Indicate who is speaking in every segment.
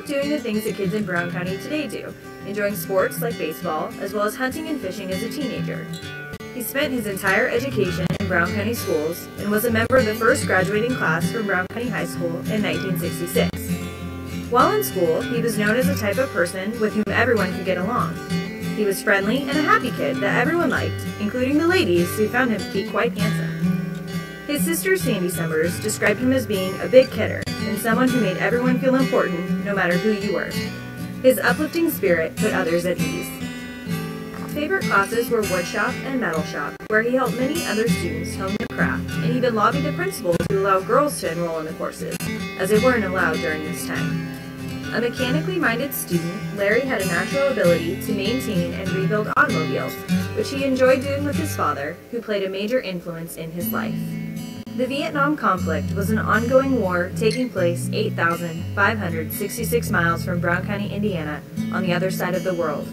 Speaker 1: up doing the things that kids in Brown County today do, enjoying sports like baseball, as well as hunting and fishing as a teenager. He spent his entire education in Brown County schools and was a member of the first graduating class from Brown County High School in 1966. While in school, he was known as a type of person with whom everyone could get along. He was friendly and a happy kid that everyone liked, including the ladies who found him to be quite handsome. His sister Sandy Summers described him as being a big kidder and someone who made everyone feel important no matter who you were. His uplifting spirit put others at ease. Favorite classes were woodshop and metal shop, where he helped many other students hone their craft and even lobbied the principal to allow girls to enroll in the courses, as they weren't allowed during this time. A mechanically minded student, Larry had a natural ability to maintain and rebuild automobiles, which he enjoyed doing with his father, who played a major influence in his life. The Vietnam conflict was an ongoing war taking place 8,566 miles from Brown County, Indiana, on the other side of the world.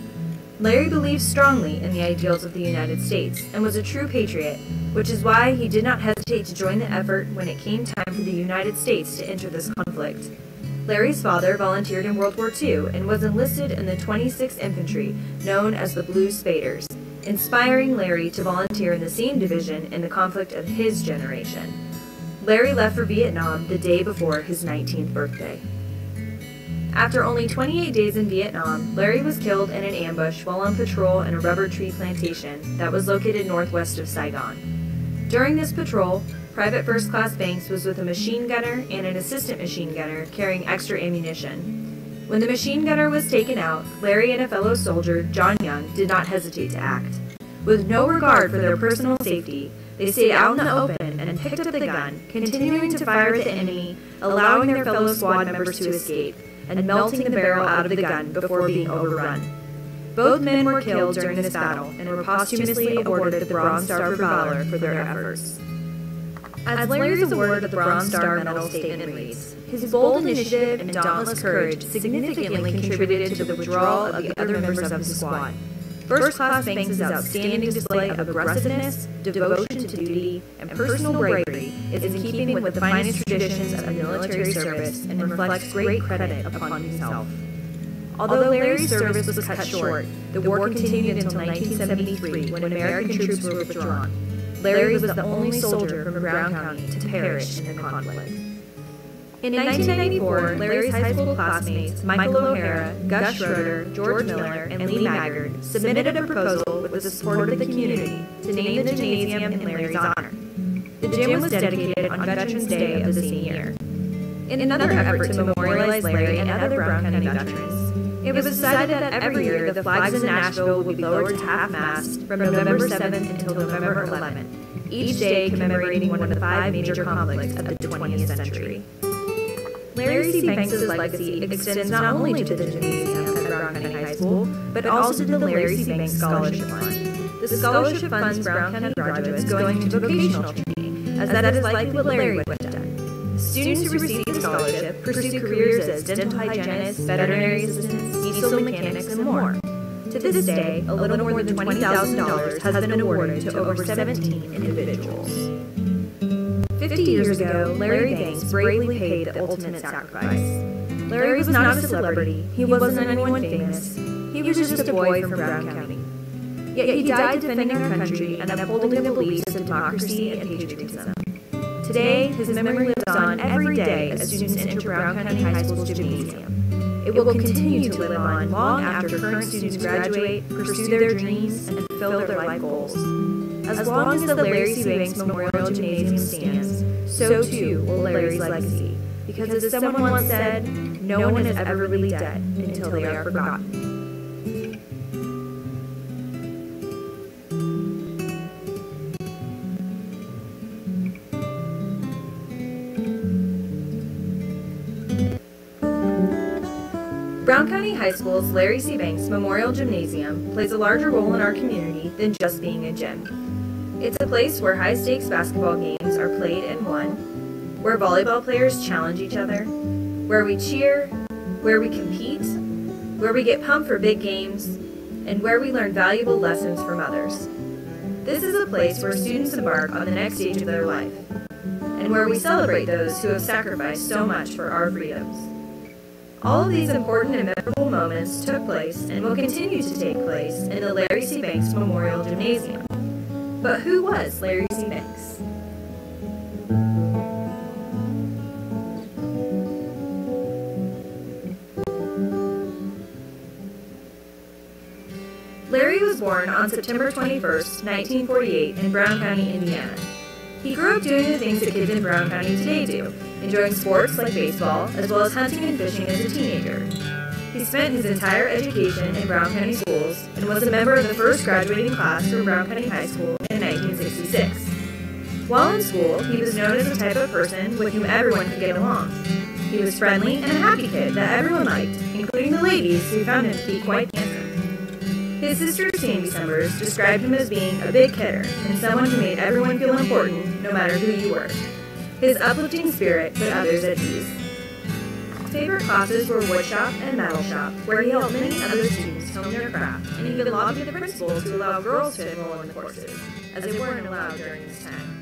Speaker 1: Larry believed strongly in the ideals of the United States and was a true patriot, which is why he did not hesitate to join the effort when it came time for the United States to enter this conflict. Larry's father volunteered in World War II and was enlisted in the 26th Infantry, known as the Blue Spaders, inspiring Larry to volunteer in the same division in the conflict of his generation. Larry left for Vietnam the day before his 19th birthday. After only 28 days in Vietnam, Larry was killed in an ambush while on patrol in a rubber tree plantation that was located northwest of Saigon. During this patrol, Private First Class Banks was with a machine gunner and an assistant machine gunner carrying extra ammunition. When the machine gunner was taken out, Larry and a fellow soldier, John Young, did not hesitate to act. With no regard for their personal safety, they stayed out in the open and picked up the gun, continuing to fire at the enemy, allowing their fellow squad members to escape, and melting the barrel out of the gun before being overrun. Both men were killed during this battle and were posthumously awarded the Bronze Star for Valor for their efforts. As Larry's award of the Bronze Star Medal statement reads, his bold initiative and dauntless courage significantly contributed to the withdrawal of the other members of his squad. First Class Banks' outstanding display of aggressiveness, devotion to duty, and personal bravery is in keeping with the finest traditions of military service and reflects great credit upon himself. Although Larry's service was cut short, the war continued until 1973 when American troops were withdrawn. Larry was the only soldier from Brown County to perish in the conflict. In 1994, Larry's high school classmates Michael O'Hara, Gus Schroeder, George Miller, and Lee Nygaard submitted a proposal with the support of the community to name the gymnasium in Larry's honor. The gym was dedicated on Veterans Day of the same year. In another effort to memorialize Larry and other Brown County veterans, it was decided that every year the flags in Nashville would be lowered to half-mast from November 7th until November 11th, each day commemorating one of the 5 major conflicts of the 20th century. Larry C. Banks' legacy extends not only to the gymnasium at Brown County High School, but also to the Larry C. Banks Scholarship Fund. The scholarship funds Brown County graduates going to vocational training, as that is likely what Larry would have done. Students who receive the scholarship pursue careers as dental hygienists, veterinary assistants, diesel mechanics, and more. To this day, a little more than $20,000 has been awarded to over 17 individuals. 50 years ago, Larry Banks bravely paid the ultimate sacrifice. Larry was not a celebrity, he wasn't anyone famous, he was just a boy from Brown County. Yet he died defending our country and upholding the beliefs of democracy and patriotism. Today, his memory lives on every day as students enter Brown County High School's gymnasium. It will continue to live on long after current students graduate, pursue their dreams, and fulfill their life goals. As long as the Larry C. Banks Memorial Gymnasium stands, so too will Larry's legacy, because as someone once said, no one is ever really dead until they are forgotten. Brown County High School's Larry C. Banks Memorial Gymnasium plays a larger role in our community than just being a gym. It's a place where high-stakes basketball games are played and won, where volleyball players challenge each other, where we cheer, where we compete, where we get pumped for big games, and where we learn valuable lessons from others. This is a place where students embark on the next stage of their life, and where we celebrate those who have sacrificed so much for our freedoms. All of these important and memorable moments took place and will continue to take place in the Larry C. Banks Memorial Gymnasium. But who was Larry C. Banks? Larry was born on September 21, 1948 in Brown County, Indiana. He grew up doing the things that kids in Brown County today do, enjoying sports like baseball, as well as hunting and fishing as a teenager. He spent his entire education in Brown County schools and was a member of the first graduating class for Brown County High School in 1966. While in school, he was known as the type of person with whom everyone could get along. He was friendly and a happy kid that everyone liked, including the ladies who found him to be quite handsome. His sister Sandy Summers described him as being a big kidder and someone who made everyone feel important no matter who you were. His uplifting spirit put others at ease. Favorite classes were woodshop and metal shop, where he helped many other students hone their craft, and he could lobby the principal to allow girls to enroll in the courses, as they weren't allowed during this time.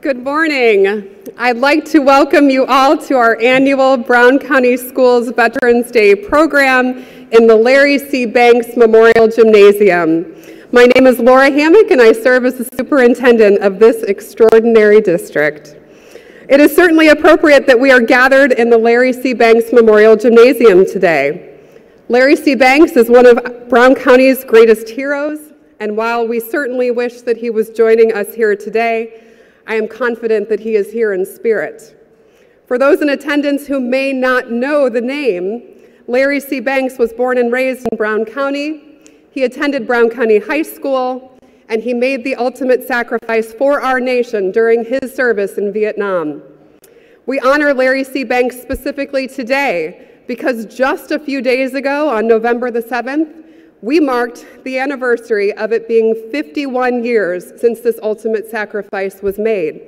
Speaker 2: Good morning. I'd like to welcome you all to our annual Brown County Schools Veterans Day program in the Larry C. Banks Memorial Gymnasium. My name is Laura Hammock and I serve as the superintendent of this extraordinary district. It is certainly appropriate that we are gathered in the Larry C. Banks Memorial Gymnasium today. Larry C. Banks is one of Brown County's greatest heroes, and while we certainly wish that he was joining us here today, I am confident that he is here in spirit. For those in attendance who may not know the name, Larry C. Banks was born and raised in Brown County. He attended Brown County High School, and he made the ultimate sacrifice for our nation during his service in Vietnam. We honor Larry C. Banks specifically today because just a few days ago, on November the 7th, we marked the anniversary of it being 51 years since this ultimate sacrifice was made.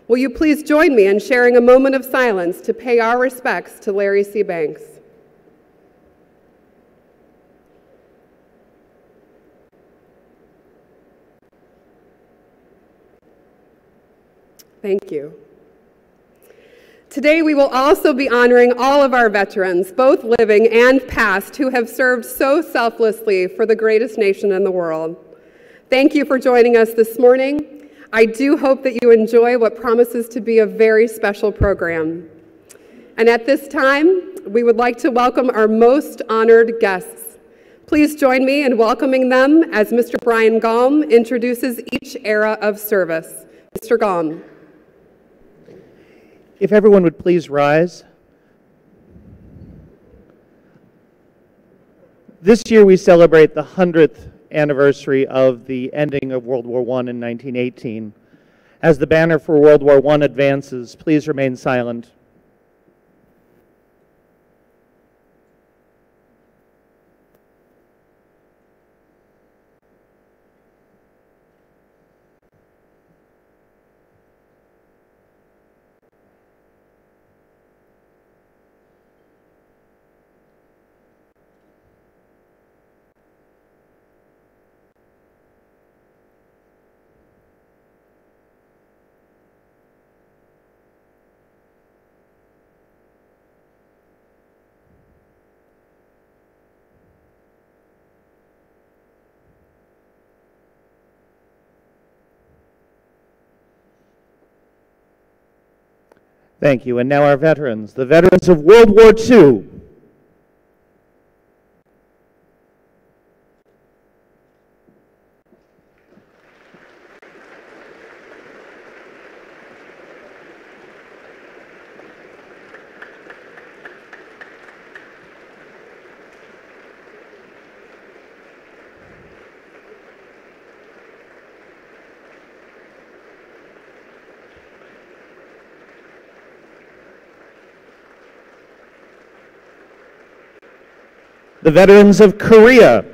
Speaker 2: Will you please join me in sharing a moment of silence to pay our respects to Larry C. Banks? Thank you. Today we will also be honoring all of our veterans, both living and past, who have served so selflessly for the greatest nation in the world. Thank you for joining us this morning. I do hope that you enjoy what promises to be a very special program. And at this time, we would like to welcome our most honored guests. Please join me in welcoming them as Mr. Brian Galm introduces each era of service. Mr. Galm.
Speaker 3: If everyone would please rise. This year we celebrate the 100th anniversary of the ending of World War I in 1918. As the banner for World War I advances, please remain silent. Thank you. And now our veterans, the veterans of World War II. The veterans of Korea.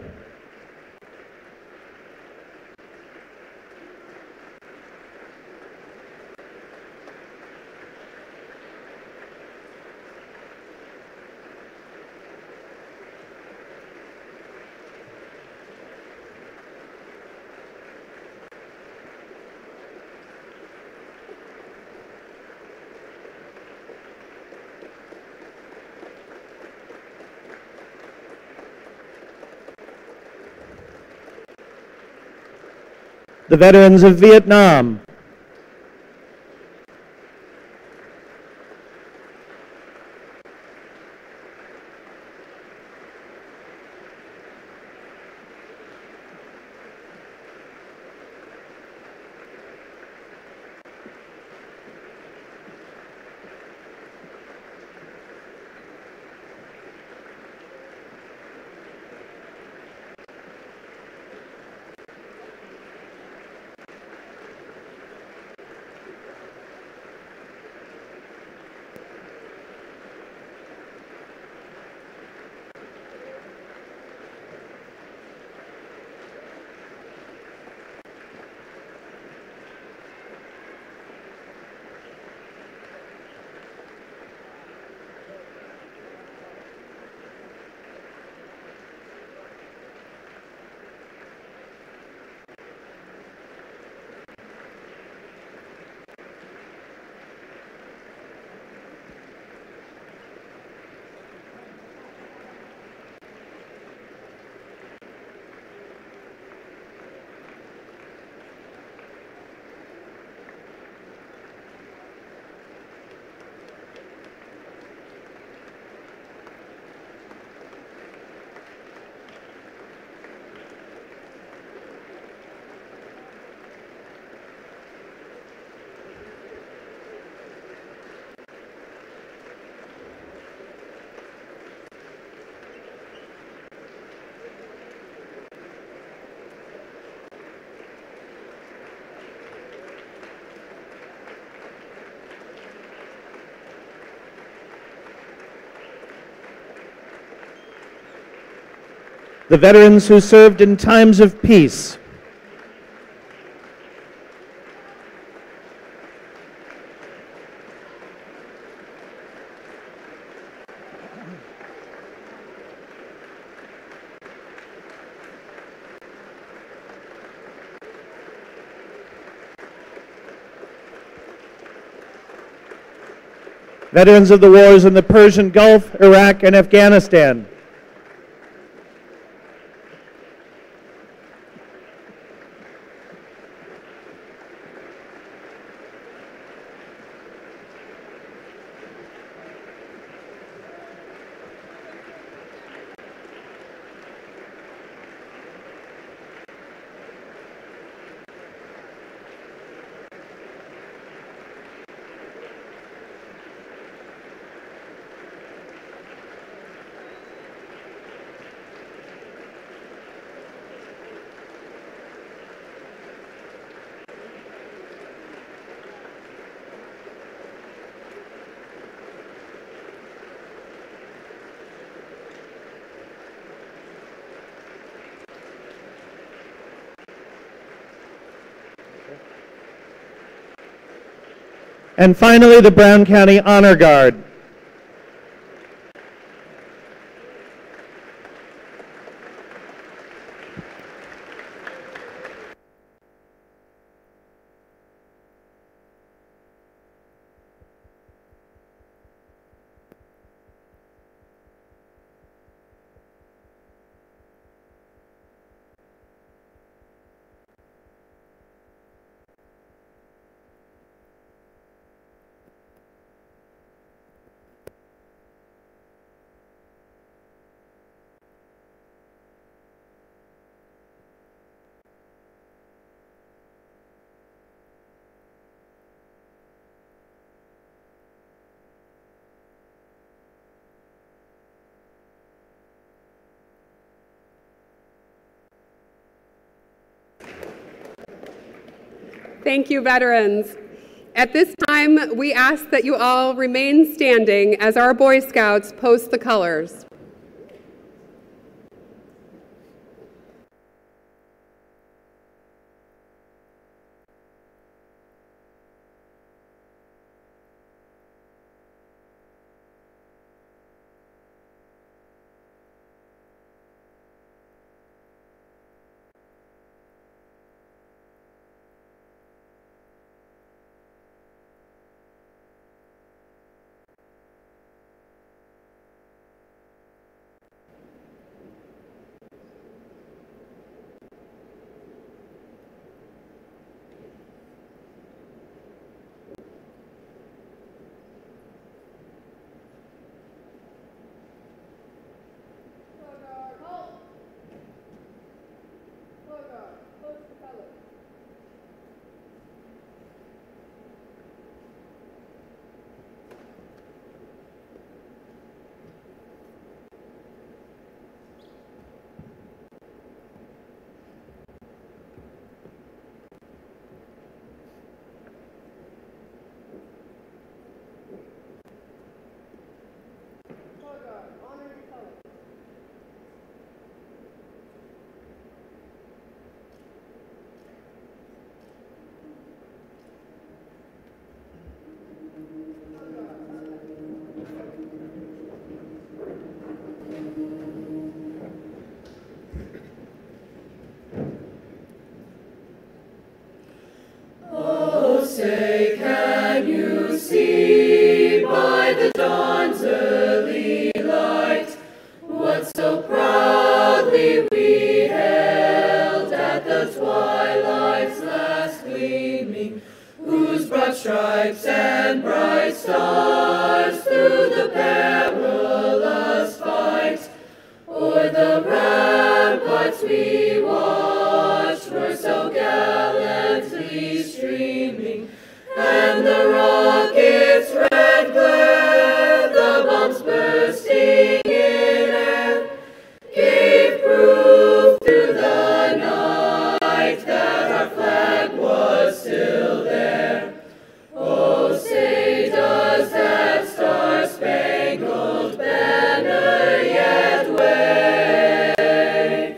Speaker 3: The veterans of Vietnam. the veterans who served in times of peace, veterans of the wars in the Persian Gulf, Iraq, and Afghanistan, and finally the Brown County Honor Guard.
Speaker 2: Thank you, veterans. At this time, we ask that you all remain standing as our Boy Scouts post the colors.
Speaker 4: Stripes and bright stars through the perilous fight. O'er the ramparts we watched were so gallantly streaming, and the rockets' red glare, the bombs bursting in air, gave proof through the night that our flag was still there. Oh, say does that star-spangled banner yet wave?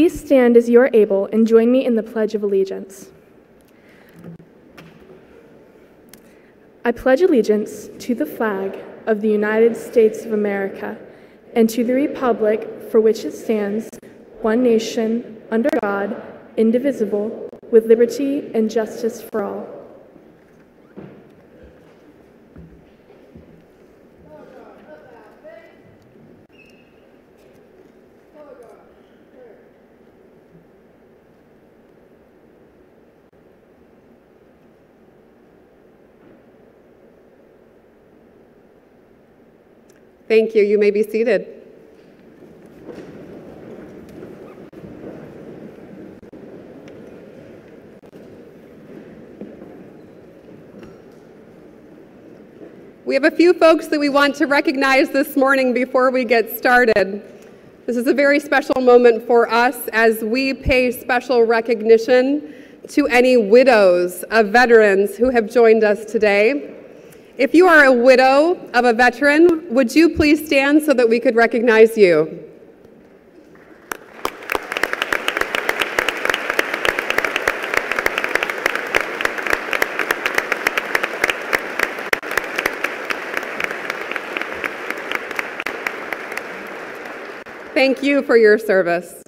Speaker 5: Please stand as you are able and join me in the Pledge of Allegiance. I pledge allegiance to the flag of the United States of America and to the republic for which it stands, one nation, under God, indivisible, with liberty and justice for all.
Speaker 2: Thank you. You may be seated. We have a few folks that we want to recognize this morning before we get started. This is a very special moment for us as we pay special recognition to any widows of veterans who have joined us today. If you are a widow of a veteran, would you please stand so that we could recognize you? Thank you for your service.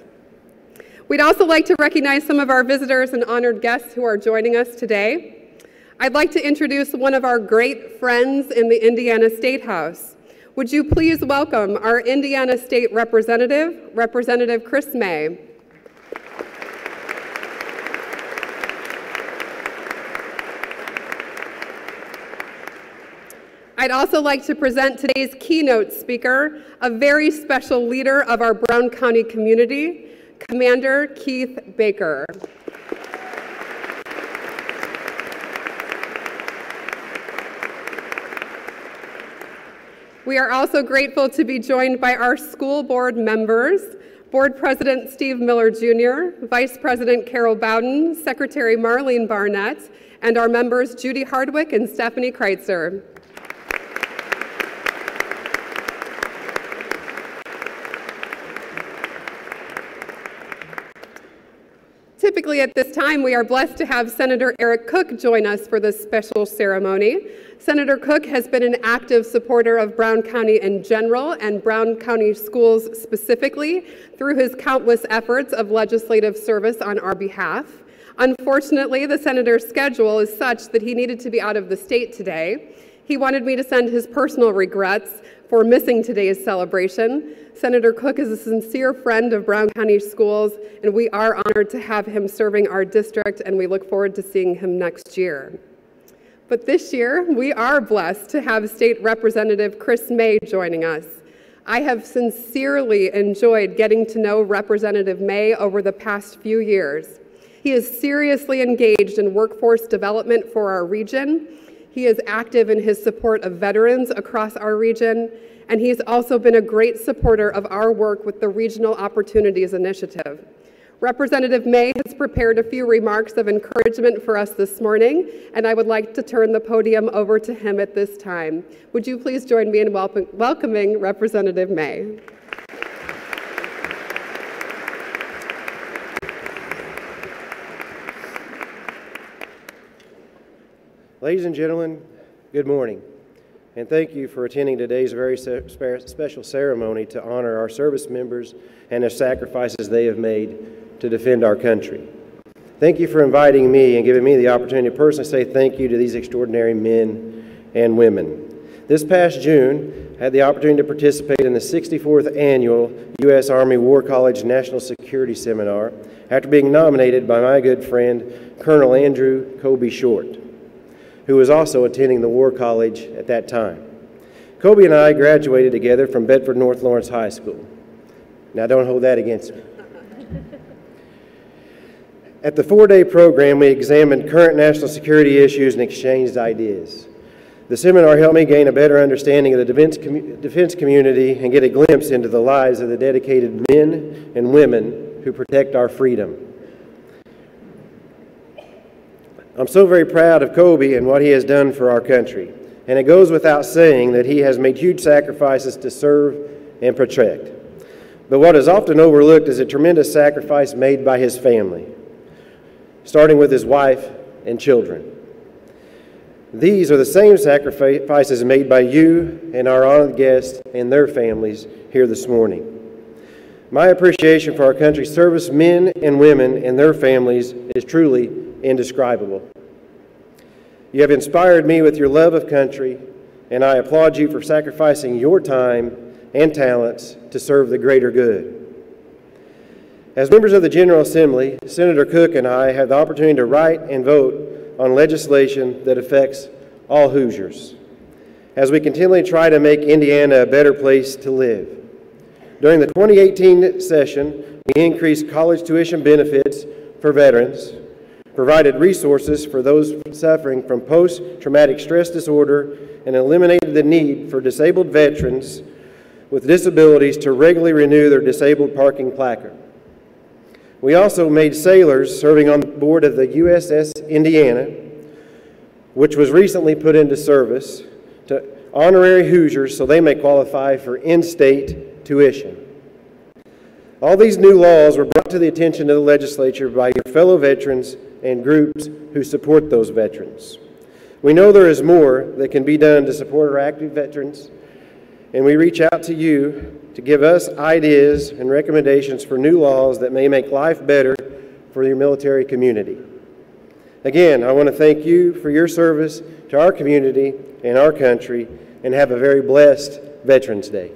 Speaker 2: We'd also like to recognize some of our visitors and honored guests who are joining us today. I'd like to introduce one of our great friends in the Indiana State House. Would you please welcome our Indiana State Representative, Representative Chris May. I'd also like to present today's keynote speaker, a very special leader of our Brown County community, Commander Keith Baker. We are also grateful to be joined by our school board members, Board President Steve Miller Jr., Vice President Carol Bowden, Secretary Marlene Barnett, and our members Judy Hardwick and Stephanie Kreitzer. Typically at this time, we are blessed to have Senator Eric Cook join us for this special ceremony. Senator Cook has been an active supporter of Brown County in general and Brown County schools specifically through his countless efforts of legislative service on our behalf. Unfortunately, the senator's schedule is such that he needed to be out of the state today. He wanted me to send his personal regrets for missing today's celebration. Senator Cook is a sincere friend of Brown County schools, and we are honored to have him serving our district, and we look forward to seeing him next year. But this year, we are blessed to have State Representative Chris May joining us. I have sincerely enjoyed getting to know Representative May over the past few years. He is seriously engaged in workforce development for our region. He is active in his support of veterans across our region, and he's also been a great supporter of our work with the Regional Opportunities Initiative. Representative May has prepared a few remarks of encouragement for us this morning, and I would like to turn the podium over to him at this time. Would you please join me in welcoming Representative May?
Speaker 6: Ladies and gentlemen, good morning, and thank you for attending today's very special ceremony to honor our service members and the sacrifices they have made to defend our country. Thank you for inviting me and giving me the opportunity to personally say thank you to these extraordinary men and women. This past June, I had the opportunity to participate in the 64th Annual U.S. Army War College National Security Seminar after being nominated by my good friend, Colonel Andrew Kobe Short, who was also attending the War College at that time. Kobe and I graduated together from Bedford North Lawrence High School. Now don't hold that against me. At the 4-day program, we examined current national security issues and exchanged ideas. The seminar helped me gain a better understanding of the defense community and get a glimpse into the lives of the dedicated men and women who protect our freedom. I'm so very proud of Kobe and what he has done for our country, and it goes without saying that he has made huge sacrifices to serve and protect. But what is often overlooked is a tremendous sacrifice made by his family, starting with his wife and children. These are the same sacrifices made by you and our honored guests and their families here this morning. My appreciation for our country's servicemen and women and their families is truly indescribable. You have inspired me with your love of country, and I applaud you for sacrificing your time and talents to serve the greater good. As members of the General Assembly, Senator Cook and I have the opportunity to write and vote on legislation that affects all Hoosiers, as we continually try to make Indiana a better place to live. During the 2018 session, we increased college tuition benefits for veterans, provided resources for those suffering from post-traumatic stress disorder, and eliminated the need for disabled veterans with disabilities to regularly renew their disabled parking placard. We also made sailors serving on the board of the USS Indiana, which was recently put into service, to honorary Hoosiers so they may qualify for in-state tuition. All these new laws were brought to the attention of the legislature by your fellow veterans and groups who support those veterans. We know there is more that can be done to support our active veterans, and we reach out to you to give us ideas and recommendations for new laws that may make life better for your military community. Again, I want to thank you for your service to our community and our country, and have a very blessed Veterans Day.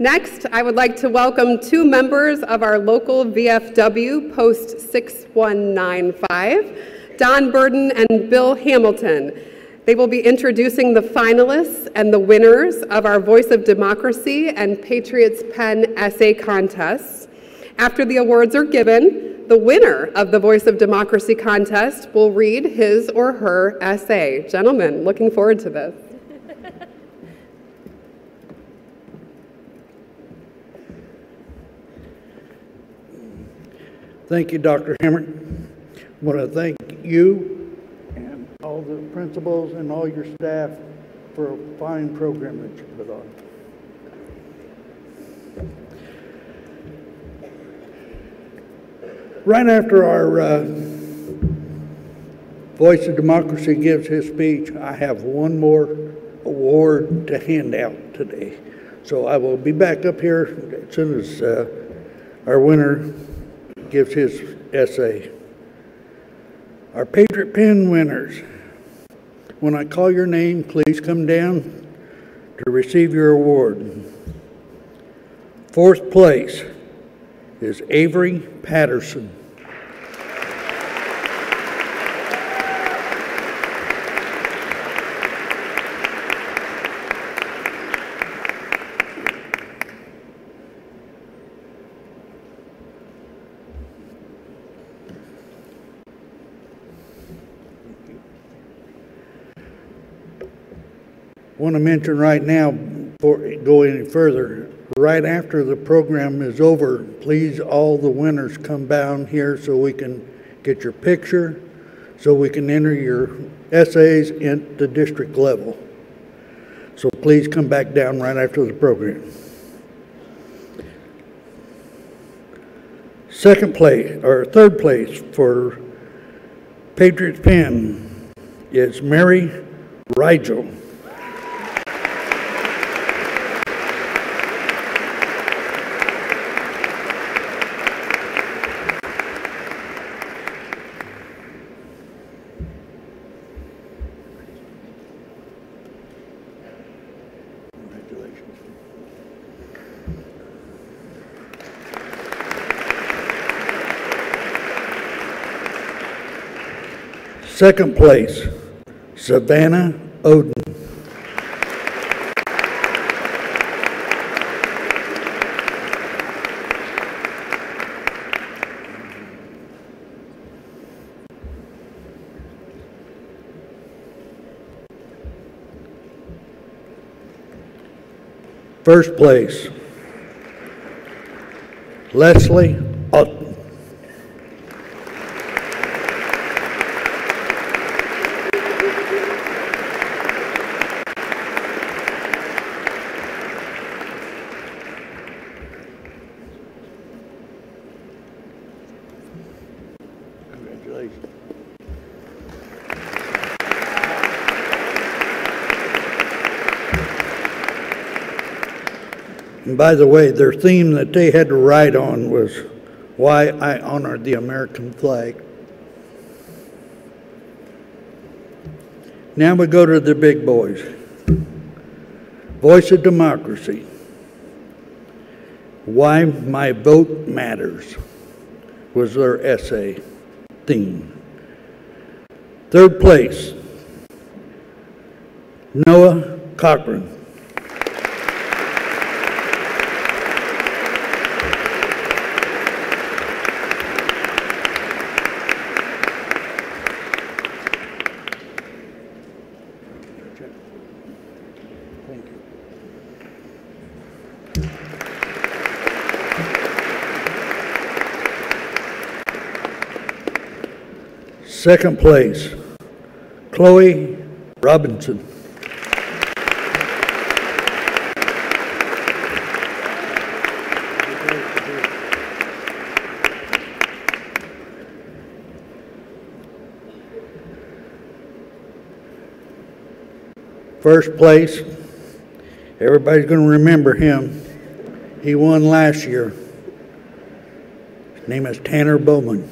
Speaker 2: Next, I would like to welcome two members of our local VFW Post 6195, Don Burden and Bill Hamilton. They will be introducing the finalists and the winners of our Voice of Democracy and Patriots Pen essay contests. After the awards are given, the winner of the Voice of Democracy contest will read his or her essay. Gentlemen, looking forward to this.
Speaker 7: Thank you, Dr. Hammer. I want to thank you and all the principals and all your staff for a fine program that you put on. Right after our Voice of Democracy gives his speech, I have one more award to hand out today. So I will be back up here as soon as our winner gives his essay. Our Patriot Pen winners. When I call your name, please come down to receive your award. Fourth place is Avery Patterson. I want to mention right now, before we go any further, right after the program is over, please all the winners come down here so we can get your picture, so we can enter your essays at the district level. So please come back down right after the program. Second place, or third place for Patriots Pen is Mary Rigel. Second place, Savannah Oden. First place, Leslie Otten. Congratulations. And by the way, their theme that they had to write on was why I honor the American flag. Now we go to the big boys. Voice of Democracy. Why My Vote Matters was their essay theme. Third place, Noah Cochran. Second place, Chloe Robinson. First place, everybody's going to remember him. He won last year. His name is Tanner Bowman.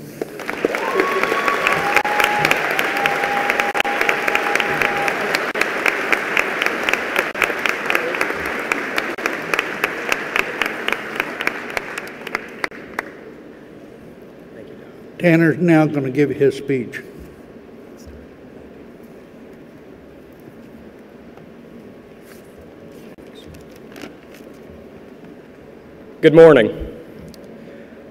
Speaker 7: Tanner's now going to give his speech.
Speaker 8: Good morning.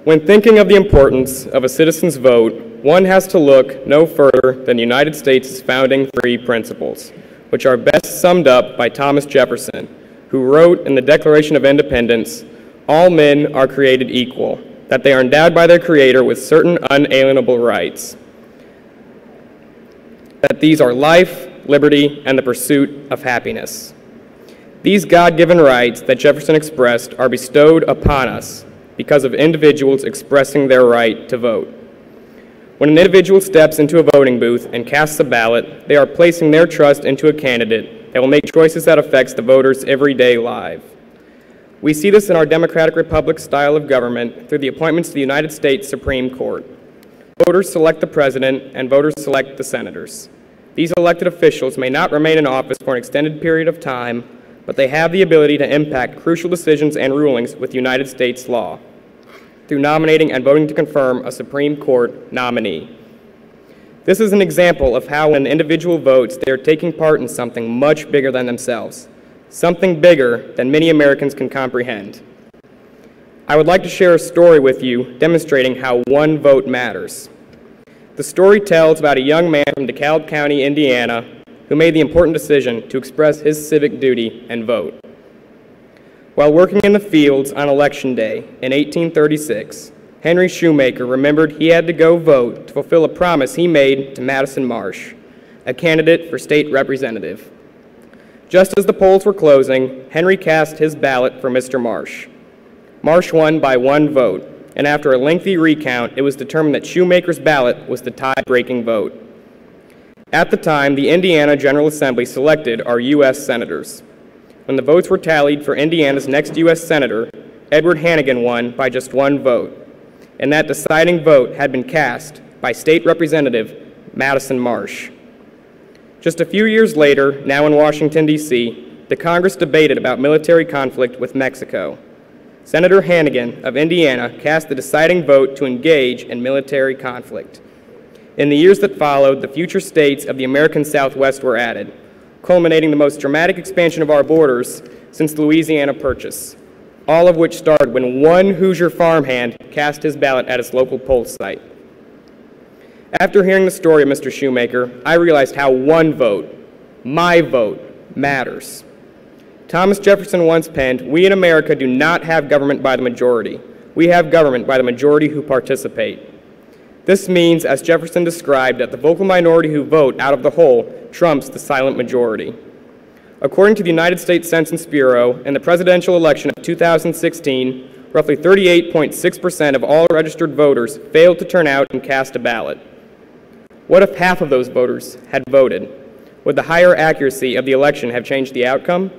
Speaker 8: When thinking of the importance of a citizen's vote, one has to look no further than the United States' founding three principles, which are best summed up by Thomas Jefferson, who wrote in the Declaration of Independence, "All men are created equal, that they are endowed by their Creator with certain unalienable rights, that these are life, liberty, and the pursuit of happiness." These God-given rights that Jefferson expressed are bestowed upon us because of individuals expressing their right to vote. When an individual steps into a voting booth and casts a ballot, they are placing their trust into a candidate that will make choices that affects the voter's everyday life. We see this in our democratic republic style of government through the appointments to the United States Supreme Court. Voters select the president and voters select the senators. These elected officials may not remain in office for an extended period of time, but they have the ability to impact crucial decisions and rulings with United States law through nominating and voting to confirm a Supreme Court nominee. This is an example of how when an individual votes, they are taking part in something much bigger than themselves, something bigger than many Americans can comprehend. I would like to share a story with you demonstrating how one vote matters. The story tells about a young man from DeKalb County, Indiana, who made the important decision to express his civic duty and vote. While working in the fields on Election Day in 1836, Henry Shoemaker remembered he had to go vote to fulfill a promise he made to Madison Marsh, a candidate for state representative. Just as the polls were closing, Henry cast his ballot for Mr. Marsh. Marsh won by one vote, and after a lengthy recount, it was determined that Shoemaker's ballot was the tie-breaking vote. At the time, the Indiana General Assembly selected our U.S. senators. When the votes were tallied for Indiana's next U.S. Senator, Edward Hannigan won by just one vote, and that deciding vote had been cast by State Representative Madison Marsh. Just a few years later, now in Washington, D.C., the Congress debated about military conflict with Mexico. Senator Hannigan of Indiana cast the deciding vote to engage in military conflict. In the years that followed, the future states of the American Southwest were added, culminating the most dramatic expansion of our borders since the Louisiana Purchase, all of which started when one Hoosier farmhand cast his ballot at his local poll site. After hearing the story of Mr. Shoemaker, I realized how one vote, my vote, matters. Thomas Jefferson once penned, "We in America do not have government by the majority. We have government by the majority who participate." This means, as Jefferson described, that the vocal minority who vote out of the whole trumps the silent majority. According to the United States Census Bureau, in the presidential election of 2016, roughly 38.6% of all registered voters failed to turn out and cast a ballot. What if half of those voters had voted? Would the higher accuracy of the election have changed the outcome?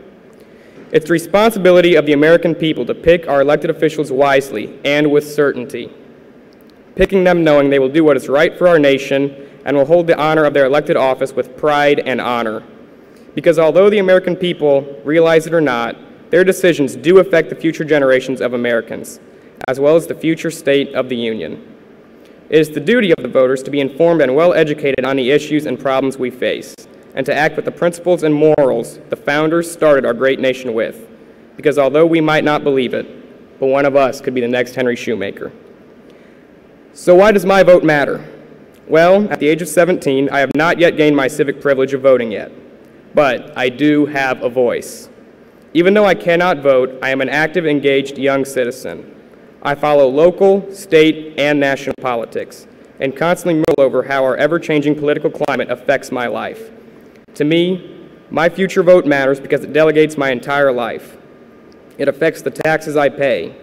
Speaker 8: It's the responsibility of the American people to pick our elected officials wisely and with certainty, picking them knowing they will do what is right for our nation and will hold the honor of their elected office with pride and honor. Because although the American people realize it or not, their decisions do affect the future generations of Americans, as well as the future state of the Union. It is the duty of the voters to be informed and well educated on the issues and problems we face, and to act with the principles and morals the founders started our great nation with. Because although we might not believe it, but one of us could be the next Henry Shoemaker. So why does my vote matter? Well, at the age of 17, I have not yet gained my civic privilege of voting yet, but I do have a voice. Even though I cannot vote, I am an active, engaged young citizen. I follow local, state, and national politics, and constantly mull over how our ever-changing political climate affects my life. To me, my future vote matters because it delegates my entire life. It affects the taxes I pay.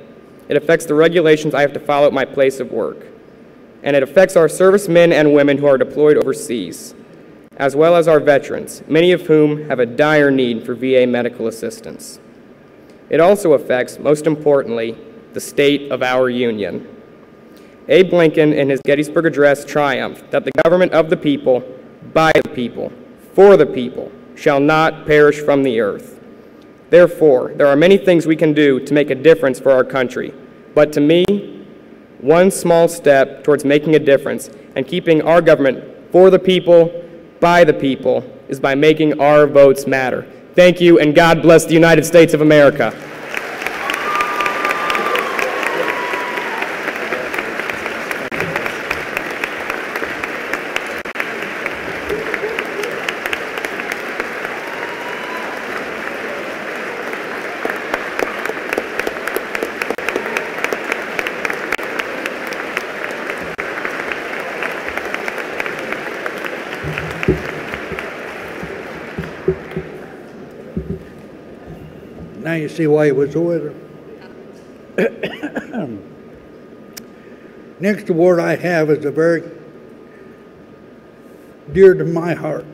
Speaker 8: It affects the regulations I have to follow at my place of work. And it affects our servicemen and women who are deployed overseas, as well as our veterans, many of whom have a dire need for VA medical assistance. It also affects, most importantly, the state of our Union. Abe Lincoln, in his Gettysburg Address, triumphed that the government of the people, by the people, for the people, shall not perish from the earth. Therefore, there are many things we can do to make a difference for our country, but to me, one small step towards making a difference and keeping our government for the people, by the people, is by making our votes matter. Thank you, and God bless the United States of America.
Speaker 7: Now you see why he was the winner. Next award I have is a very dear to my heart.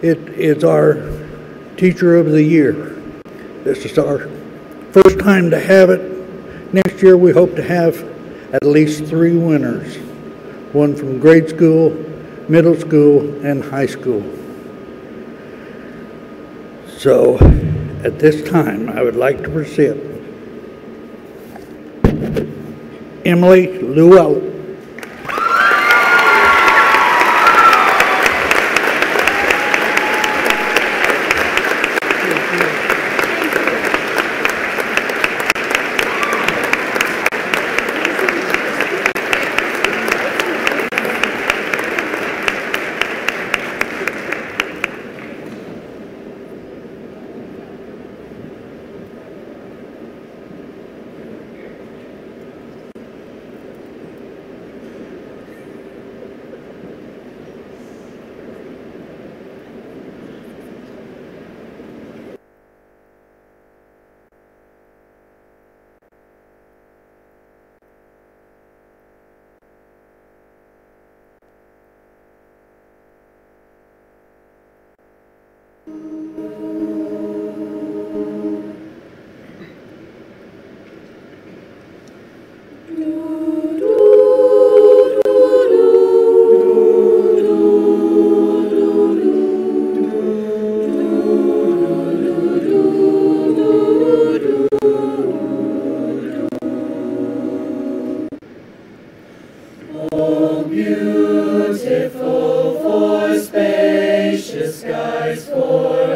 Speaker 7: It is our Teacher of the Year. This is our first time to have it. Next year we hope to have at least 3 winners, one from grade school, middle school, and high school. So at this time I would like to present Emily Llewellyn.
Speaker 4: Beautiful for spacious skies, for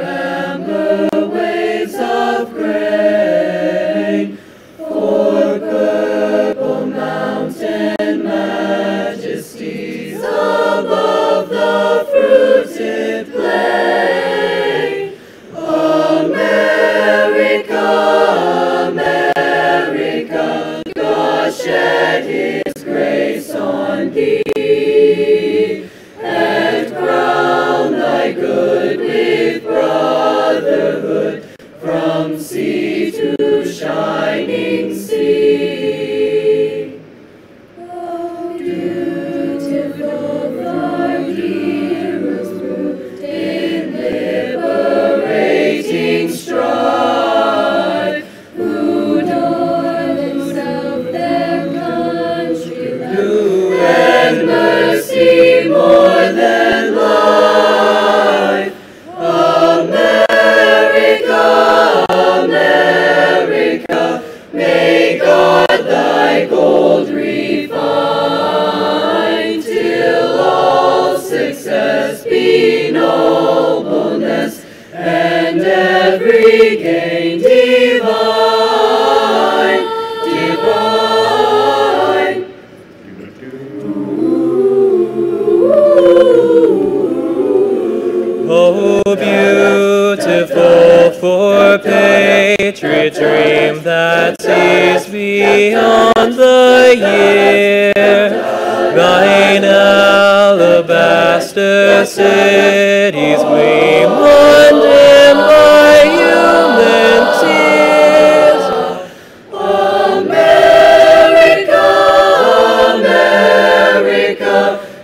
Speaker 4: America, may God thy gold refine, till all success be nobleness, and every gain divine, divine.
Speaker 9: Oh, beautiful for patriot dream that sees beyond the year, thine alabaster cities gleam, undimmed by human tears.
Speaker 4: America, America,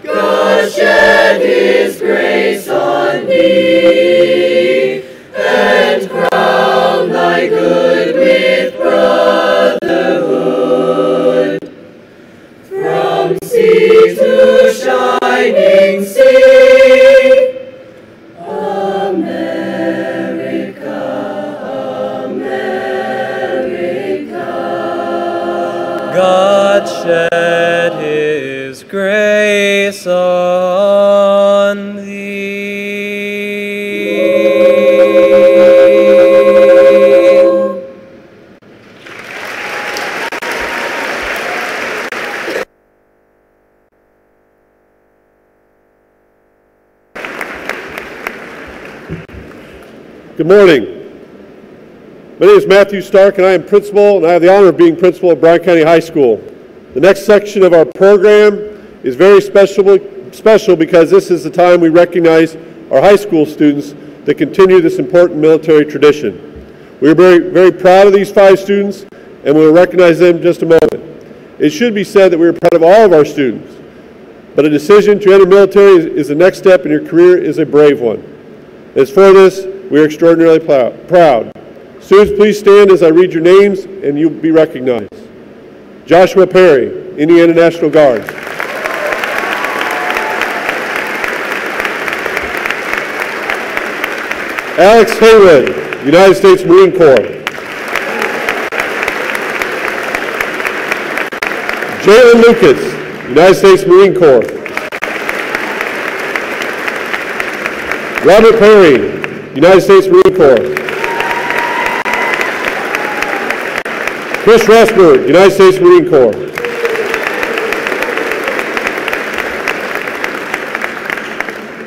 Speaker 4: God shed his grace on thee, and crown thy good with brotherhood. From sea to shining sea, America, America.
Speaker 9: God shed his grace on thee.
Speaker 10: Good morning. My name is Matthew Stark, and I am principal, and I have the honor of being principal at Bryan County High School. The next section of our program is very special because this is the time we recognize our high school students that continue this important military tradition. We are very, very proud of these 5 students, and we will recognize them in just a moment. It should be said that we are proud of all of our students, but a decision to enter military is the next step in your career is a brave one. As for this, we are extraordinarily proud. Students, please stand as I read your names and you'll be recognized. Joshua Perry, Indiana National Guard. Alex Haywood, United States Marine Corps. Jalen Lucas, United States Marine Corps. Robert Perry, United States Marine Corps. Chris Rasberg, United States Marine Corps.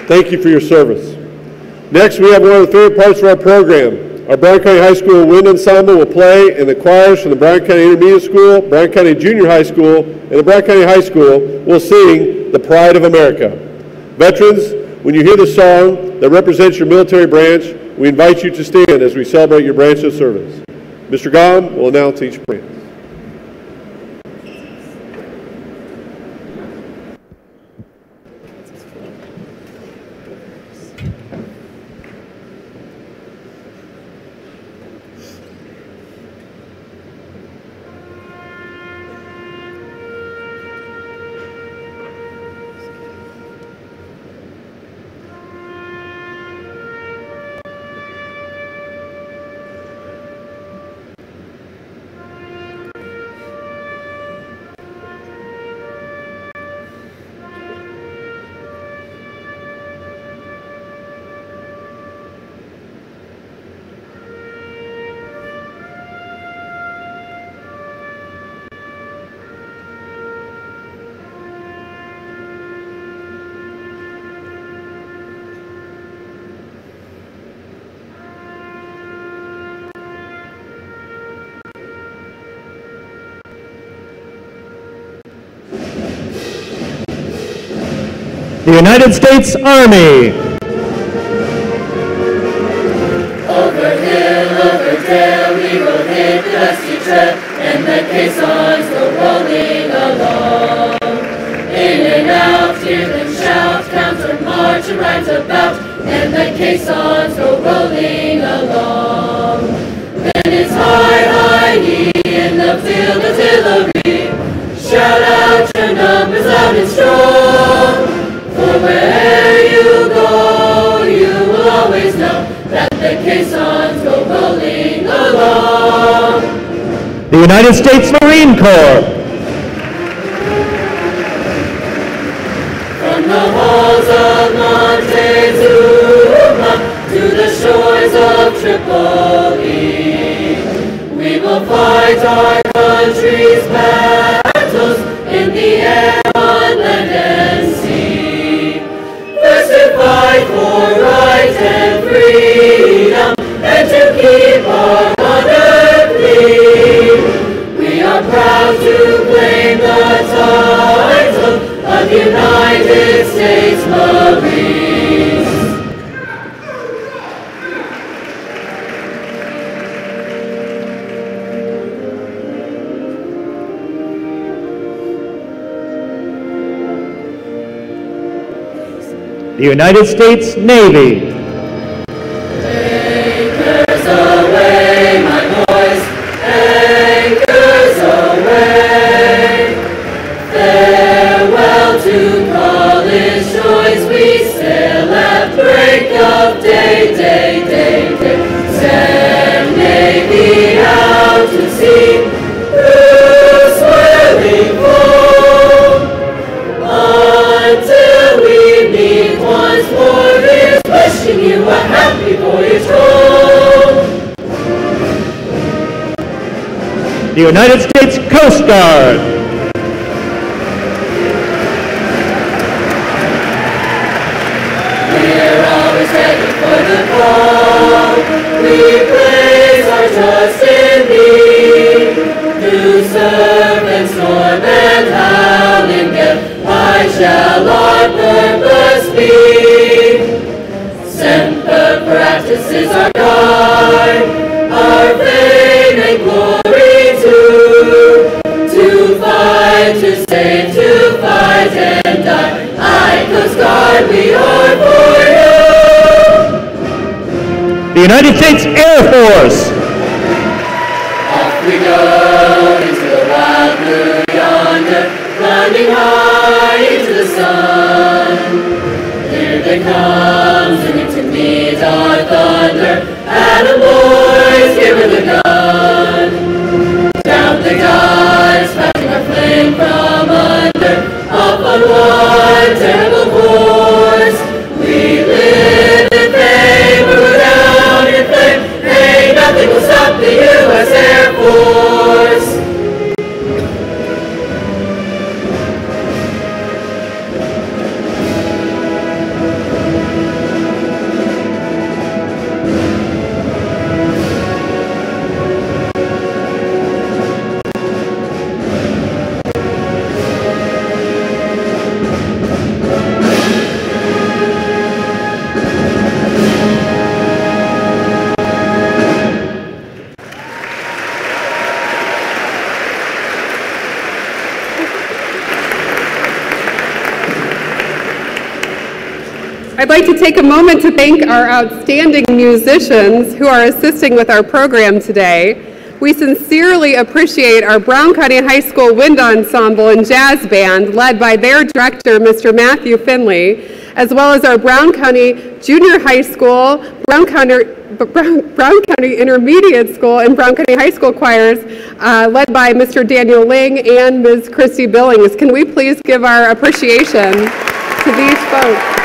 Speaker 10: Thank you for your service. Next, we have one of the favorite parts of our program. Our Bryan County High School Wind Ensemble will play, and the choirs from the Bryan County Intermediate School, Bryan County Junior High School, and the Bryan County High School will sing The Pride of America. Veterans, when you hear the song that represents your military branch, we invite you to stand as we celebrate your branch of service. Mr. Gom will announce each branch.
Speaker 3: The United States Army.
Speaker 4: Over hill, over dale, we will hit the dusty trail, and the caissons go rolling along. In and out, hear them shout, counter march and rides about, and the caissons go rolling along. Then it's high, high, ye in the field artillery, shout out your numbers loud and strong. For where'er you go, you will always know that the caissons caissons go rolling along.
Speaker 3: The United States Marine Corps.
Speaker 4: From the halls of Montezuma to the shores of Tripoli, we will fight our country's battles in the air, on land and sea. First to fight for right and freedom, and to keep our honor clean. We are proud to claim the title of United States Marines.
Speaker 3: The United States Navy.
Speaker 4: Anchors away, my boys, anchors away. Farewell to college joys, we sail at break of day, day, day, day. Send Navy out to sea, through swirling foam, until we meet once more. Here's wishing you a happy voyage home.
Speaker 3: The United States Coast Guard.
Speaker 4: We're always ready for the call. We place our trust in Thee. Through surf and storm and howling gale, high shall our purpose be. Semper Paratus is our guide, our fame and glory too. To fight, to save, to fight and die. I, Coast Guard, we are for you.
Speaker 3: The United States Air Force.
Speaker 4: Off we go into the wild blue yonder, climbing high into the sun. Here they come, singing to meet our thunder. Atom boys, give her the gun. Down they dive, spouting our flame from under. Up on one terrible course, we live in fame, or go down in flame. Hey, nothing will stop the U.S. Air Force.
Speaker 2: I'd like to take a moment to thank our outstanding musicians who are assisting with our program today. We sincerely appreciate our Brown County High School Wind Ensemble and Jazz Band, led by their director, Mr. Matthew Finley, as well as our Brown County Junior High School, Brown County Intermediate School, and Brown County High School choirs, led by Mr. Daniel Ling and Ms. Christy Billings. Can we please give our appreciation to these folks?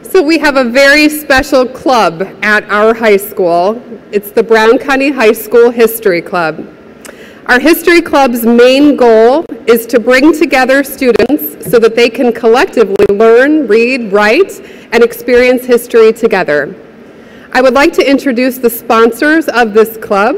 Speaker 2: So we have a very special club at our high school. It's the Brown County High School History Club. Our History Club's main goal is to bring together students so that they can collectively learn, read, write, and experience history together. I would like to introduce the sponsors of this club: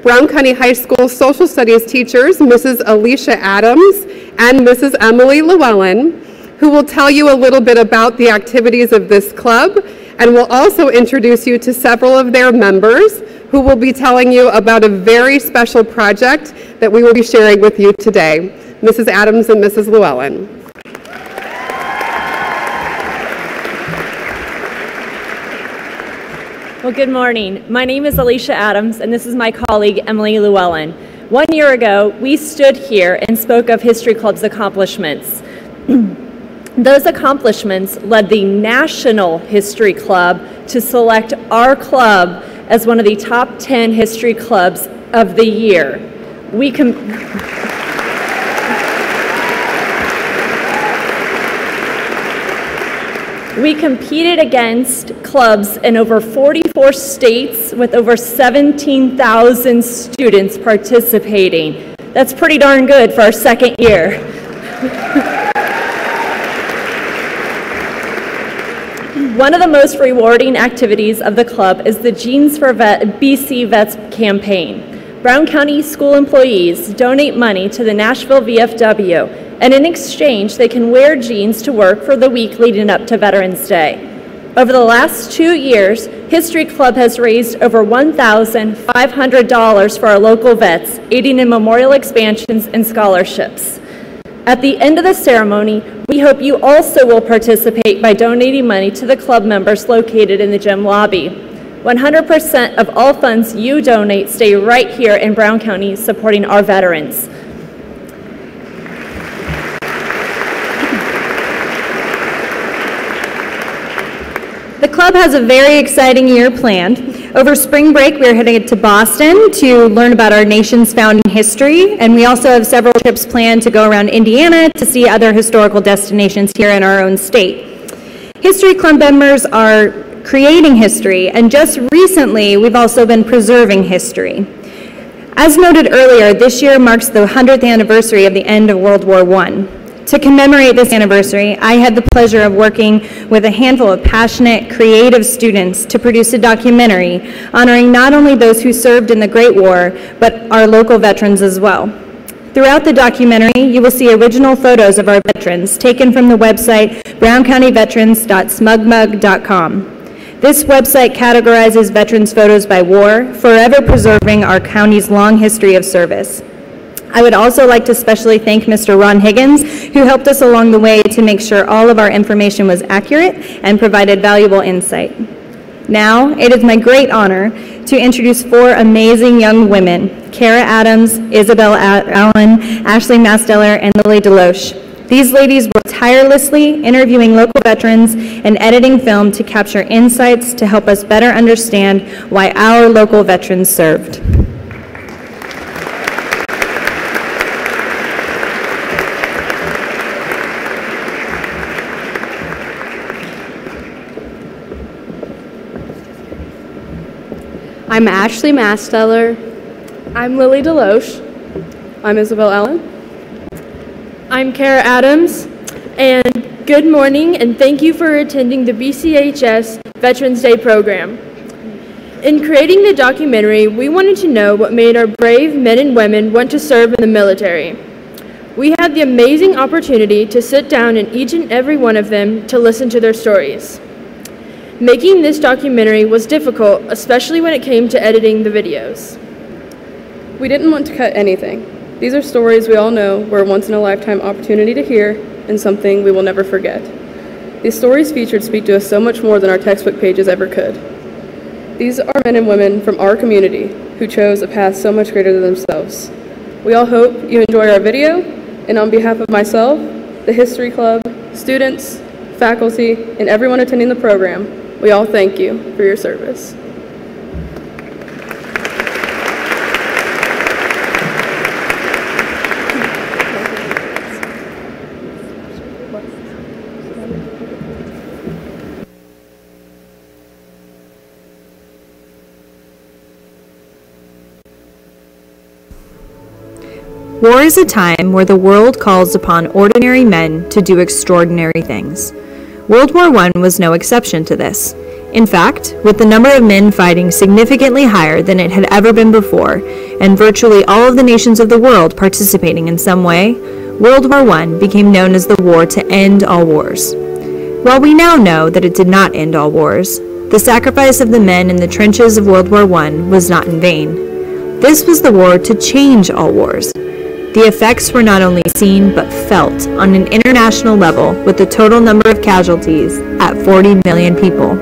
Speaker 2: Brown County High School Social Studies teachers, Mrs. Alicia Adams and Mrs. Emily Llewellyn, who will tell you a little bit about the activities of this club, and will also introduce you to several of their members who will be telling you about a very special project that we will be sharing with you today. Mrs. Adams and Mrs. Llewellyn.
Speaker 11: Well, good morning. My name is Alicia Adams, and this is my colleague, Emily Llewellyn. 1 year ago, we stood here and spoke of History Club's accomplishments. Those accomplishments led the National History Club to select our club as one of the top 10 history clubs of the year. We competed against clubs in over 44 states with over 17,000 students participating. That's pretty darn good for our second year. One of the most rewarding activities of the club is the Jeans for BC Vets campaign. Brown County school employees donate money to the Nashville VFW, and in exchange, they can wear jeans to work for the week leading up to Veterans Day. Over the last 2 years, History Club has raised over $1,500 for our local vets, aiding in memorial expansions and scholarships. At the end of the ceremony, we hope you also will participate by donating money to the club members located in the gym lobby. 100% of all funds you donate stay right here in Brown County supporting our veterans. The club has a very exciting year planned. Over spring break, we're headed to Boston to learn about our nation's founding history, and we also have several trips planned to go around Indiana to see other historical destinations here in our own state. History Club members are creating history, and just recently, we've also been preserving history. As noted earlier, this year marks the 100th anniversary of the end of World War I. To commemorate this anniversary, I had the pleasure of working with a handful of passionate, creative students to produce a documentary honoring not only those who served in the Great War, but our local veterans as well. Throughout the documentary, you will see original photos of our veterans taken from the website browncountyveterans.smugmug.com. This website categorizes veterans' photos by war, forever preserving our county's long history of service. I would also like to especially thank Mr. Ron Higgins, who helped us along the way to make sure all of our information was accurate and provided valuable insight. Now, it is my great honor to introduce 4 amazing young women, Kara Adams, Isabel Allen, Ashley Masteller, and Lily Deloche. These ladies work tirelessly interviewing local veterans and editing film to capture insights to help us better understand why our local veterans served.
Speaker 5: I'm Ashley Masteller. I'm Lily Deloche. I'm Isabel Allen. I'm Kara Adams. And good morning, and thank you for attending the BCHS Veterans Day program. In creating the documentary, we wanted to know what made our brave men and women want to serve in the military. We had the amazing opportunity to sit down in each and every one of them to listen to their stories. Making this documentary was difficult, especially when it came to editing the videos.
Speaker 12: We didn't want to cut anything. These are stories we all know were a once-in-a-lifetime opportunity to hear and something we will never forget. These stories featured speak to us so much more than our textbook pages ever could. These are men and women from our community who chose a path so much greater than themselves. We all hope you enjoy our video, and on behalf of myself, the History Club, students, faculty, and everyone attending the program, we all thank you for your service.
Speaker 1: War is a time where the world calls upon ordinary men to do extraordinary things. World War I was no exception to this. In fact, with the number of men fighting significantly higher than it had ever been before, and virtually all of the nations of the world participating in some way, World War I became known as the war to end all wars. While we now know that it did not end all wars, the sacrifice of the men in the trenches of World War I was not in vain. This was the war to change all wars. The effects were not only seen but felt on an international level, with the total number of casualties at 40 million people.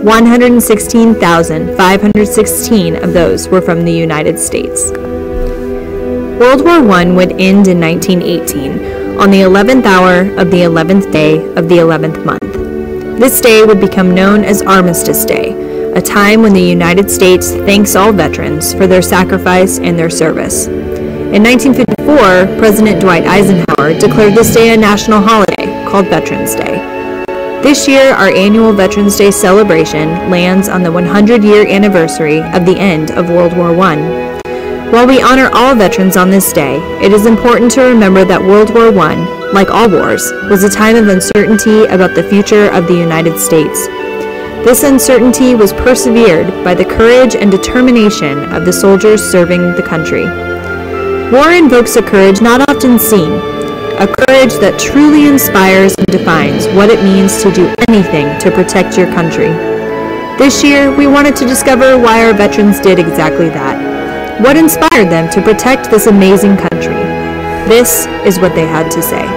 Speaker 1: 116,516 of those were from the United States.
Speaker 11: World War I would end in 1918, on the 11th hour of the 11th day of the 11th month. This day would become known as Armistice Day, a time when the United States thanks all veterans for their sacrifice and their service. In 1954, President Dwight Eisenhower declared this day a national holiday called Veterans Day. This year, our annual Veterans Day celebration lands on the 100-year anniversary of the end of World War I. While we honor all veterans on this day, it is important to remember that World War I, like all wars, was a time of uncertainty about the future of the United States. This uncertainty was persevered by the courage and determination of the soldiers serving the country. War invokes a courage not often seen, a courage that truly inspires and defines what it means to do anything to protect your country. This year, we wanted to discover why our veterans did exactly that. What inspired them to protect this amazing country? This is what they had to say.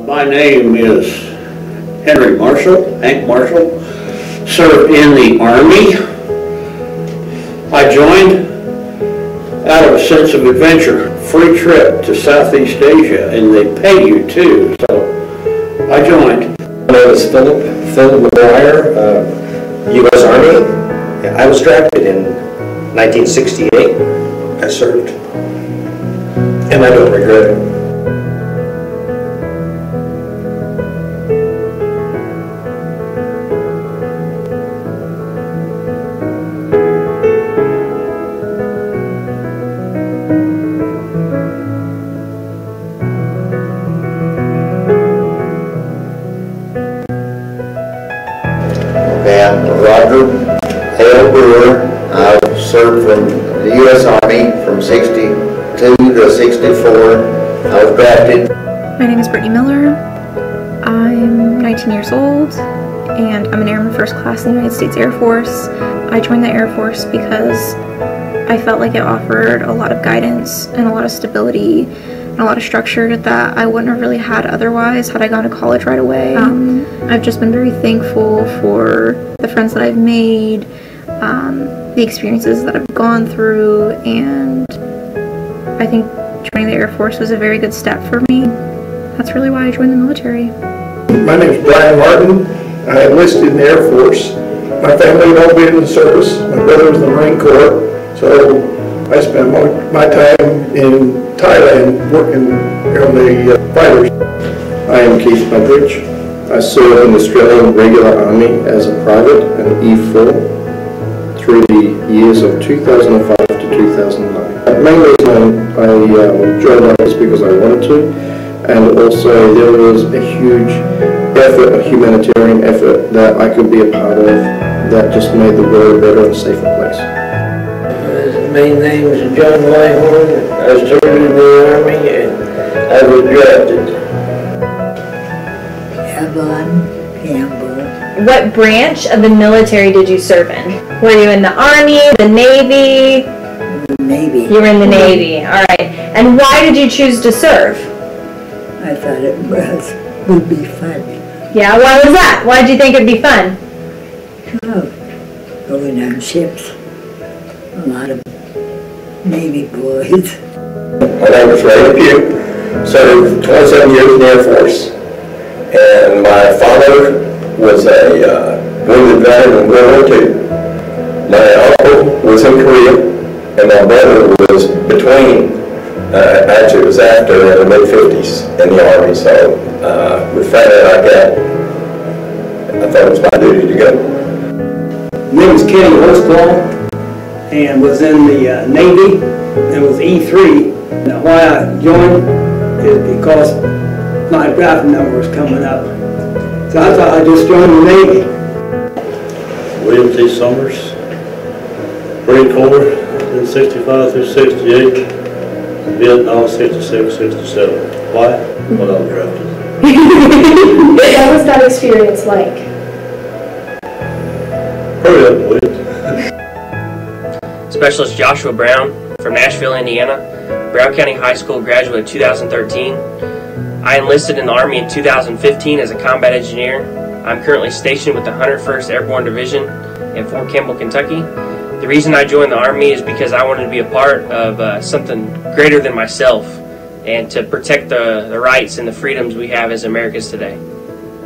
Speaker 13: My name is Henry Marshall, Hank Marshall, served in the Army. I joined out of a sense of adventure, free trip to Southeast Asia, and they pay you too, so I joined.
Speaker 14: My name is Philip McGuire, U.S. Army. I was drafted in 1968. I served, and I don't regret it.
Speaker 15: I served from the U.S. Army from 62 to 64. I was drafted.
Speaker 16: My name is Brittany Miller. I'm 19 years old and I'm an Airman First Class in the United States Air Force. I joined the Air Force because I felt like it offered a lot of guidance and a lot of stability and a lot of structure that I wouldn't have really had otherwise had I gone to college right away. I've just been very thankful for the friends that I've made, the experiences that I've gone through, and I think joining the Air Force was a very good step for me. That's really why I joined the military.
Speaker 17: My name is Brian Martin. I enlisted in the Air Force. My family had all been in the service. My brother was in the Marine Corps, so I spent my time in Thailand working on the fighters.
Speaker 18: I am Keith Mudridge. I served in the Australian Regular Army as a private and E4 through the years of 2005 to 2009. The main reason I joined up was because I wanted to, and also there was a huge effort, a humanitarian effort that I could be a part of that just made the world a better and safer place.
Speaker 19: My name is John Whitehorn. I served in the Army and I was drafted.
Speaker 20: Evelyn Campbell.
Speaker 11: What branch of the military did you serve in? Were you in the Army, the Navy?
Speaker 20: Navy.
Speaker 11: You were in the Navy, all right. And why did you choose to serve?
Speaker 20: I thought it would be fun.
Speaker 11: Yeah, why was that? Why did you think it'd be fun?
Speaker 20: Oh, going on ships. A lot of Navy boys.
Speaker 18: My name is Ray Pugh. Served 27 years in the Air Force. And my father was a wounded veteran in World War II. My uncle was in Korea, and my brother was between, actually it was after, in the mid-50s in the Army, so with that I thought it was my duty to go.
Speaker 21: My name is Kenny Horsclaw, and was in the Navy, and was E3. Now why I joined is because my draft number was coming up. So I thought I'd just join the Navy.
Speaker 22: William T. Summers, Marine Corps, in 65 through 68, Vietnam 66, 67. Why? Well, I was drafted.
Speaker 5: What was that experience like?
Speaker 22: Hurry up, William.
Speaker 23: Specialist Joshua Brown from Nashville, Indiana, Brown County High School graduate in 2013. I enlisted in the Army in 2015 as a combat engineer. I'm currently stationed with the 101st Airborne Division in Fort Campbell, Kentucky. The reason I joined the Army is because I wanted to be a part of something greater than myself and to protect the rights and the freedoms we have as Americans today.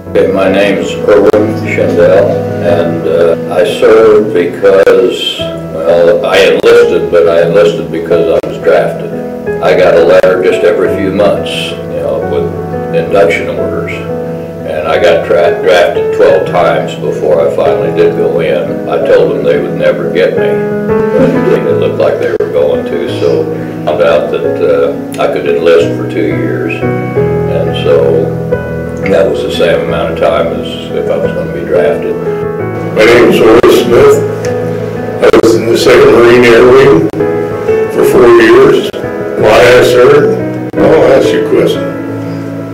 Speaker 13: Okay, my name is Erwin Schendel, and I served because, well, I enlisted, but I enlisted because I was drafted. I got a letter just every few months, you know, with induction orders. And I got drafted 12 times before I finally did go in. I told them they would never get me. It looked like they were going to, so I found out that I could enlist for 2 years. And so that was the same amount of time as if I was going to be drafted.
Speaker 17: My name is Horace Smith. I was in the 2nd Marine Air Wing for 4 years. Why I served? I'll ask you a question.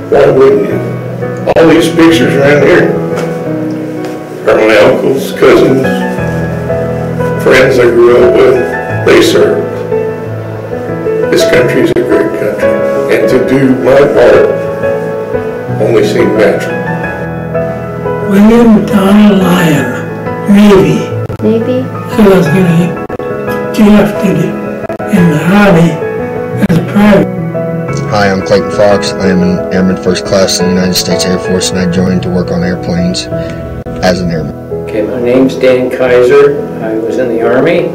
Speaker 17: Why wouldn't you? All these pictures around here are my uncles, cousins, friends I grew up with. They served. This country is a great country. And to do my part only seemed natural.
Speaker 20: William Don Lyon, Navy.
Speaker 6: Navy?
Speaker 20: So I was going to get drafted in the Army as a private.
Speaker 7: Hi, I'm Clayton Fox. I am an Airman First Class in the United States Air Force, and I joined to work on airplanes as an airman.
Speaker 19: Okay, my name's Dan Kaiser. I was in the Army,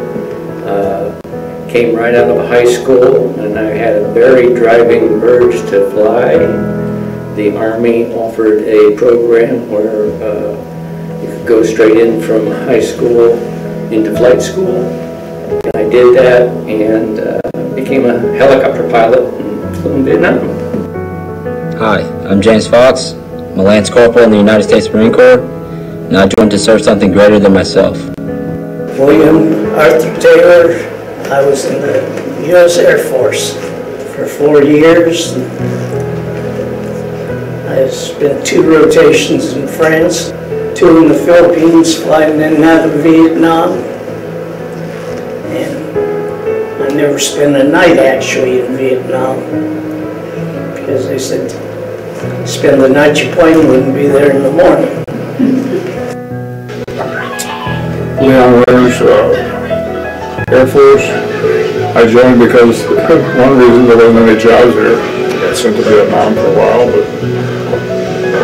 Speaker 19: came right out of high school, and I had a very driving urge to fly. The Army offered a program where you could go straight in from high school into flight school. And I did that and became a helicopter pilot in Vietnam.
Speaker 8: Hi, I'm James Fox. I'm a Lance Corporal in the United States Marine Corps, and I joined to serve something greater than myself.
Speaker 20: William Arthur Taylor. I was in the U.S. Air Force for 4 years. I spent 2 rotations in France, 2 in the Philippines, flying in and out of Vietnam. And I never spent a night actually in Vietnam because they said, spend the night your plane wouldn't be there in the morning.
Speaker 24: Leon Rose, Air Force. I joined because one reason there wasn't any jobs there. I got sent to Vietnam for a while, but it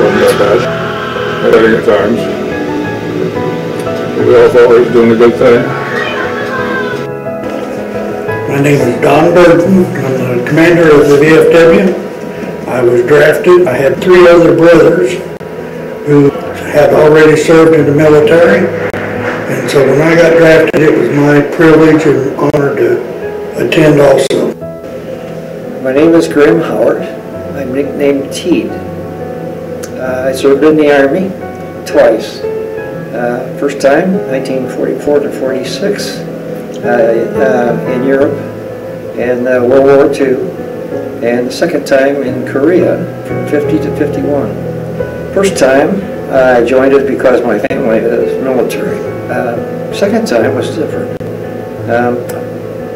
Speaker 24: wasn't that bad. Heading at times. We all thought we were doing a good thing.
Speaker 20: My name is Don Burton. I'm the commander of the VFW. I was drafted. I had 3 other brothers who had already served in the military. And so when I got drafted, it was my privilege and honor to attend also.
Speaker 25: My name is Graham Howard. I'm nicknamed Teed. I served in the Army twice. First time, 1944 to 46, in Europe, and World War II. And the second time in Korea, from 50 to 51. First time, I joined it because my family is military. Second time was different.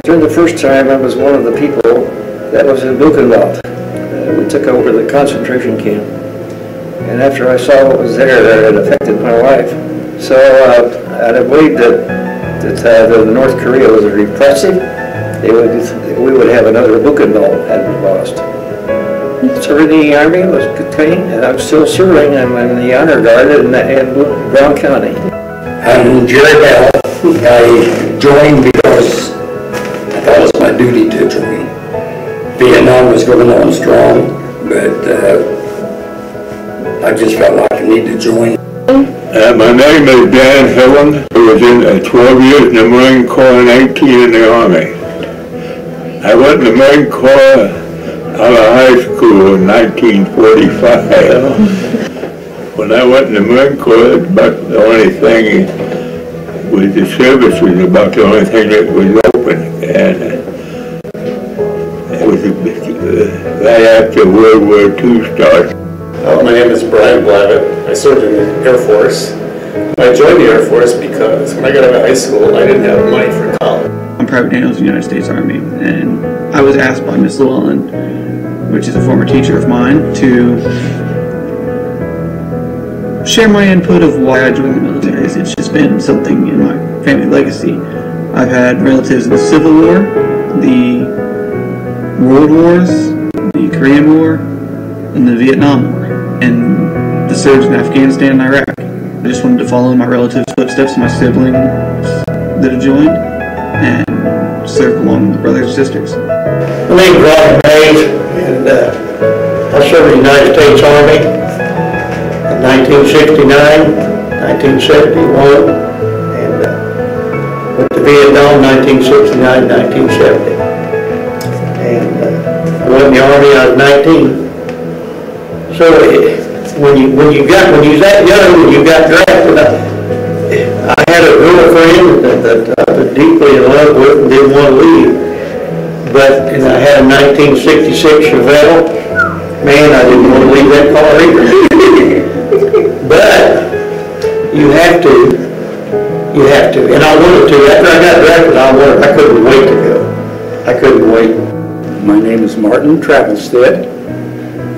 Speaker 25: During the first time, I was one of the people that was in Buchenwald. We took over the concentration camp. And after I saw what was there, it affected my life. So I believed that the North Korea was repressive. We would have another Buchenwald had we lost. Serving in the Army was a good thing, and I'm still serving. I'm in the Honor Guard in Brown County.
Speaker 26: I'm Jerry Bell. I joined because I thought it was my duty to join. Vietnam was going on strong, but I just felt like I needed to join.
Speaker 27: My name is Dan Hillen. I was in 12 years in the Marine Corps and 18 in the Army. I went in the Marine Corps out of high school in 1945. When I went in the Marine Corps, it was about the only thing with the service was about the only thing that was open. And it was right after World War II started.
Speaker 28: My name is Brian Blavitt. I served in the Air Force. I joined the Air Force because when I got out of high school, I didn't have money for college.
Speaker 29: I'm Private Daniels in the United States Army, and I was asked by Miss Llewellyn, which is a former teacher of mine, to share my input of why I joined the military. It's just been something in my family legacy. I've had relatives in the Civil War, the World Wars, the Korean War, and the Vietnam War, and the surge in Afghanistan and Iraq. I just wanted to follow in my relatives' footsteps, my siblings that have joined, and serve along with brothers and sisters.
Speaker 13: My name is Robert Mays, and I served in the United States Army in 1969, 1971, and went to Vietnam 1969, 1970. And I went in the Army, I was 19. So when you was that young, when you got drafted, I had a girlfriend that I was deeply in love with and didn't want to leave. And I had a 1966 Chevelle. Man, I didn't want to leave that car either. But you have to. And I wanted to. After I got drafted, I couldn't wait to go. I couldn't wait.
Speaker 1: My name is Martin Travelstead.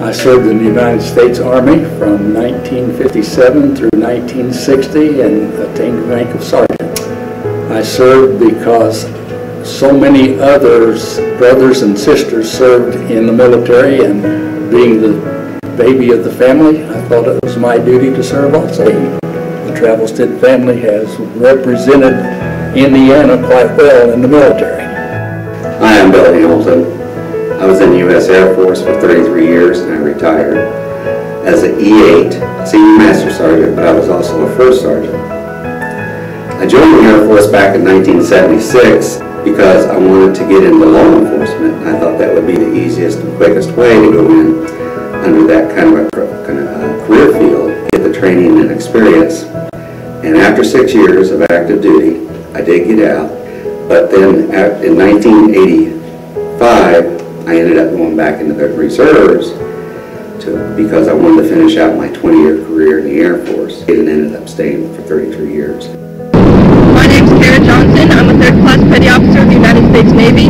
Speaker 1: I served in the United States Army from 1957 through 1960 and attained the rank of sergeant. I served because so many others, brothers and sisters, served in the military, and being the baby of the family, I thought it was my duty to serve also. The Travelstead family has represented Indiana quite well in the military.
Speaker 2: Hi, I'm Bill Hamilton. I was in the U.S. Air Force for 33 years and I retired as an E8, Senior Master Sergeant, but I was also a First Sergeant. I joined the Air Force back in 1976 because I wanted to get into law enforcement. I thought that would be the easiest and quickest way to go in under that kind of a career field, get the training and experience. And after 6 years of active duty, I did get out. But then in 1985, I ended up going back into the reserves because I wanted to finish out my 20-year career in the Air Force, and ended up staying for 33 years.
Speaker 3: My name is Kara Johnson. I'm a third-class petty officer of the United States Navy.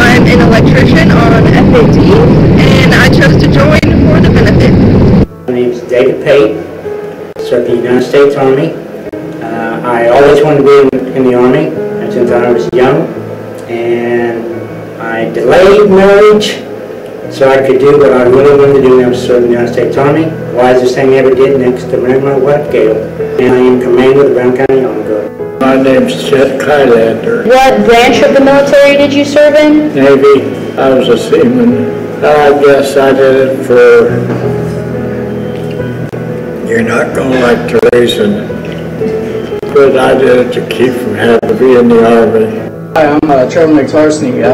Speaker 3: I'm an electrician on F-18, and I chose to join for the benefits.
Speaker 4: My name is David Pate. Served in the United States Army. I always wanted to be in the Army since I was young, and I delayed marriage so I could do what I really wanted to do, and I was serving in the United States Army. Wisest thing I ever did next to marrying my wife, Gail. And I am commander of the Brown County Army Guard.
Speaker 6: My name's Chet Kylander.
Speaker 11: What branch of the military did you serve in?
Speaker 6: Navy. I was a seaman. I guess I did it for... You're not going to like the reason, but I did it to keep from having to be in the Army.
Speaker 29: Hi, I'm Trevor McTarsney.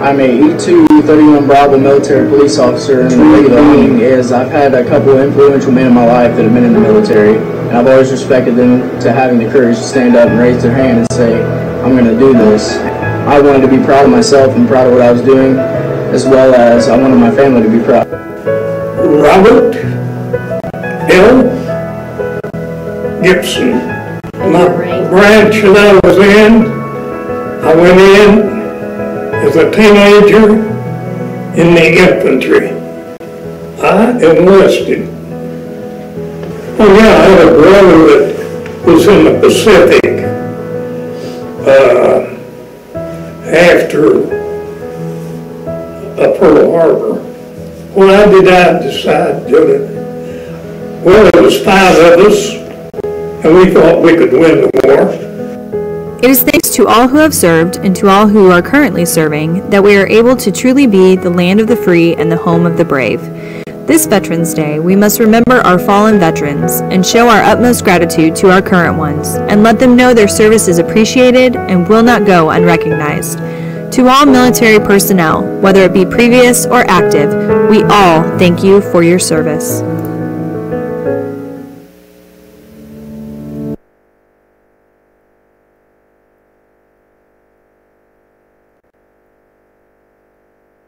Speaker 29: I'm a E2 31 Bravo military police officer, and the way the meaning is I've had a couple of influential men in my life that have been in the military, and I've always respected them to having the courage to stand up and raise their hand and say, I'm going to do this. I wanted to be proud of myself and proud of what I was doing, as well as I wanted my family to be proud.
Speaker 17: Robert L. Gibson. My branch that I was in, I went in as a teenager in the infantry. I enlisted. Oh yeah, I had a brother that was in the Pacific after Pearl Harbor. Why did I decide to do it? Well, there was 5 of us, and we thought we could win the war.
Speaker 11: It is thanks to all who have served and to all who are currently serving that we are able to truly be the land of the free and the home of the brave. This Veterans Day, we must remember our fallen veterans and show our utmost gratitude to our current ones, and let them know their service is appreciated and will not go unrecognized. To all military personnel, whether it be previous or active, we all thank you for your service.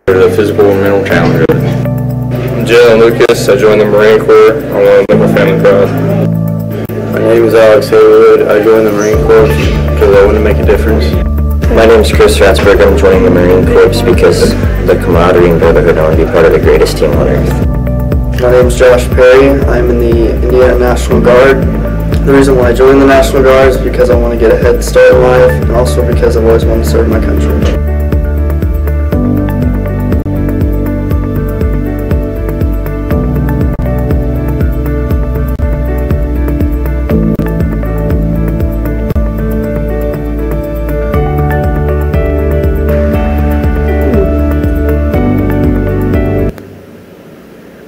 Speaker 9: The physical and mental challenges. I'm Jalen Lucas. I joined the Marine Corps. I want to make my family proud.
Speaker 10: My name is Alex Haywood. I joined the Marine Corps because I want to make a difference.
Speaker 12: My name is Chris Ratsberg. I'm joining the Marine Corps because the camaraderie and brotherhood, I want to be part of the greatest team on earth.
Speaker 5: My name is Josh Perry. I'm in the Indiana National Guard. The reason why I joined the National Guard is because I want to get a head start in life, and also because I've always wanted to serve my country.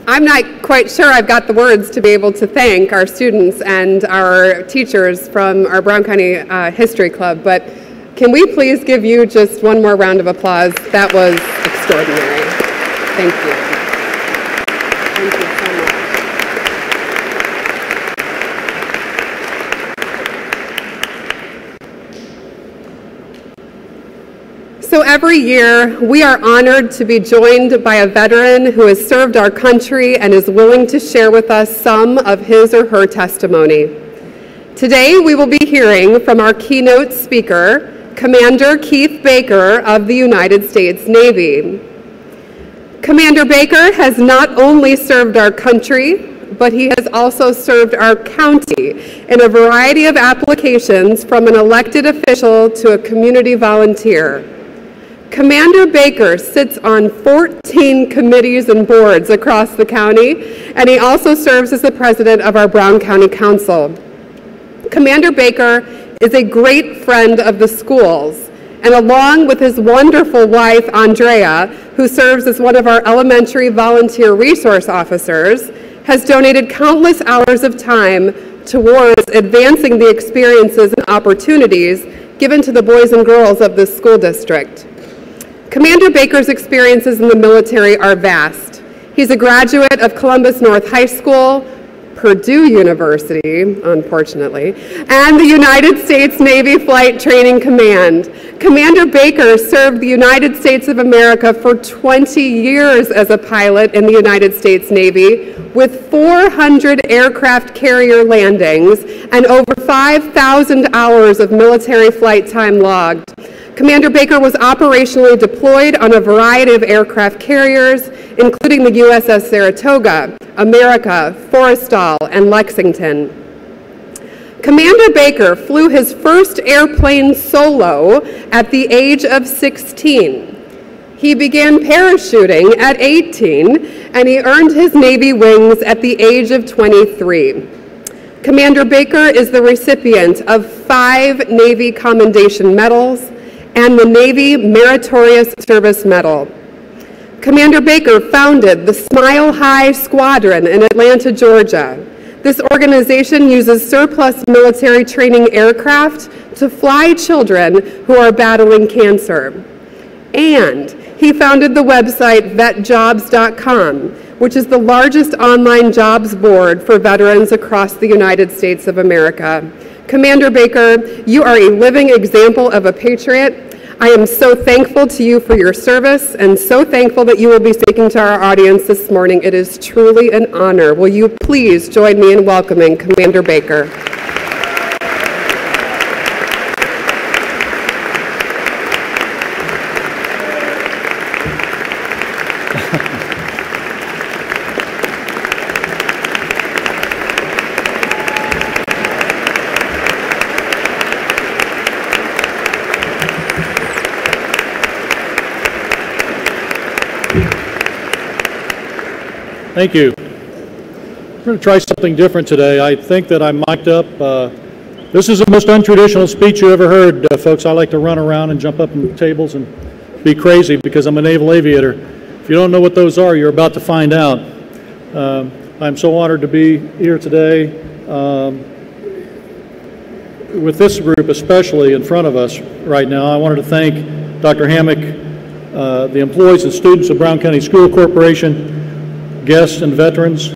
Speaker 7: I'm not quite sure I've got the words to be able to thank our students and our teachers from our Brown County History Club, but can we please give you just one more round of applause? That was extraordinary. Thank you. Thank you so much. So every year, we are honored to be joined by a veteran who has served our country and is willing to share with us some of his or her testimony. Today, we will be hearing from our keynote speaker, Commander Keith Baker of the United States Navy. Commander Baker has not only served our country, but he has also served our county in a variety of applications, from an elected official to a community volunteer. Commander Baker sits on 14 committees and boards across the county, and he also serves as the president of our Brown County Council. Commander Baker is a great friend of the schools, and along with his wonderful wife, Andrea, who serves as one of our elementary volunteer resource officers, has donated countless hours of time towards advancing the experiences and opportunities given to the boys and girls of this school district. Commander Baker's experiences in the military are vast. He's a graduate of Columbus North High School, Purdue University, unfortunately, and the United States Navy Flight Training Command. Commander Baker served the United States of America for 20 years as a pilot in the United States Navy, with 400 aircraft carrier landings and over 5,000 hours of military flight time logged. Commander Baker was operationally deployed on a variety of aircraft carriers, including the USS Saratoga, America, Forrestal, and Lexington. Commander Baker flew his first airplane solo at the age of 16. He began parachuting at 18, and he earned his Navy wings at the age of 23. Commander Baker is the recipient of 5 Navy Commendation Medals and the Navy Meritorious Service Medal. Commander Baker founded the Smile High Squadron in Atlanta, Georgia. This organization uses surplus military training aircraft to fly children who are battling cancer. And he founded the website vetjobs.com, which is the largest online jobs board for veterans across the United States of America. Commander Baker, you are a living example of a patriot. I am so thankful to you for your service, and so thankful that you will be speaking to our audience this morning. It is truly an honor. Will you please join me in welcoming Commander Baker?
Speaker 14: Thank you. We're going to try something different today. I think that I'm mic'd up. This is the most untraditional speech you ever heard, folks. I like to run around and jump up on tables and be crazy because I'm a naval aviator. If you don't know what those are, you're about to find out. I'm so honored to be here today with this group, especially in front of us right now. I wanted to thank Dr. Hammock, the employees and students of Brown County School Corporation, guests and veterans,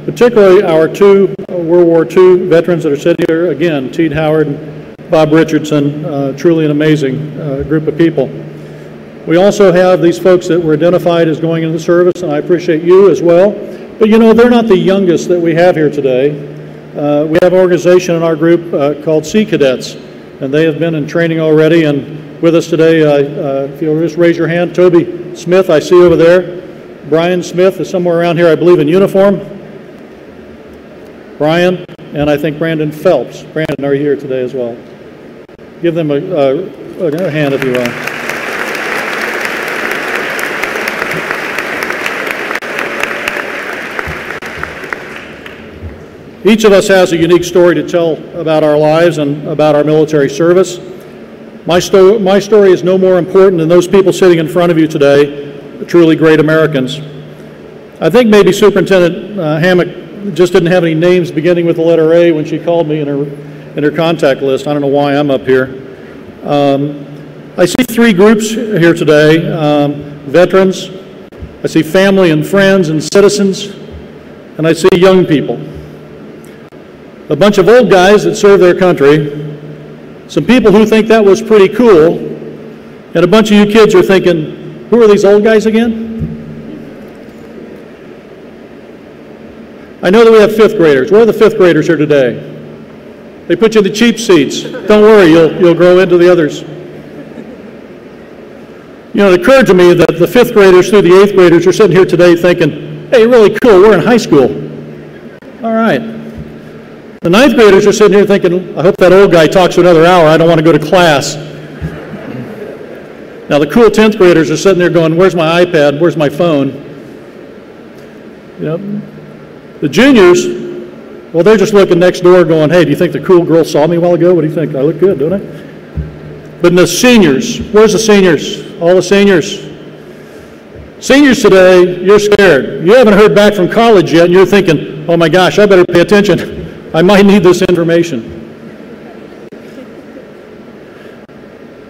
Speaker 14: particularly our 2 World War II veterans that are sitting here, again, Teed Howard and Bob Richardson, truly an amazing group of people. We also have these folks that were identified as going into the service, and I appreciate you as well. But you know, they're not the youngest that we have here today. We have an organization in our group called Sea Cadets, and they have been in training already. And with us today, if you'll just raise your hand, Toby Smith, I see over there. Brian Smith is somewhere around here, I believe, in uniform. Brian, and I think Brandon Phelps. Brandon, are you here today as well? Give them a hand if you will. Each of us has a unique story to tell about our lives and about our military service. My story is no more important than those people sitting in front of you today, truly great Americans. I think maybe Superintendent Hammock just didn't have any names beginning with the letter A when she called me in her contact list. I don't know why I'm up here. I see three groups here today, veterans, I see family and friends and citizens, and I see young people. A bunch of old guys that serve their country, some people who think that was pretty cool, and a bunch of you kids are thinking, who are these old guys again? I know that we have fifth graders. Where are the fifth graders here today? They put you in the cheap seats. Don't worry, you'll grow into the others. You know, it occurred to me that the fifth graders through the eighth graders are sitting here today thinking, hey, really cool, we're in high school. All right. The ninth graders are sitting here thinking, I hope that old guy talks for another hour, I don't want to go to class. Now the cool 10th graders are sitting there going, where's my iPad, where's my phone? You know, the juniors, well, they're just looking next door going, hey, do you think the cool girl saw me a while ago? What do you think? I look good, don't I? But the seniors, where's the seniors? All the seniors. Seniors today, you're scared. You haven't heard back from college yet, and you're thinking, oh my gosh, I better pay attention. I might need this information.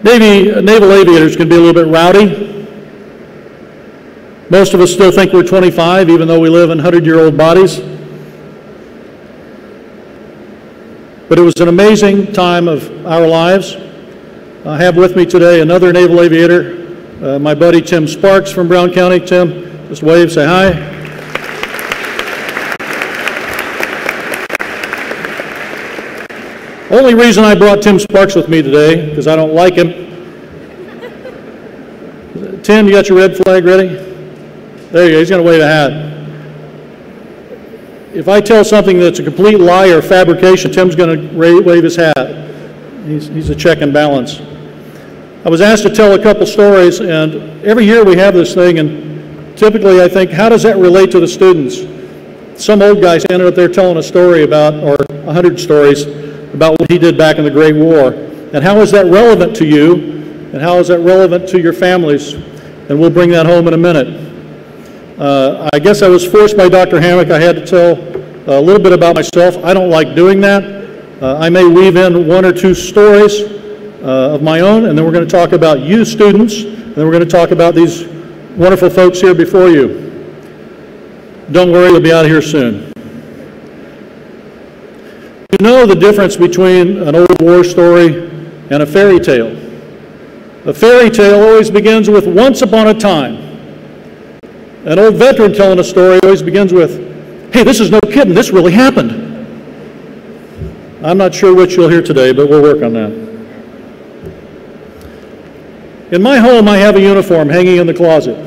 Speaker 14: Naval aviators can be a little bit rowdy. Most of us still think we're 25, even though we live in 100-year-old bodies. But it was an amazing time of our lives. I have with me today another naval aviator, my buddy Tim Sparks from Brown County. Tim, just wave, say hi. Only reason I brought Tim Sparks with me today, because I don't like him. Tim, you got your red flag ready? There you go, he's going to wave a hat. If I tell something that's a complete lie or fabrication, Tim's going to wave his hat. He's a check and balance. I was asked to tell a couple stories, and every year we have this thing, and typically I think, how does that relate to the students? Some old guys ended up there telling a story about, or 100 stories, about what he did back in the Great War. And how is that relevant to you? And how is that relevant to your families? And we'll bring that home in a minute. I guess I was forced by Dr. Hammock. I had to tell a little bit about myself. I don't like doing that. I may weave in one or two stories of my own, and then we're going to talk about you students, and then we're going to talk about these wonderful folks here before you. Don't worry, they'll be out of here soon. You know the difference between an old war story and a fairy tale. A fairy tale always begins with once upon a time. An old veteran telling a story always begins with, hey, this is no kidding, this really happened. I'm not sure which you'll hear today, but we'll work on that. In my home, I have a uniform hanging in the closet.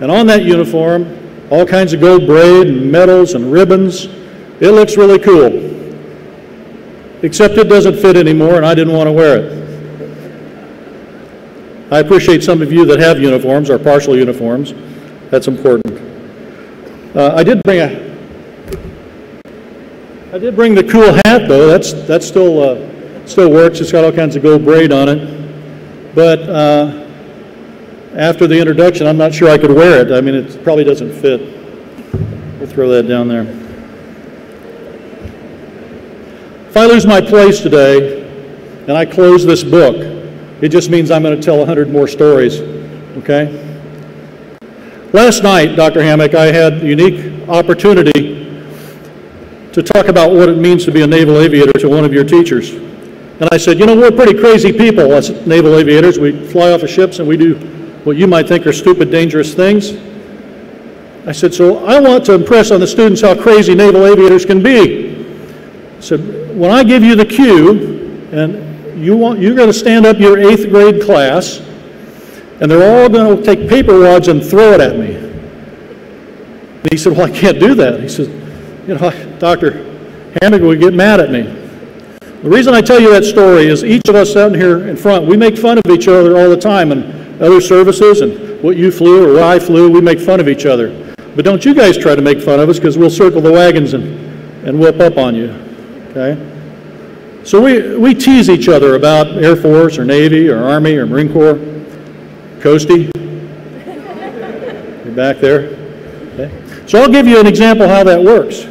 Speaker 14: And on that uniform, all kinds of gold braid and medals and ribbons. It looks really cool. Except it doesn't fit anymore, and I didn't want to wear it. I appreciate some of you that have uniforms or partial uniforms. That's important. I did bring the cool hat though. That still works. It's got all kinds of gold braid on it. But after the introduction, I'm not sure I could wear it. I mean, it probably doesn't fit. We'll throw that down there. If I lose my place today and I close this book, it just means I'm going to tell 100 more stories, okay? Last night, Dr. Hammock, I had the unique opportunity to talk about what it means to be a naval aviator to one of your teachers. And I said, you know, we're pretty crazy people as naval aviators. We fly off of ships and we do what you might think are stupid, dangerous things. I said, so I want to impress on the students how crazy naval aviators can be. I said, when I give you the cue, and you're going to stand up your 8th grade class, and they're all going to take paper wads and throw it at me. he said, well, I can't do that. He says, you know, Dr. Hammock would get mad at me. The reason I tell you that story is each of us out here in front, we make fun of each other all the time in other services, and what you flew or what I flew, we make fun of each other. But don't you guys try to make fun of us, because we'll circle the wagons and whip up on you, okay? So we tease each other about Air Force or Navy or Army or Marine Corps. Coastie, you're back there. Okay. So I'll give you an example how that works.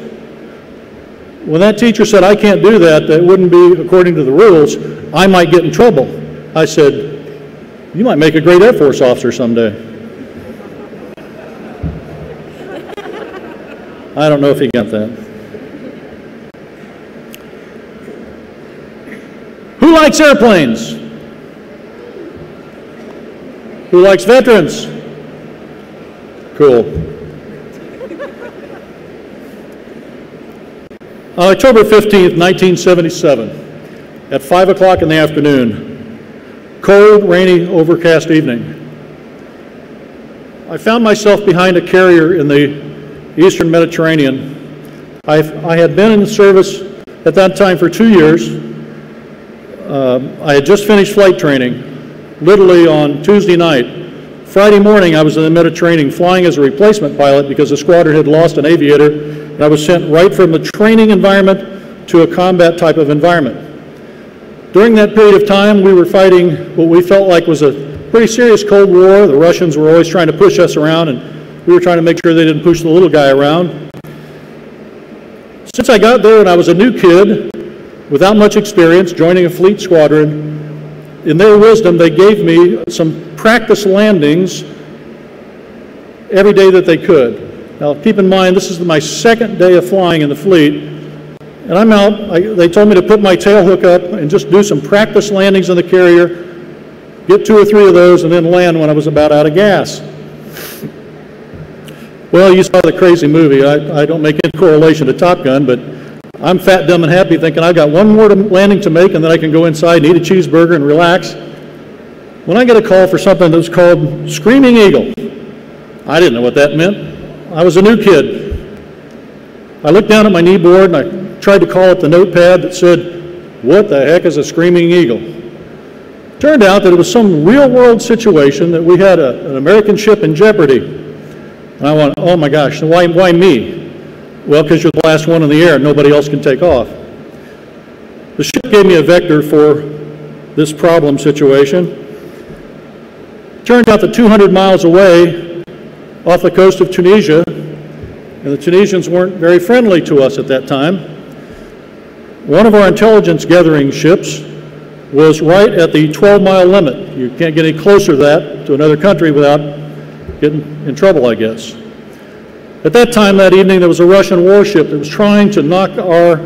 Speaker 14: When that teacher said, I can't do that, that wouldn't be according to the rules, I might get in trouble. I said, you might make a great Air Force officer someday. I don't know if he got that. Who likes airplanes? Who likes veterans? Cool. On October 15th, 1977, at 5 o'clock in the afternoon, cold, rainy, overcast evening, I found myself behind a carrier in the Eastern Mediterranean. I had been in the service at that time for 2 years. I had just finished flight training, literally on Tuesday night. Friday morning, I was in the Mediterranean flying as a replacement pilot because the squadron had lost an aviator, and I was sent right from the training environment to a combat type of environment. During that period of time, we were fighting what we felt like was a pretty serious Cold War. The Russians were always trying to push us around, and we were trying to make sure they didn't push the little guy around. Since I got there and I was a new kid, without much experience, joining a fleet squadron, in their wisdom, they gave me some practice landings every day that they could. Now, keep in mind, this is my second day of flying in the fleet, and I'm out. They told me to put my tail hook up and just do some practice landings in the carrier, get 2 or 3 of those, and then land when I was about out of gas. Well, you saw the crazy movie. I don't make any correlation to Top Gun, but I'm fat, dumb, and happy thinking I've got one more landing to make and then I can go inside and eat a cheeseburger and relax. When I get a call for something that was called Screaming Eagle, I didn't know what that meant. I was a new kid. I looked down at my knee board and I tried to call up the notepad that said, what the heck is a Screaming Eagle? Turned out that it was some real world situation that we had an American ship in jeopardy. And I went, oh my gosh, why me? Well, because you're the last one in the air and nobody else can take off. The ship gave me a vector for this problem situation. Turned out that 200 miles away, off the coast of Tunisia, and the Tunisians weren't very friendly to us at that time, one of our intelligence gathering ships was right at the 12-mile limit. You can't get any closer to that, to another country, without getting in trouble, I guess. At that time that evening, there was a Russian warship that was trying to knock our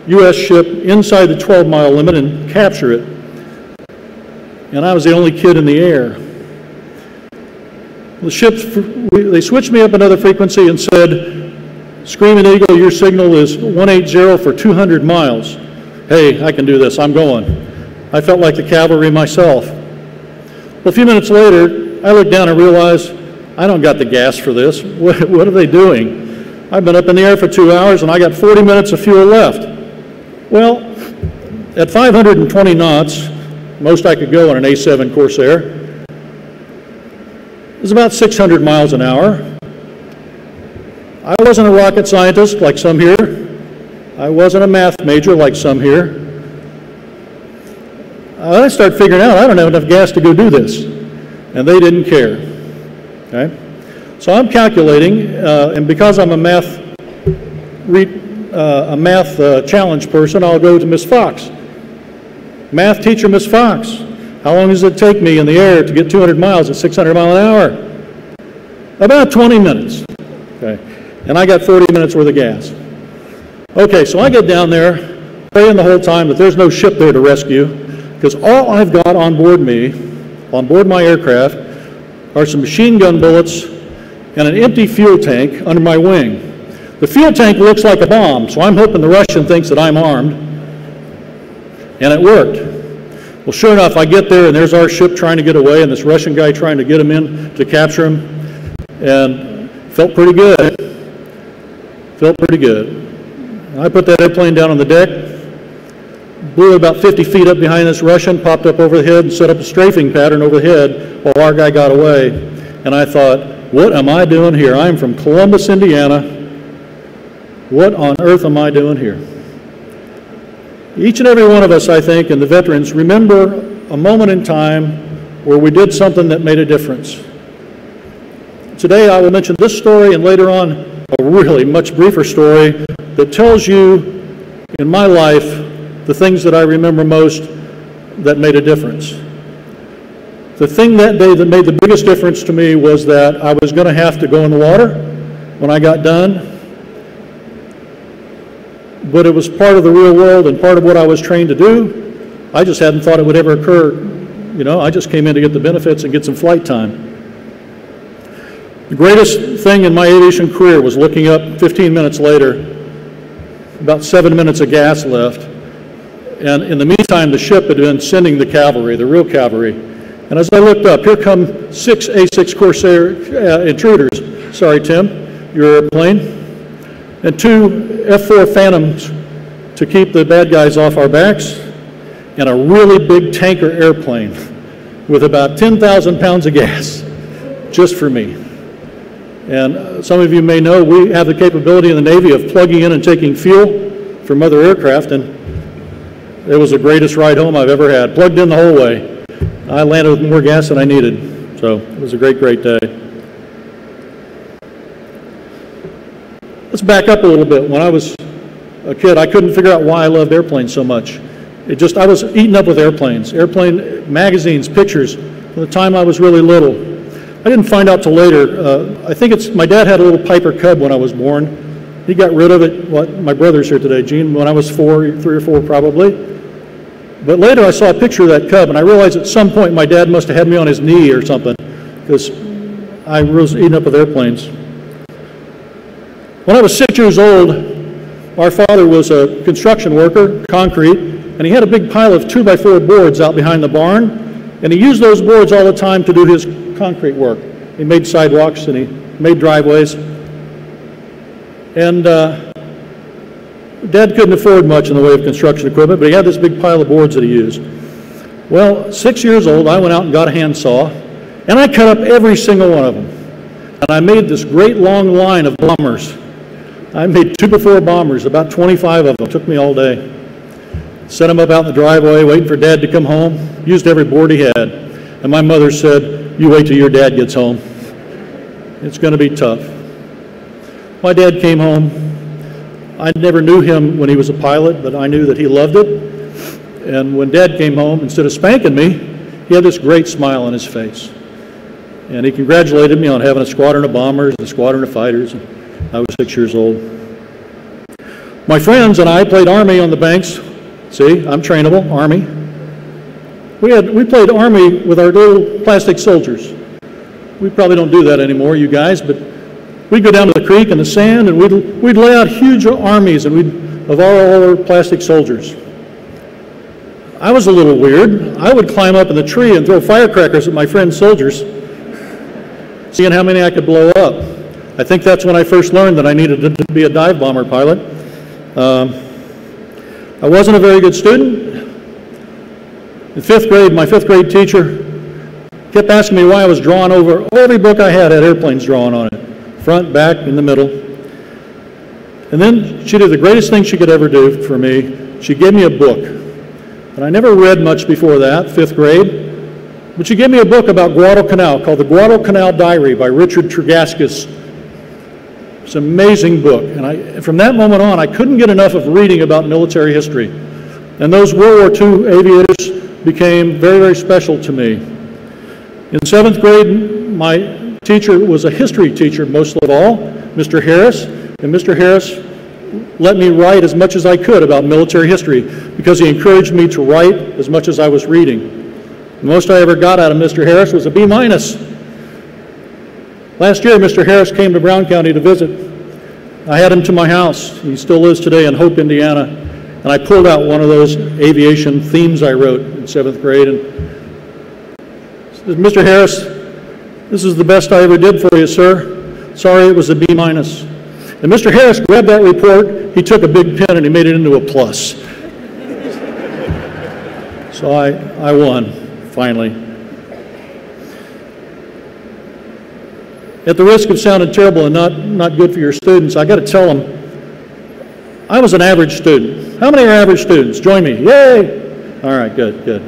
Speaker 14: U.S. ship inside the 12-mile limit and capture it. And I was the only kid in the air. The ship, they switched me up another frequency and said, Screaming Eagle, your signal is 180 for 200 miles. Hey, I can do this, I'm going. I felt like the cavalry myself. Well, a few minutes later, I looked down and realized, I don't got the gas for this. What are they doing? I've been up in the air for 2 hours and I got 40 minutes of fuel left. Well, at 520 knots, most I could go on an A7 Corsair, it was about 600 miles an hour. I wasn't a rocket scientist like some here. I wasn't a math major like some here. I started figuring out I don't have enough gas to go do this. And they didn't care. Okay? So I'm calculating, and because I'm a math challenge person, I'll go to Miss Fox. Math teacher, Miss Fox, how long does it take me in the air to get 200 miles at 600 miles an hour? About 20 minutes. Okay? And I got 40 minutes worth of gas. Okay, so I get down there, praying the whole time that there's no ship there to rescue, because all I've got on board me, on board my aircraft, are some machine gun bullets and an empty fuel tank under my wing. The fuel tank looks like a bomb, so I'm hoping the Russian thinks that I'm armed. And it worked. Well, sure enough, I get there and there's our ship trying to get away and this Russian guy trying to get him in to capture him. And felt pretty good. Felt pretty good. I put that airplane down on the deck, blew it about 50 feet up behind this Russian, popped up over the head and set up a strafing pattern over the head while our guy got away. And I thought, what am I doing here? I'm from Columbus, Indiana. What on earth am I doing here? Each and every one of us, I think, and the veterans, remember a moment in time where we did something that made a difference. Today I will mention this story and later on a really much briefer story that tells you in my life the things that I remember most that made a difference. The thing that day that made the biggest difference to me was that I was going to have to go in the water when I got done. But it was part of the real world and part of what I was trained to do. I just hadn't thought it would ever occur. You know, I just came in to get the benefits and get some flight time. The greatest thing in my aviation career was looking up 15 minutes later, about 7 minutes of gas left. And in the meantime, the ship had been sending the cavalry, the real cavalry. And as I looked up, here come 6 A-6 Corsair intruders. Sorry, Tim, your airplane. And 2 F-4 Phantoms to keep the bad guys off our backs, and a really big tanker airplane with about 10,000 pounds of gas, just for me. And some of you may know we have the capability in the Navy of plugging in and taking fuel from other aircraft, and it was the greatest ride home I've ever had. Plugged in the whole way. I landed with more gas than I needed, so it was a great, great day. Let's back up a little bit. When I was a kid, I couldn't figure out why I loved airplanes so much. I was eaten up with airplanes, airplane magazines, pictures, from the time I was really little. I didn't find out till later. I think my dad had a little Piper Cub when I was born. He got rid of it, my brother's here today, Gene, when I was 3 or 4 probably. But later I saw a picture of that Cub, and I realized at some point my dad must have had me on his knee or something, because I was eaten up with airplanes. When I was 6 years old, our father was a construction worker, concrete, and he had a big pile of 2x4 boards out behind the barn, and he used those boards all the time to do his concrete work. He made sidewalks and he made driveways. And Dad couldn't afford much in the way of construction equipment, but he had this big pile of boards that he used. Well, 6 years old, I went out and got a handsaw, and I cut up every single one of them. And I made this great long line of bombers. I made 2x4 bombers, about 25 of them. It took me all day. Set them up out in the driveway, waiting for Dad to come home. Used every board he had. And my mother said, "You wait till your dad gets home. It's going to be tough." My dad came home. I never knew him when he was a pilot, but I knew that he loved it. And when Dad came home, instead of spanking me, he had this great smile on his face. And he congratulated me on having a squadron of bombers and a squadron of fighters. I was 6 years old. My friends and I played Army on the banks. See, I'm trainable, Army. We played Army with our little plastic soldiers. We probably don't do that anymore, you guys, but we'd go down to the creek in the sand and we'd lay out huge armies of all our plastic soldiers. I was a little weird. I would climb up in the tree and throw firecrackers at my friends' soldiers, seeing how many I could blow up. I think that's when I first learned that I needed to be a dive bomber pilot. I wasn't a very good student. In 5th grade, my 5th grade teacher kept asking me why I was drawing over every book I had airplanes drawn on it. Front, back, in the middle. And then she did the greatest thing she could ever do for me. She gave me a book. And I never read much before that, 5th grade. But she gave me a book about Guadalcanal called The Guadalcanal Diary by Richard Tregaskis. It's an amazing book. And from that moment on, I couldn't get enough of reading about military history. And those World War II aviators became very, very special to me. In 7th grade, my teacher was a history teacher most of all, Mr. Harris. And Mr. Harris let me write as much as I could about military history because he encouraged me to write as much as I was reading. The most I ever got out of Mr. Harris was a B-. Last year, Mr. Harris came to Brown County to visit. I had him to my house. He still lives today in Hope, Indiana. And I pulled out one of those aviation themes I wrote in 7th grade. And said, "Mr. Harris, this is the best I ever did for you, sir. Sorry it was a B-." And Mr. Harris grabbed that report, he took a big pen and he made it into a plus. So I won, finally. At the risk of sounding terrible and not good for your students, I got to tell them, I was an average student. How many are average students? Join me. Yay! All right, good, good.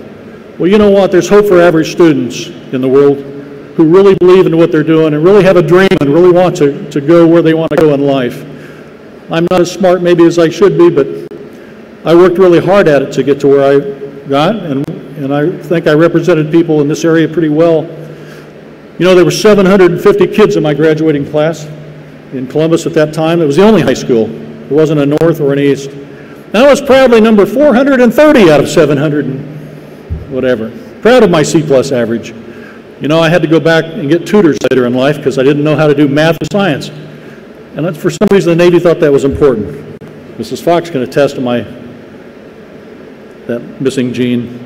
Speaker 14: Well, you know what? There's hope for average students in the world who really believe in what they're doing and really have a dream and really want to go where they want to go in life. I'm not as smart maybe as I should be, but I worked really hard at it to get to where I got, and I think I represented people in this area pretty well. You know, there were 750 kids in my graduating class in Columbus at that time. It was the only high school. It wasn't a north or an east. And I was proudly number 430 out of 700 and whatever. Proud of my C+ average. You know, I had to go back and get tutors later in life because I didn't know how to do math and science. And for some reason the Navy thought that was important. Mrs. Fox can attest to that missing gene.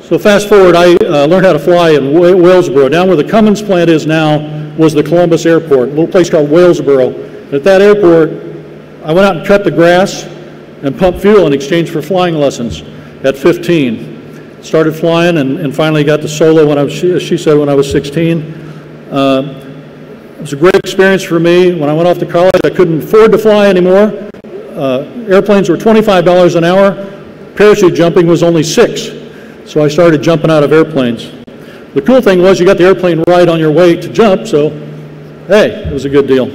Speaker 14: So fast forward, I learned how to fly in Walesboro. Down where the Cummins plant is now was the Columbus Airport, a little place called Walesboro. At that airport, I went out and cut the grass and pumped fuel in exchange for flying lessons at 15. Started flying and finally got to solo when she said when I was 16. It was a great experience for me. When I went off to college, I couldn't afford to fly anymore. Airplanes were $25 an hour. Parachute jumping was only $6. So I started jumping out of airplanes. The cool thing was you got the airplane right on your way to jump, so hey, it was a good deal.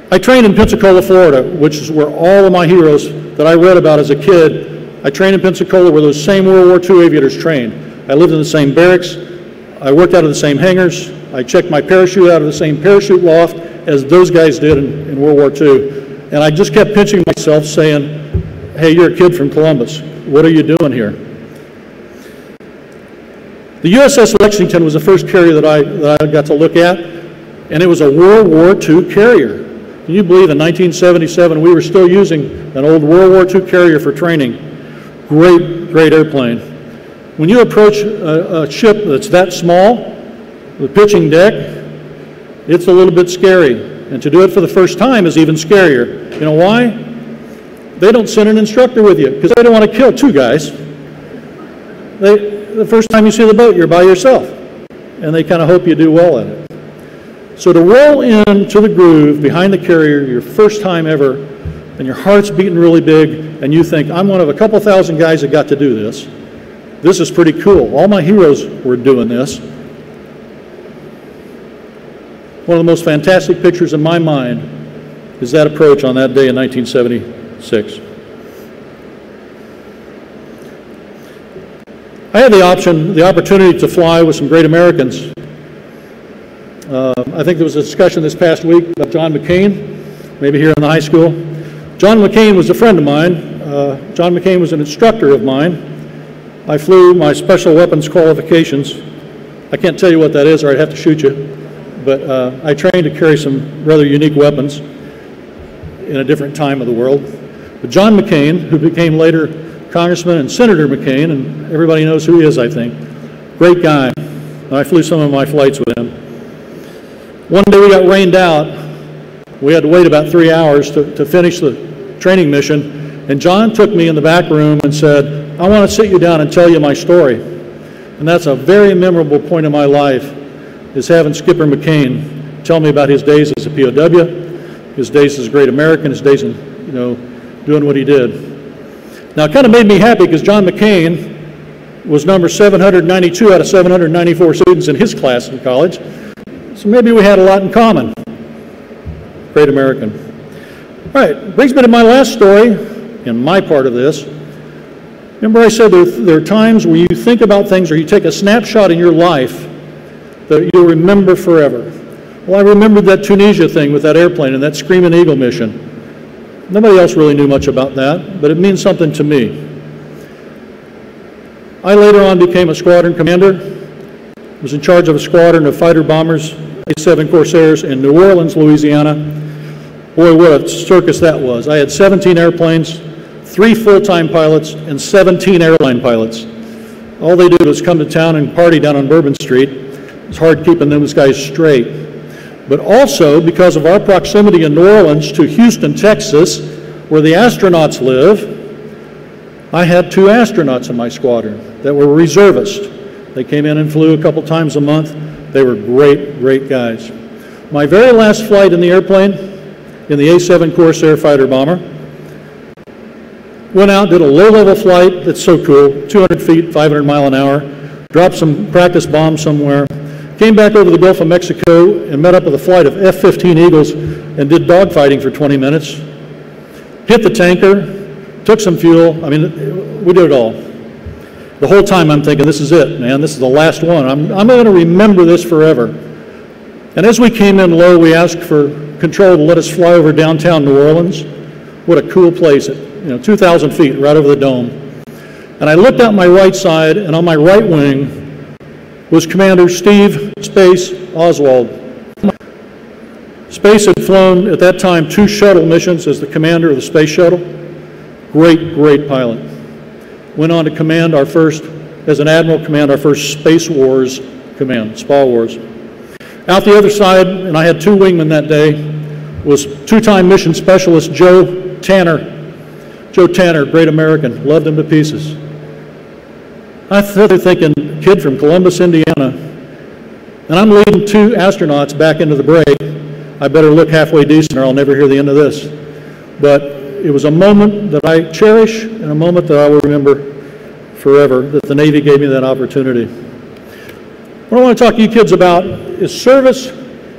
Speaker 14: I trained in Pensacola, Florida, which is where all of my heroes that I read about as a kid, I trained in Pensacola where those same World War II aviators trained. I lived in the same barracks. I worked out of the same hangars. I checked my parachute out of the same parachute loft as those guys did in World War II. And I just kept pinching myself saying, hey, you're a kid from Columbus. What are you doing here? The USS Lexington was the first carrier that I got to look at, and it was a World War II carrier. Can you believe in 1977 we were still using an old World War II carrier for training? Great, great airplane. When you approach a ship that's that small, the pitching deck, it's a little bit scary. And to do it for the first time is even scarier. You know why? They don't send an instructor with you because they don't want to kill two guys. The first time you see the boat, you're by yourself. And they kind of hope you do well at it. So to roll into the groove behind the carrier your first time ever, and your heart's beating really big, and you think, I'm one of a couple thousand guys that got to do this. This is pretty cool. All my heroes were doing this. One of the most fantastic pictures in my mind is that approach on that day in 1976. I had the opportunity to fly with some great Americans. I think there was a discussion this past week about John McCain, maybe here in the high school. John McCain was a friend of mine. John McCain was an instructor of mine. I flew my special weapons qualifications. I can't tell you what that is or I'd have to shoot you. But I trained to carry some rather unique weapons in a different time of the world. But John McCain, who became later Congressman and Senator McCain, and everybody knows who he is, I think. Great guy. And I flew some of my flights with him. One day we got rained out. We had to wait about 3 hours to finish the training mission. And John took me in the back room and said, I want to sit you down and tell you my story. And that's a very memorable point in my life, is having Skipper McCain tell me about his days as a POW, his days as a great American, his days in, doing what he did. Now, it kind of made me happy because John McCain was number 792 out of 794 students in his class in college. So maybe we had a lot in common. Great American. All right, brings me to my last story in my part of this. Remember I said there are times where you think about things or you take a snapshot in your life that you'll remember forever. Well, I remembered that Tunisia thing with that airplane and that Screaming Eagle mission. Nobody else really knew much about that, but it means something to me. I later on became a squadron commander, was in charge of a squadron of fighter bombers, A-7 Corsairs in New Orleans, Louisiana. Boy, what a circus that was. I had 17 airplanes, 3 full-time pilots, and 17 airline pilots. All they did was come to town and party down on Bourbon Street. It was hard keeping those guys straight. but also because of our proximity in New Orleans to Houston, Texas, where the astronauts live. I had 2 astronauts in my squadron that were reservists. They came in and flew a couple times a month. They were great, great guys. My very last flight in the airplane, in the A-7 Corsair fighter bomber, went out, did a low-level flight that's so cool, 200 feet, 500 mile an hour, dropped some practice bombs somewhere, came back over the Gulf of Mexico and met up with a flight of F-15 Eagles and did dogfighting for 20 minutes, hit the tanker, took some fuel. I mean, we did it all. The whole time I'm thinking, this is it, man. This is the last one. I'm going to remember this forever. And as we came in low, we asked for control to let us fly over downtown New Orleans. What a cool place, at 2,000 feet, right over the dome. And I looked out my right side, and on my right wing was Commander Steve Space Oswald. Space had flown, at that time, 2 shuttle missions as the commander of the space shuttle. Great, great pilot. Went on to command our first, as an admiral, command our first Space Wars command, SPA Wars. Out the other side, and I had 2 wingmen that day, was 2-time mission specialist Joe Tanner. Joe Tanner, great American, loved him to pieces. I started thinking, kid from Columbus, Indiana, and I'm leading 2 astronauts back into the break. I better look halfway decent or I'll never hear the end of this. But it was a moment that I cherish and a moment that I will remember forever, that the Navy gave me that opportunity. What I want to talk to you kids about is service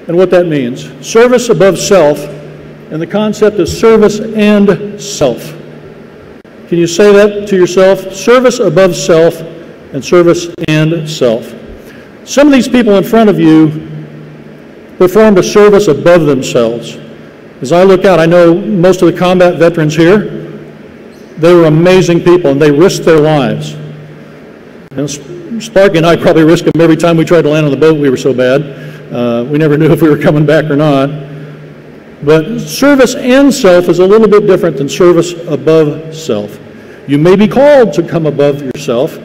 Speaker 14: and what that means. Service above self, and the concept of service and self. Can you say that to yourself? Service above self and service and self. Some of these people in front of you performed a service above themselves. As I look out, I know most of the combat veterans here. They were amazing people, and they risked their lives. And Sparky and I probably risked them every time we tried to land on the boat. We were so bad. We never knew if we were coming back or not. But service and self is a little bit different than service above self. You may be called to come above yourself,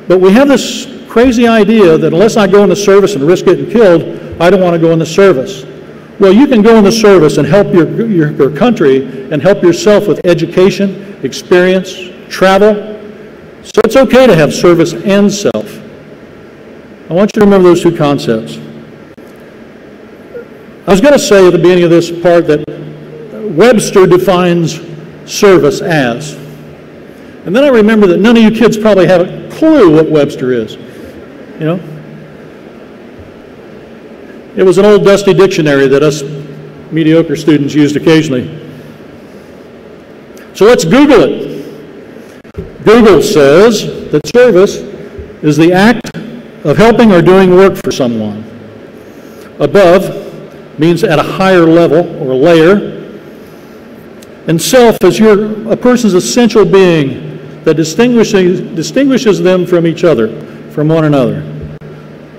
Speaker 14: but we have this crazy idea that unless I go into service and risk getting killed, I don't want to go into service. Well, you can go into service and help your country and help yourself with education, experience, travel. So it's okay to have service and self. I want you to remember those 2 concepts. I was going to say at the beginning of this part that Webster defines service as. And then I remember that none of you kids probably have a clue what Webster is. It was an old dusty dictionary that us mediocre students used occasionally. So let's Google it. Google says that service is the act of helping or doing work for someone. Above means at a higher level or layer. And self is a person's essential being that distinguishes them from each other, from one another.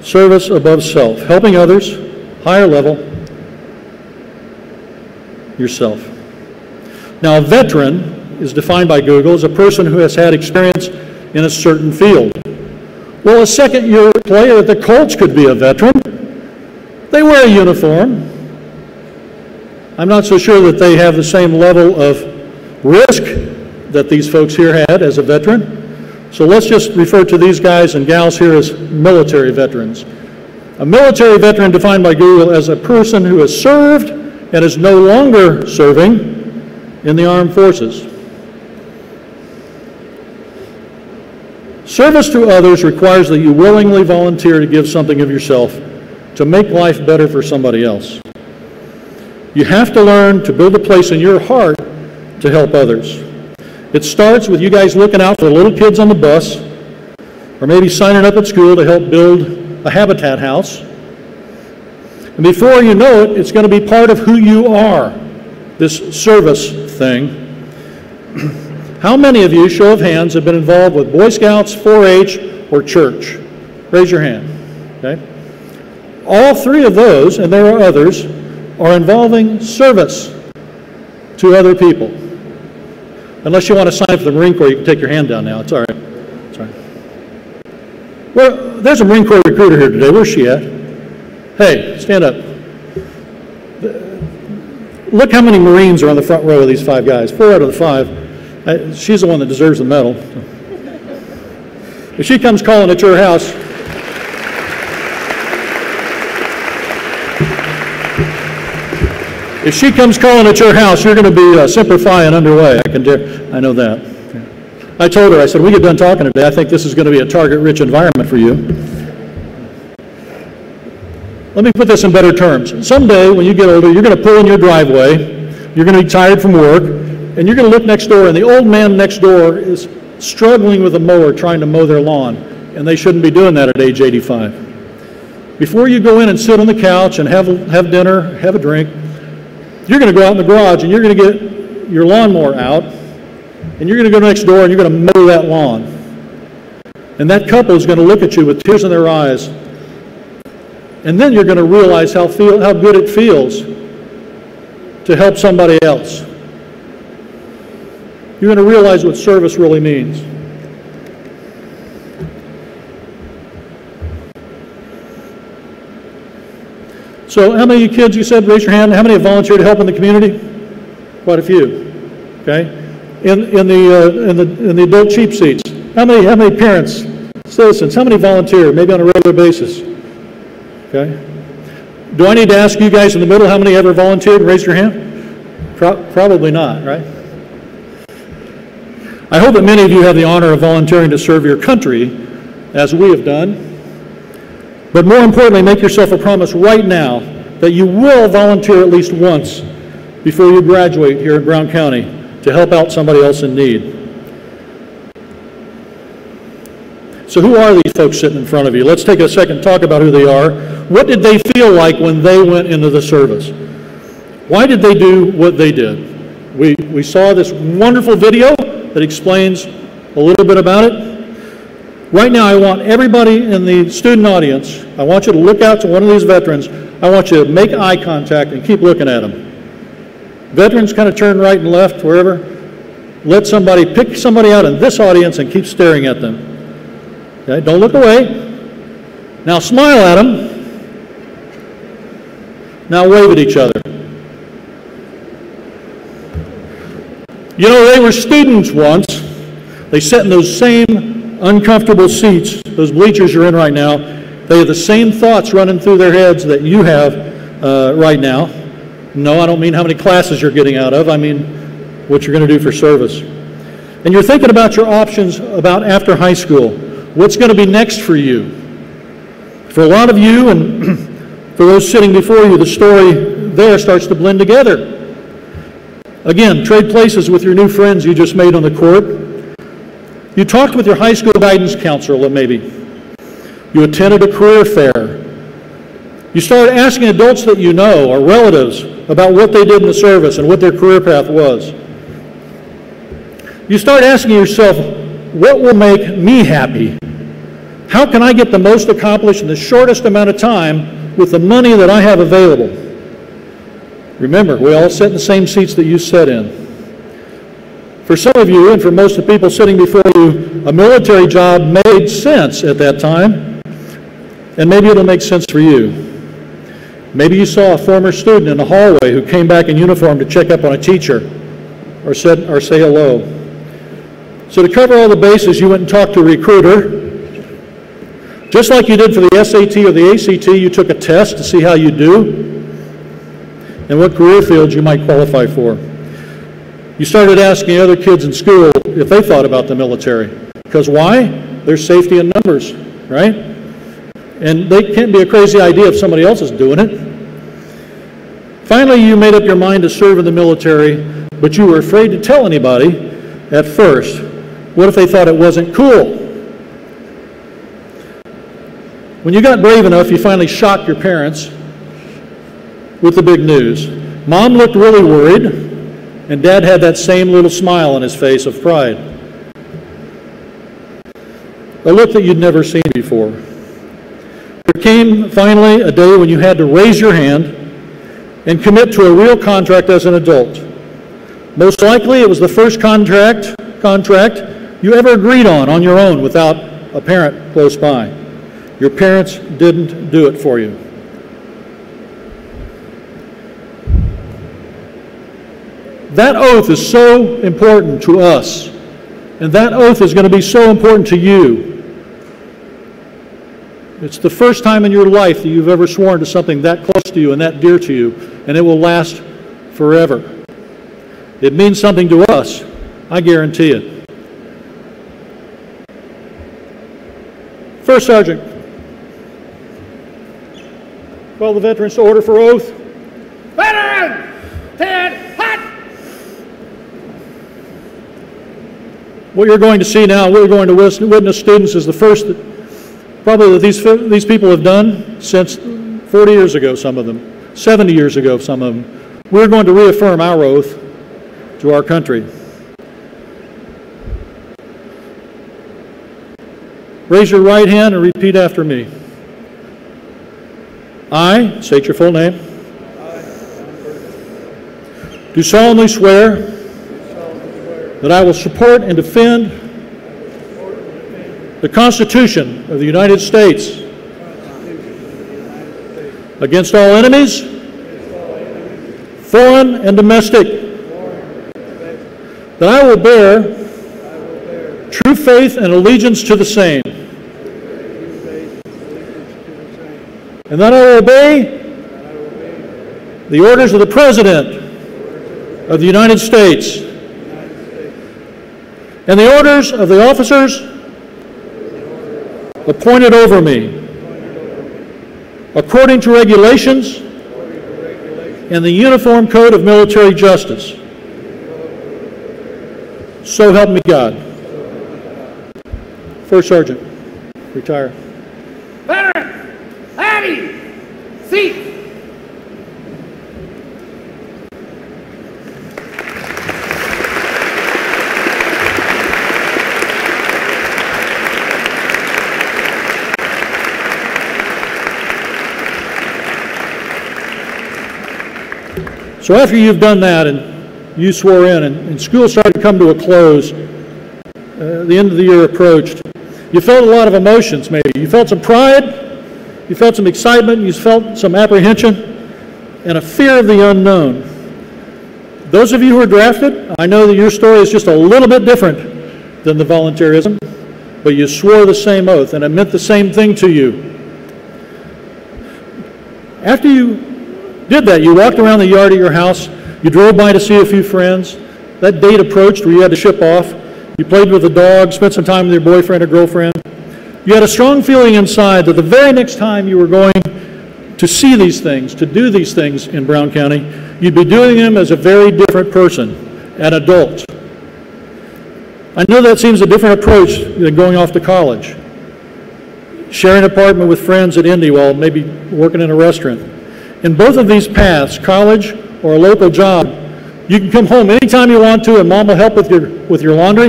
Speaker 14: Service above self, helping others, higher level, yourself. Now, a veteran is defined by Google as a person who has had experience in a certain field. Well, a second-year player at the Colts could be a veteran. They wear a uniform. I'm not so sure that they have the same level of risk that these folks here had as a veteran. So let's just refer to these guys and gals here as military veterans. A military veteran defined by Google as a person who has served and is no longer serving in the armed forces. Service to others requires that you willingly volunteer to give something of yourself to make life better for somebody else. You have to learn to build a place in your heart to help others. It starts with you guys looking out for the little kids on the bus, or maybe signing up at school to help build a habitat house. And before you know it, it's going to be part of who you are, this service thing. How many of you, show of hands, have been involved with Boy Scouts, 4-H, or church? Raise your hand. Okay? All 3 of those, and there are others, are involving service to other people. Unless you want to sign up for the Marine Corps, you can take your hand down now. It's all right. It's all right. Well, there's a Marine Corps recruiter here today. Where's she at? Hey, stand up. Look how many Marines are on the front row of these 5 guys. 4 out of the 5. She's the one that deserves the medal. If she comes calling at your house, you're going to be Semper Fi and underway. I know that. I told her, I said, we get done talking today, I think this is going to be a target-rich environment for you. Let me put this in better terms. Someday, when you get older, you're going to pull in your driveway, you're going to be tired from work, and you're going to look next door, and the old man next door is struggling with a mower trying to mow their lawn, and they shouldn't be doing that at age 85. Before you go in and sit on the couch and have dinner, have a drink, you're going to go out in the garage, and you're going to get your lawnmower out, and you're going to go next door, and you're going to mow that lawn. And that couple is going to look at you with tears in their eyes, and then you're going to realize how good it feels to help somebody else. You're going to realize what service really means. So how many of you kids, you said, raise your hand, how many have volunteered to help in the community? Quite a few, okay? In the adult cheap seats, how many parents, citizens, how many volunteer, maybe on a regular basis? Okay. Do I need to ask you guys in the middle how many ever volunteered and raised your hand? Probably not, right? I hope that many of you have the honor of volunteering to serve your country, as we have done. But more importantly, make yourself a promise right now that you will volunteer at least once before you graduate here in Brown County to help out somebody else in need. So who are these folks sitting in front of you? Let's take a second and talk about who they are. What did they feel like when they went into the service? Why did they do what they did? We saw this wonderful video that explains a little bit about it. Right now, I want everybody in the student audience, I want you to look out to one of these veterans. I want you to make eye contact and keep looking at them. Veterans kind of turn right and left, wherever. Let somebody pick somebody out in this audience and keep staring at them. Okay, don't look away. Now smile at them. Now wave at each other. You know, they were students once. They sat in those same uncomfortable seats, those bleachers you're in right now. They have the same thoughts running through their heads that you have right now. No, I don't mean how many classes you're getting out of. I mean what you're going to do for service. And you're thinking about your options about after high school. What's going to be next for you? For a lot of you, and for those sitting before you, the story there starts to blend together. Again, trade places with your new friends you just made on the court. You talked with your high school guidance counselor, maybe. You attended a career fair. You started asking adults that you know, or relatives, about what they did in the service and what their career path was. You start asking yourself, what will make me happy? How can I get the most accomplished in the shortest amount of time with the money that I have available? Remember, we all sit in the same seats that you sat in. For some of you, and for most of the people sitting before you, a military job made sense at that time, and maybe it'll make sense for you. Maybe you saw a former student in the hallway who came back in uniform to check up on a teacher or say hello. So to cover all the bases, you went and talked to a recruiter. Just like you did for the SAT or the ACT, you took a test to see how you do and what career fields you might qualify for. You started asking other kids in school if they thought about the military. Because why? There's safety in numbers, right? And they can't be a crazy idea if somebody else is doing it. Finally, you made up your mind to serve in the military, but you were afraid to tell anybody at first. What if they thought it wasn't cool? When you got brave enough, you finally shocked your parents with the big news. Mom looked really worried, and Dad had that same little smile on his face of pride. A look that you'd never seen before. There came finally a day when you had to raise your hand and commit to a real contract as an adult. Most likely it was the first contract you ever agreed on your own without a parent close by. Your parents didn't do it for you. That oath is so important to us, and that oath is going to be so important to you. It's the first time in your life that you've ever sworn to something that close to you and that dear to you, and it will last forever. It means something to us, I guarantee it. First Sergeant, call the veterans to order for oath.
Speaker 8: Veteran! Ted Hut!
Speaker 14: What you're going to see now, what you're going to witness, students, is the first that probably that these people have done since 40 years ago, some of them, 70 years ago, some of them. We're going to reaffirm our oath to our country. Raise your right hand and repeat after me. I, state your full name, do solemnly swear that I will support and defend the Constitution of the United States against all enemies, foreign and domestic, that I will bear true faith and allegiance to the same, and that I will obey the orders of the President of the United States and the orders of the officers appointed over me according to regulations and the Uniform Code of Military Justice. So help me God. First Sergeant, retire.
Speaker 8: Veteran! Addy! Seat!
Speaker 14: So after you've done that and you swore in and school started to come to a close, the end of the year approached, you felt a lot of emotions maybe. You felt some pride, you felt some excitement, you felt some apprehension, and a fear of the unknown. Those of you who were drafted, I know that your story is just a little bit different than the volunteerism, but you swore the same oath and it meant the same thing to you. After you did that, you walked around the yard at your house, you drove by to see a few friends, that date approached where you had to ship off, you played with the dog, spent some time with your boyfriend or girlfriend. You had a strong feeling inside that the very next time you were going to see these things, to do these things in Brown County, you'd be doing them as a very different person, an adult. I know that seems a different approach than going off to college, sharing an apartment with friends at Indy while maybe working in a restaurant. In both of these paths, college or a local job, you can come home anytime you want to and mom will help with your laundry.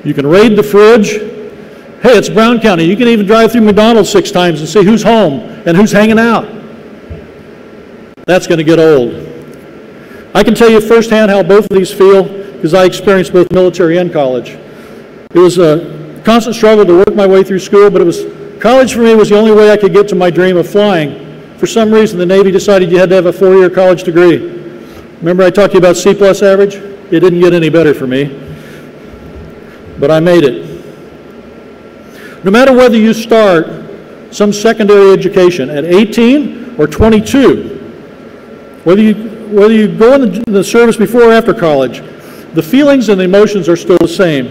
Speaker 14: You can raid the fridge. Hey, it's Brown County. You can even drive through McDonald's 6 times and see who's home and who's hanging out. That's going to get old. I can tell you firsthand how both of these feel because I experienced both military and college. It was a constant struggle to work my way through school, but college for me was the only way I could get to my dream of flying. For some reason, the Navy decided you had to have a 4-year college degree. Remember I talked to you about C+ average? It didn't get any better for me, but I made it. No matter whether you start some secondary education at 18 or 22, whether you go in the service before or after college, the feelings and the emotions are still the same.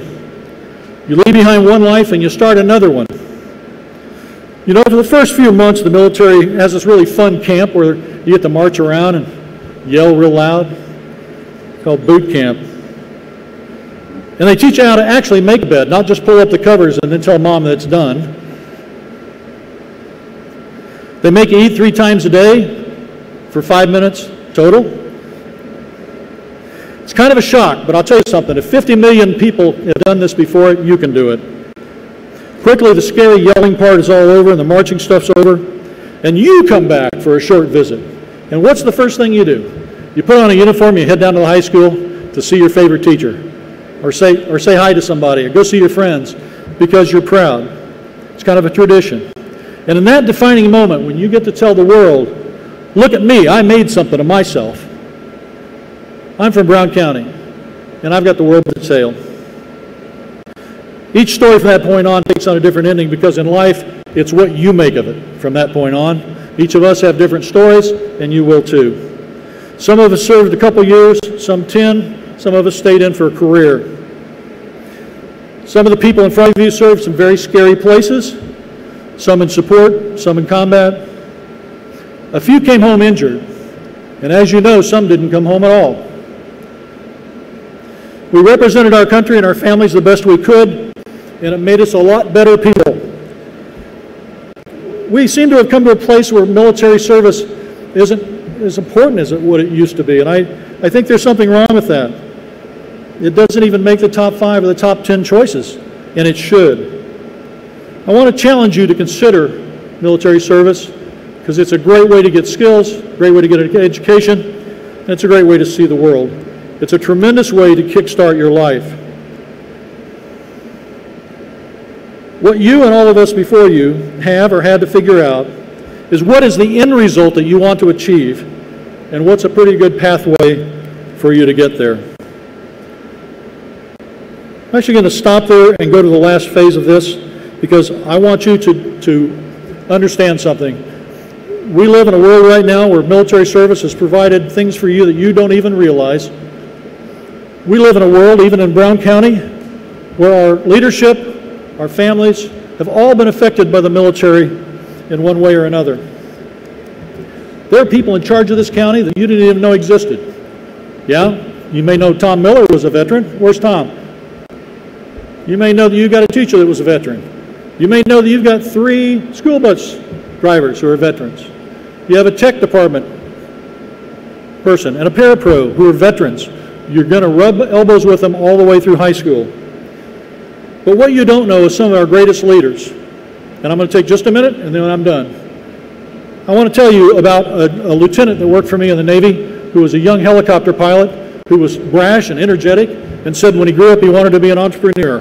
Speaker 14: You leave behind one life and you start another one. You know, for the first few months, the military has this really fun camp where you get to march around and yell real loud, called boot camp. And they teach you how to actually make a bed, not just pull up the covers and then tell mom that it's done. They make you eat 3 times a day for 5 minutes total. It's kind of a shock, but I'll tell you something. If 50 million people have done this before, you can do it. Quickly, the scary yelling part is all over and the marching stuff's over, and you come back for a short visit. And what's the first thing you do? You put on a uniform, you head down to the high school to see your favorite teacher, or say hi to somebody, or go see your friends, because you're proud. It's kind of a tradition. And in that defining moment, when you get to tell the world, look at me, I made something of myself, I'm from Brown County, and I've got the world to sail. Each story from that point on takes on a different ending because in life, it's what you make of it from that point on. Each of us have different stories, and you will too. Some of us served a couple years, some 10, some of us stayed in for a career. Some of the people in front of you served some very scary places, some in support, some in combat. A few came home injured, and as you know, some didn't come home at all. We represented our country and our families the best we could, and it made us a lot better people. We seem to have come to a place where military service isn't as important as what it used to be, and I think there's something wrong with that. It doesn't even make the top 5 or the top 10 choices, and it should. I want to challenge you to consider military service because it's a great way to get skills, a great way to get an education, and it's a great way to see the world. It's a tremendous way to kickstart your life. What you and all of us before you have or had to figure out is what is the end result that you want to achieve and what's a pretty good pathway for you to get there. I'm actually going to stop there and go to the last phase of this because I want you to understand something. We live in a world right now where military service has provided things for you that you don't even realize. We live in a world, even in Brown County, where our leadership, our families, have all been affected by the military in one way or another. There are people in charge of this county that you didn't even know existed. Yeah, you may know Tom Miller was a veteran. Where's Tom? You may know that you've got a teacher that was a veteran. You may know that you've got 3 school bus drivers who are veterans. You have a tech department person and a parapro who are veterans. You're going to rub elbows with them all the way through high school. But what you don't know is some of our greatest leaders. And I'm going to take just a minute and then I'm done. I want to tell you about a lieutenant that worked for me in the Navy who was a young helicopter pilot who was brash and energetic and said when he grew up he wanted to be an entrepreneur.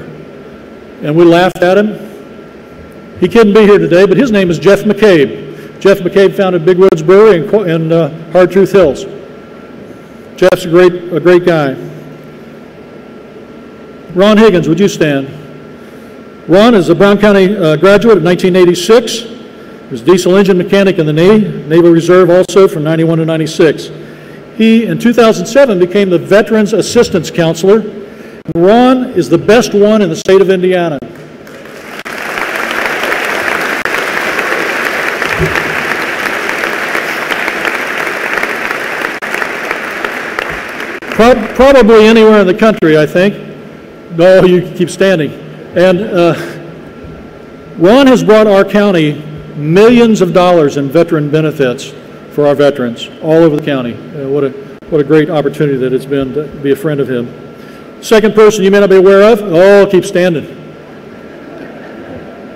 Speaker 14: And we laughed at him. He couldn't be here today, but his name is Jeff McCabe. Jeff McCabe founded Big Woods Brewery in Hard Truth Hills. Jeff's a great guy. Ron Higgins, would you stand? Ron is a Brown County graduate of 1986. He was diesel engine mechanic in the Naval Reserve also from 91 to 96. He, in 2007, became the Veterans Assistance Counselor. Ron is the best one in the state of Indiana. Probably anywhere in the country, I think. No, you keep standing. And Ron has brought our county millions of dollars in veteran benefits for our veterans all over the county. What a great opportunity that it's been to be a friend of him. Second person you may not be aware of. Oh, keep standing.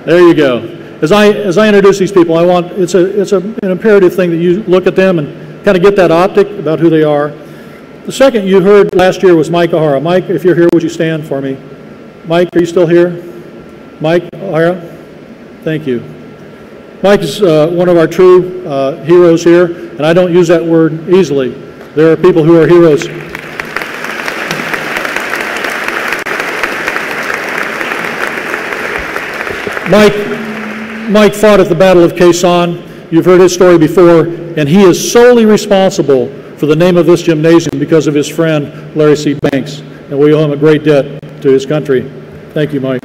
Speaker 14: There you go. As I introduce these people, it's an imperative thing that you look at them and kind of get that optic about who they are. The second you heard last year was Mike O'Hara. Mike, if you're here, would you stand for me? Mike, are you still here? Mike O'Hara? Thank you. Mike is one of our true heroes here, and I don't use that word easily. There are people who are heroes. Mike fought at the Battle of Quai Son. You've heard his story before, and he is solely responsible for the name of this gymnasium because of his friend, Larry C. Banks. And we owe him a great debt to his country. Thank you, Mike.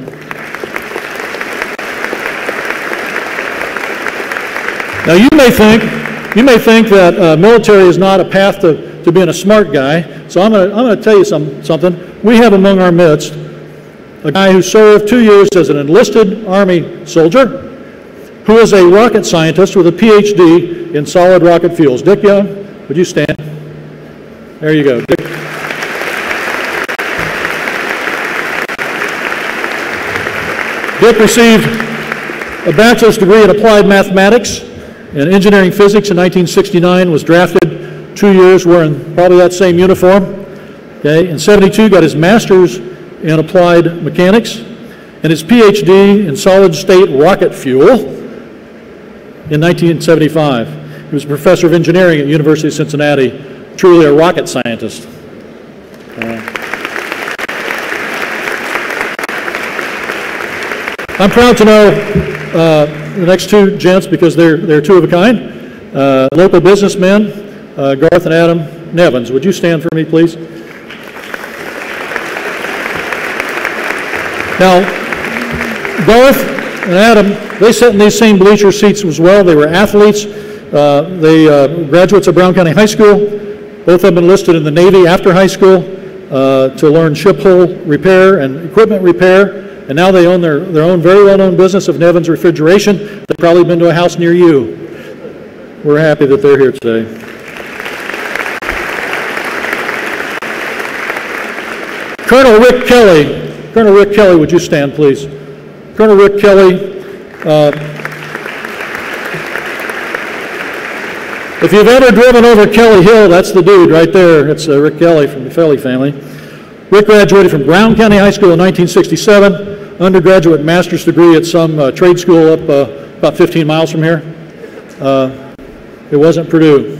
Speaker 14: Now you may think that military is not a path to being a smart guy. So I'm going to tell you something. We have among our midst a guy who served 2 years as an enlisted Army soldier, who is a rocket scientist with a PhD in solid rocket fuels. Dick Young, would you stand? There you go, Dick. Dick received a bachelor's degree in applied mathematics and engineering physics in 1969, was drafted 2 years wearing probably that same uniform. Okay, in 72 got his master's in applied mechanics and his PhD in solid state rocket fuel in 1975. He was a professor of engineering at the University of Cincinnati, truly a rocket scientist. I'm proud to know the next two gents because they're two of a kind. Local businessmen, Garth and Adam Nevins. Would you stand for me, please? Now, Garth and Adam, they sat in these same bleacher seats as well. They were athletes. They graduates of Brown County High School. Both have been enlisted in the Navy after high school to learn ship hull repair and equipment repair. And now they own their own very well-known business of Nevins Refrigeration. They've probably been to a house near you. We're happy that they're here today. Colonel Rick Kelly. Colonel Rick Kelly, would you stand, please? Colonel Rick Kelly. If you've ever driven over Kelly Hill, that's the dude right there. It's Rick Kelly from the Kelly family. Rick graduated from Brown County High School in 1967. Undergraduate master's degree at some trade school up about 15 miles from here. It wasn't Purdue.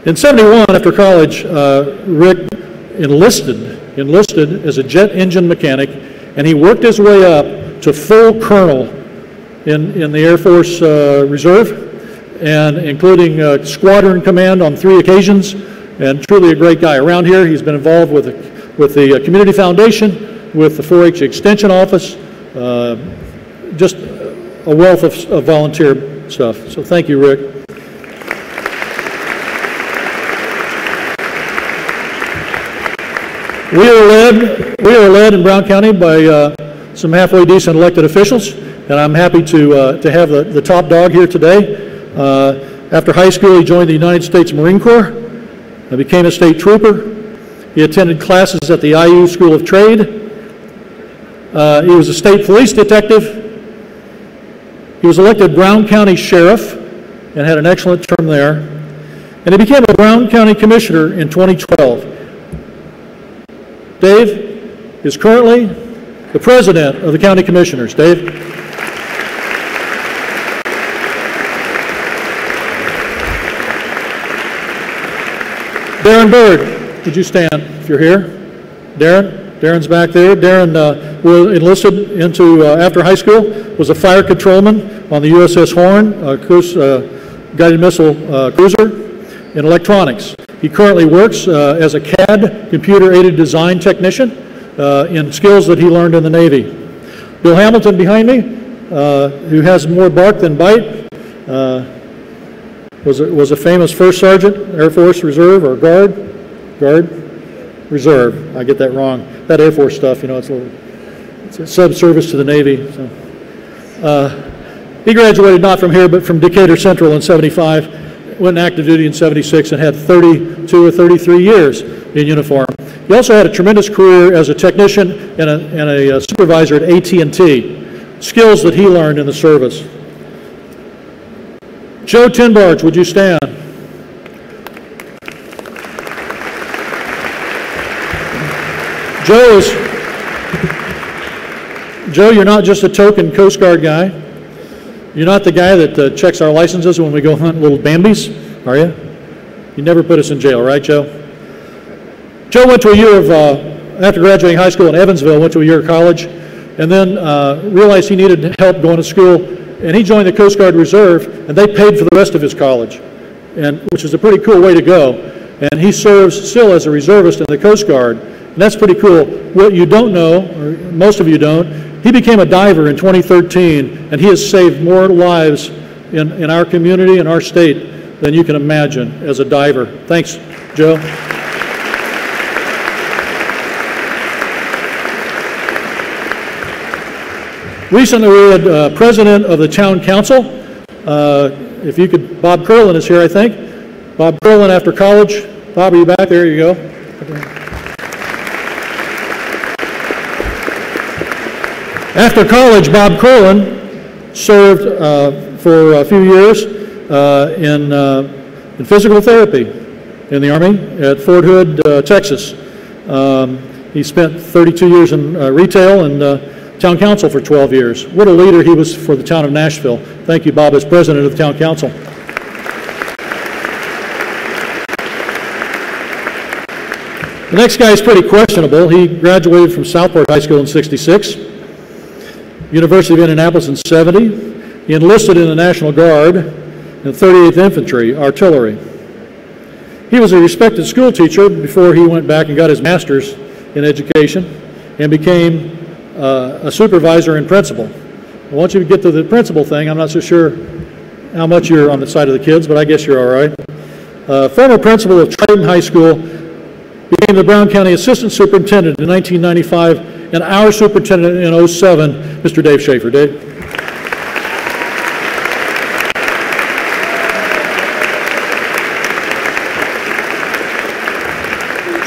Speaker 14: In '71, after college, Rick enlisted as a jet engine mechanic, and he worked his way up to full colonel in the Air Force Reserve, and including squadron command on 3 occasions, and truly a great guy. Around here, he's been involved with the Community Foundation, with the 4-H Extension Office, just a wealth of volunteer stuff. So thank you, Rick. We are led in Brown County by some halfway decent elected officials, and I'm happy to have the top dog here today. After high school, he joined the United States Marine Corps and became a state trooper. He attended classes at the IU School of Trade. He was a state police detective. He was elected Brown County Sheriff and had an excellent term there. And he became a Brown County Commissioner in 2012. Dave is currently the President of the County Commissioners. Dave? Darren Bird, would you stand if you're here? Darren's back there. Darren was enlisted into, after high school, was a fire controlman on the USS Horn, guided missile cruiser in electronics. He currently works as a CAD, computer-aided design technician, in skills that he learned in the Navy. Bill Hamilton behind me, who has more bark than bite, was a famous first sergeant, Air Force Reserve, or Guard? Reserve. I get that wrong. That Air Force stuff, you know, it's a sub-service to the Navy. So. He graduated not from here, but from Decatur Central in '75, went in active duty in '76, and had 32 or 33 years in uniform. He also had a tremendous career as a technician and a supervisor at AT&T, skills that he learned in the service. Joe Tinbarge, would you stand? Joe, you're not just a token Coast Guard guy. You're not the guy that checks our licenses when we go hunt little Bambis, are you? You never put us in jail, right, Joe? Joe went to a year of, after graduating high school in Evansville, went to a year of college, and then realized he needed help going to school, and he joined the Coast Guard Reserve, and they paid for the rest of his college, which is a pretty cool way to go. And he serves still as a reservist in the Coast Guard. And that's pretty cool. What you don't know, or most of you don't, he became a diver in 2013, and he has saved more lives in our community and our state than you can imagine as a diver. Thanks, Joe. Recently, we had President of the Town Council. If you could, Bob Curlin is here, I think. Bob Curlin after college. Bob, are you back? There you go. After college, Bob Curlin served for a few years in physical therapy in the Army at Fort Hood, Texas. He spent 32 years in retail and town council for 12 years. What a leader he was for the town of Nashville. Thank you, Bob, as president of the town council. The next guy is pretty questionable. He graduated from Southport High School in '66, University of Indianapolis in '70. He enlisted in the National Guard in the 38th Infantry Artillery. He was a respected school teacher before he went back and got his master's in education and became a supervisor and principal. Once you get to the principal thing, I'm not so sure how much you're on the side of the kids, but I guess you're all right. Former principal of Triton High School, became the Brown County Assistant Superintendent in 1995, and our Superintendent in '07, Mr. Dave Schaefer. Dave?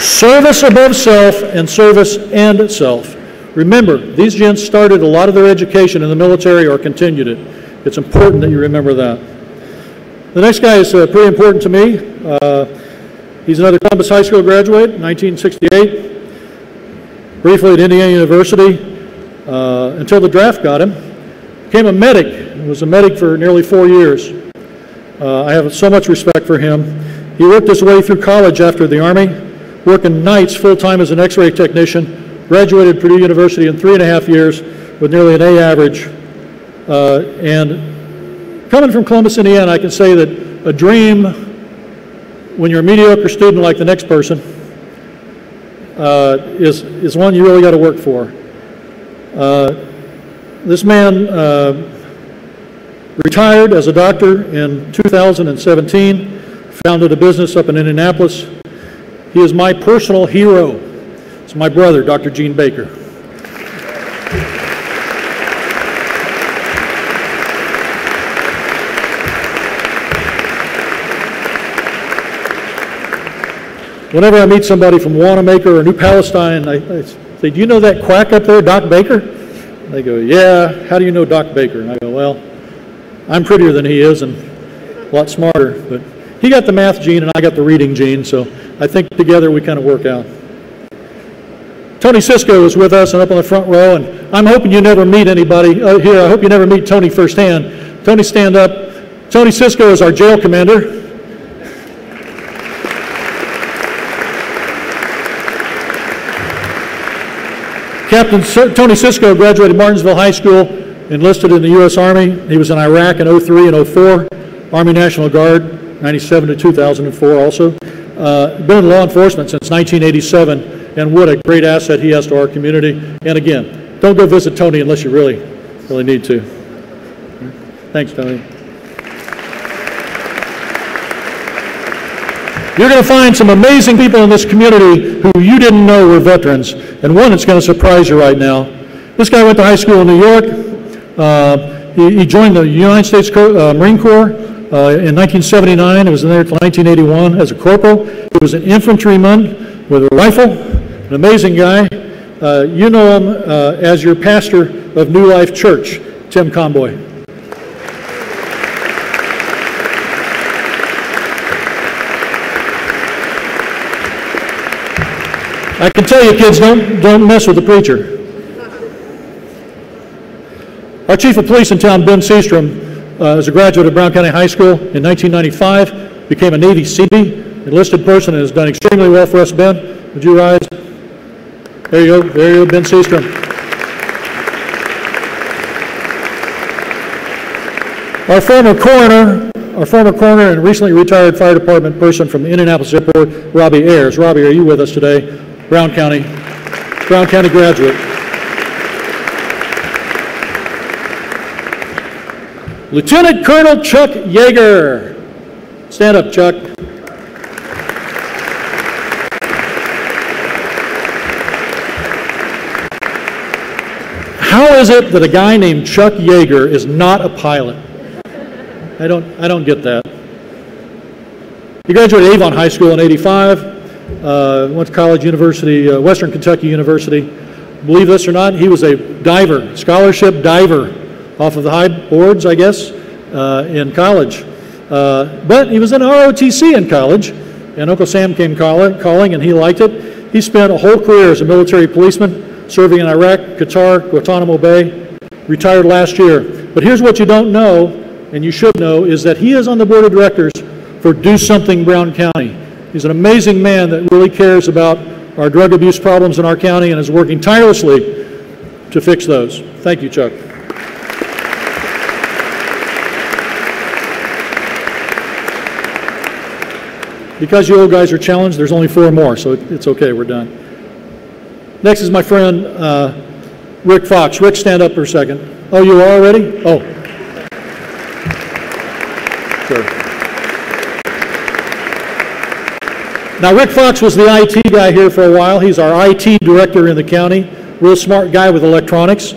Speaker 14: Service above self and service and self. Remember, these gents started a lot of their education in the military or continued it. It's important that you remember that. The next guy is pretty important to me. He's another Columbus High School graduate, 1968. Briefly at Indiana University until the draft got him. Became a medic. He was a medic for nearly 4 years. I have so much respect for him. He worked his way through college after the Army, working nights full-time as an X-ray technician, graduated Purdue University in 3.5 years with nearly an A average. And coming from Columbus, Indiana, I can say that a dream when you're a mediocre student like the next person is one you really got to work for. This man retired as a doctor in 2017, founded a business up in Indianapolis. He is my personal hero. It's my brother, Dr. Gene Baker. Whenever I meet somebody from Wanamaker or New Palestine, I say, do you know that quack up there, Doc Baker? They go, yeah, how do you know Doc Baker? And I go, well, I'm prettier than he is and a lot smarter, but he got the math gene and I got the reading gene, so I think together we kind of work out. Tony Sisko is with us and up on the front row, and I'm hoping you never meet anybody here. I hope you never meet Tony firsthand. Tony, stand up. Tony Sisko is our jail commander. Captain Tony Sisko graduated Martinsville High School, enlisted in the U.S. Army. He was in Iraq in '03 and '04, Army National Guard, '97 to 2004 also. Been in law enforcement since 1987, and what a great asset he has to our community. And again, don't go visit Tony unless you really need to. Thanks, Tony. You're going to find some amazing people in this community who you didn't know were veterans, and one that's going to surprise you right now. This guy went to high school in New York. He joined the United States Marine Corps in 1979. He was in there until 1981 as a corporal. He was an infantryman with a rifle, an amazing guy. You know him as your pastor of New Life Church, Tim Conboy. I can tell you, kids, don't mess with the preacher. Our chief of police in town, Ben Seastrom, is a graduate of Brown County High School in 1995, became a Navy Seabee, enlisted person, and has done extremely well for us. Ben, would you rise? There you go, Ben Seastrom. Our former coroner and recently retired fire department person from the Indianapolis Airport, Robbie Ayers. Robbie, are you with us today? Brown County graduate. Lieutenant Colonel Chuck Yeager. Stand up, Chuck. How is it that a guy named Chuck Yeager is not a pilot? I don't get that. He graduated Avon High School in '85. Went to college, Western Kentucky University. Believe this or not, he was a diver, scholarship diver off of the high boards, I guess, in college. But he was in ROTC in college, and Uncle Sam came calling, and he liked it. He spent a whole career as a military policeman, serving in Iraq, Qatar, Guantanamo Bay, retired last year. But here's what you don't know, and you should know, is that he is on the board of directors for Do Something Brown County. He's an amazing man that really cares about our drug abuse problems in our county and is working tirelessly to fix those. Thank you, Chuck. Because you old guys are challenged, there's only 4 more, so it's okay, we're done. Next is my friend Rick Fox. Rick, stand up for a second. Oh, you are already? Oh. Sure. Now, Rick Fox was the IT guy here for a while. He's our IT director in the county. Real smart guy with electronics.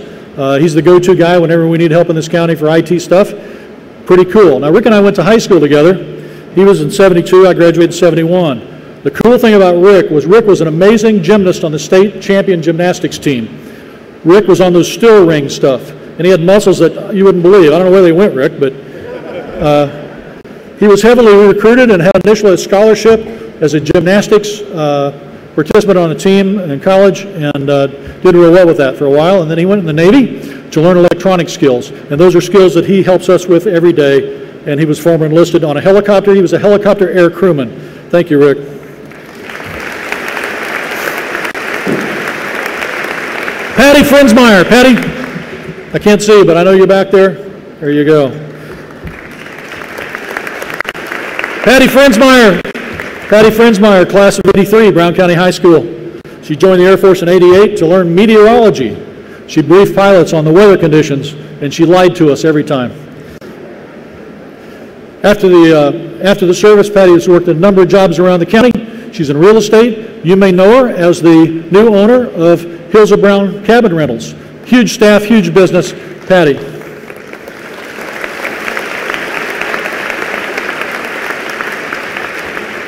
Speaker 14: He's the go-to guy whenever we need help in this county for IT stuff. Pretty cool. Now, Rick and I went to high school together. He was in 72, I graduated in 71. The cool thing about Rick was an amazing gymnast on the state champion gymnastics team. Rick was on those still ring stuff, and he had muscles that you wouldn't believe. I don't know where they went, Rick, but he was heavily recruited and had initially a scholarship as a gymnastics participant on a team in college, and did real well with that for a while. And then he went in the Navy to learn electronic skills, and those are skills that he helps us with every day. And he was former enlisted on a helicopter. He was a helicopter air crewman. Thank you, Rick. Patty Frinsmeyer. Patty, I can't see, but I know you're back there. There you go. Patty Frinsmeyer. Patty Frinsmeyer, class of '83, Brown County High School. She joined the Air Force in '88 to learn meteorology. She briefed pilots on the weather conditions, and she lied to us every time. After the service, Patty has worked a number of jobs around the county. She's in real estate. You may know her as the new owner of Hills of Brown Cabin Rentals. Huge staff, huge business. Patty.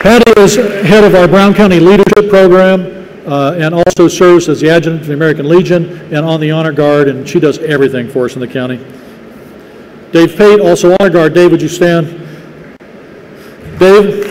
Speaker 14: Patty is head of our Brown County Leadership Program and also serves as the adjutant of the American Legion and on the Honor Guard, and she does everything for us in the county. Dave Pate, also Honor Guard. Dave, would you stand? Dave?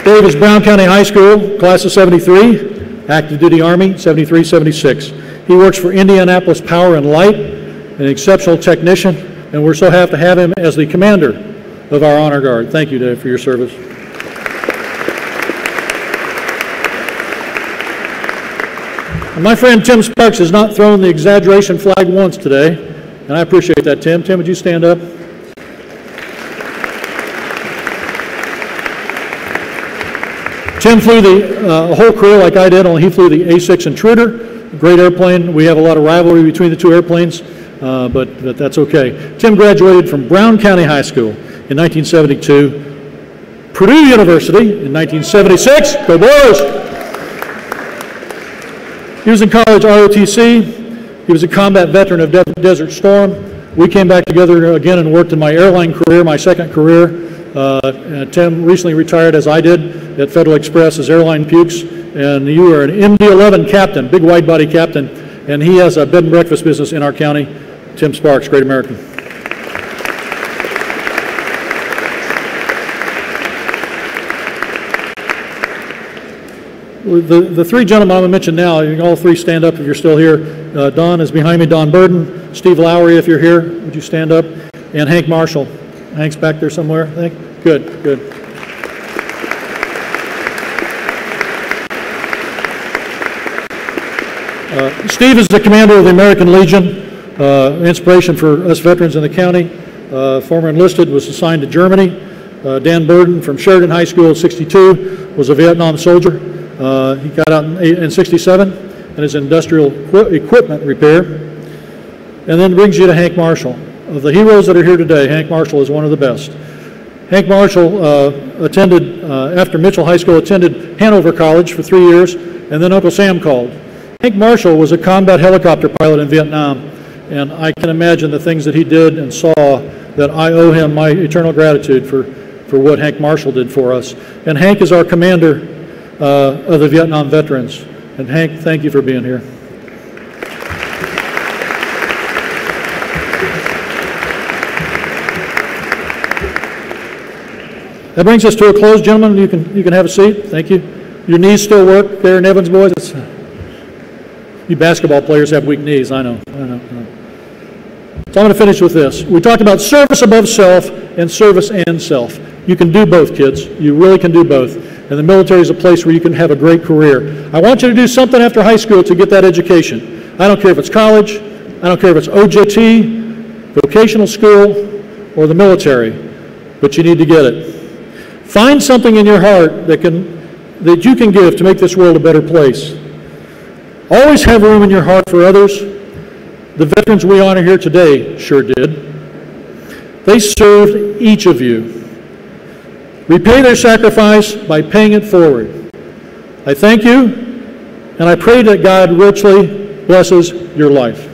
Speaker 14: Dave is Brown County High School, class of '73, active duty Army, '73, '76. He works for Indianapolis Power and Light, an exceptional technician, and we're so happy to have him as the commander of our Honor Guard. Thank you, Dave, for your service. And my friend Tim Sparks has not thrown the exaggeration flag once today, and I appreciate that, Tim. Tim, would you stand up? Tim flew the whole career like I did, only he flew the A6 Intruder, a great airplane. We have a lot of rivalry between the two airplanes, but that's okay. Tim graduated from Brown County High School in 1972, Purdue University in 1976. Go Boys! He was in college ROTC. He was a combat veteran of Desert Storm. We came back together again and worked in my airline career, my second career. Tim recently retired, as I did, at Federal Express as airline pukes. And you are an MD-11 captain, big wide-body captain. And he has a bed and breakfast business in our county. Tim Sparks, Great American. The 3 gentlemen I'm going to mention now, you can all 3 stand up if you're still here. Don is behind me, Don Burden. Steve Lowry, if you're here, would you stand up? And Hank Marshall. Hank's back there somewhere, I think. Good, good. Steve is the commander of the American Legion, inspiration for us veterans in the county. Former enlisted, was assigned to Germany. Dan Burden from Sheridan High School in '62 was a Vietnam soldier. He got out in '67 and is industrial equipment repair. And then brings you to Hank Marshall. Of the heroes that are here today, Hank Marshall is one of the best. Hank Marshall attended, after Mitchell High School, attended Hanover College for 3 years, and then Uncle Sam called. Hank Marshall was a combat helicopter pilot in Vietnam, and I can imagine the things that he did and saw that I owe him my eternal gratitude for what Hank Marshall did for us. And Hank is our commander of the Vietnam veterans. And Hank, thank you for being here. That brings us to a close, gentlemen. You can have a seat. Thank you. Your knees still work there in Evans, boys? You basketball players have weak knees. I know. So I'm going to finish with this. We talked about service above self and service and self. You can do both, kids. You really can do both. And the military is a place where you can have a great career. I want you to do something after high school to get that education. I don't care if it's college, I don't care if it's OJT, vocational school, or the military, but you need to get it. Find something in your heart that you can give to make this world a better place. Always have room in your heart for others. The veterans we honor here today sure did. They served each of you. Repay their sacrifice by paying it forward. I thank you, and I pray that God richly blesses your life.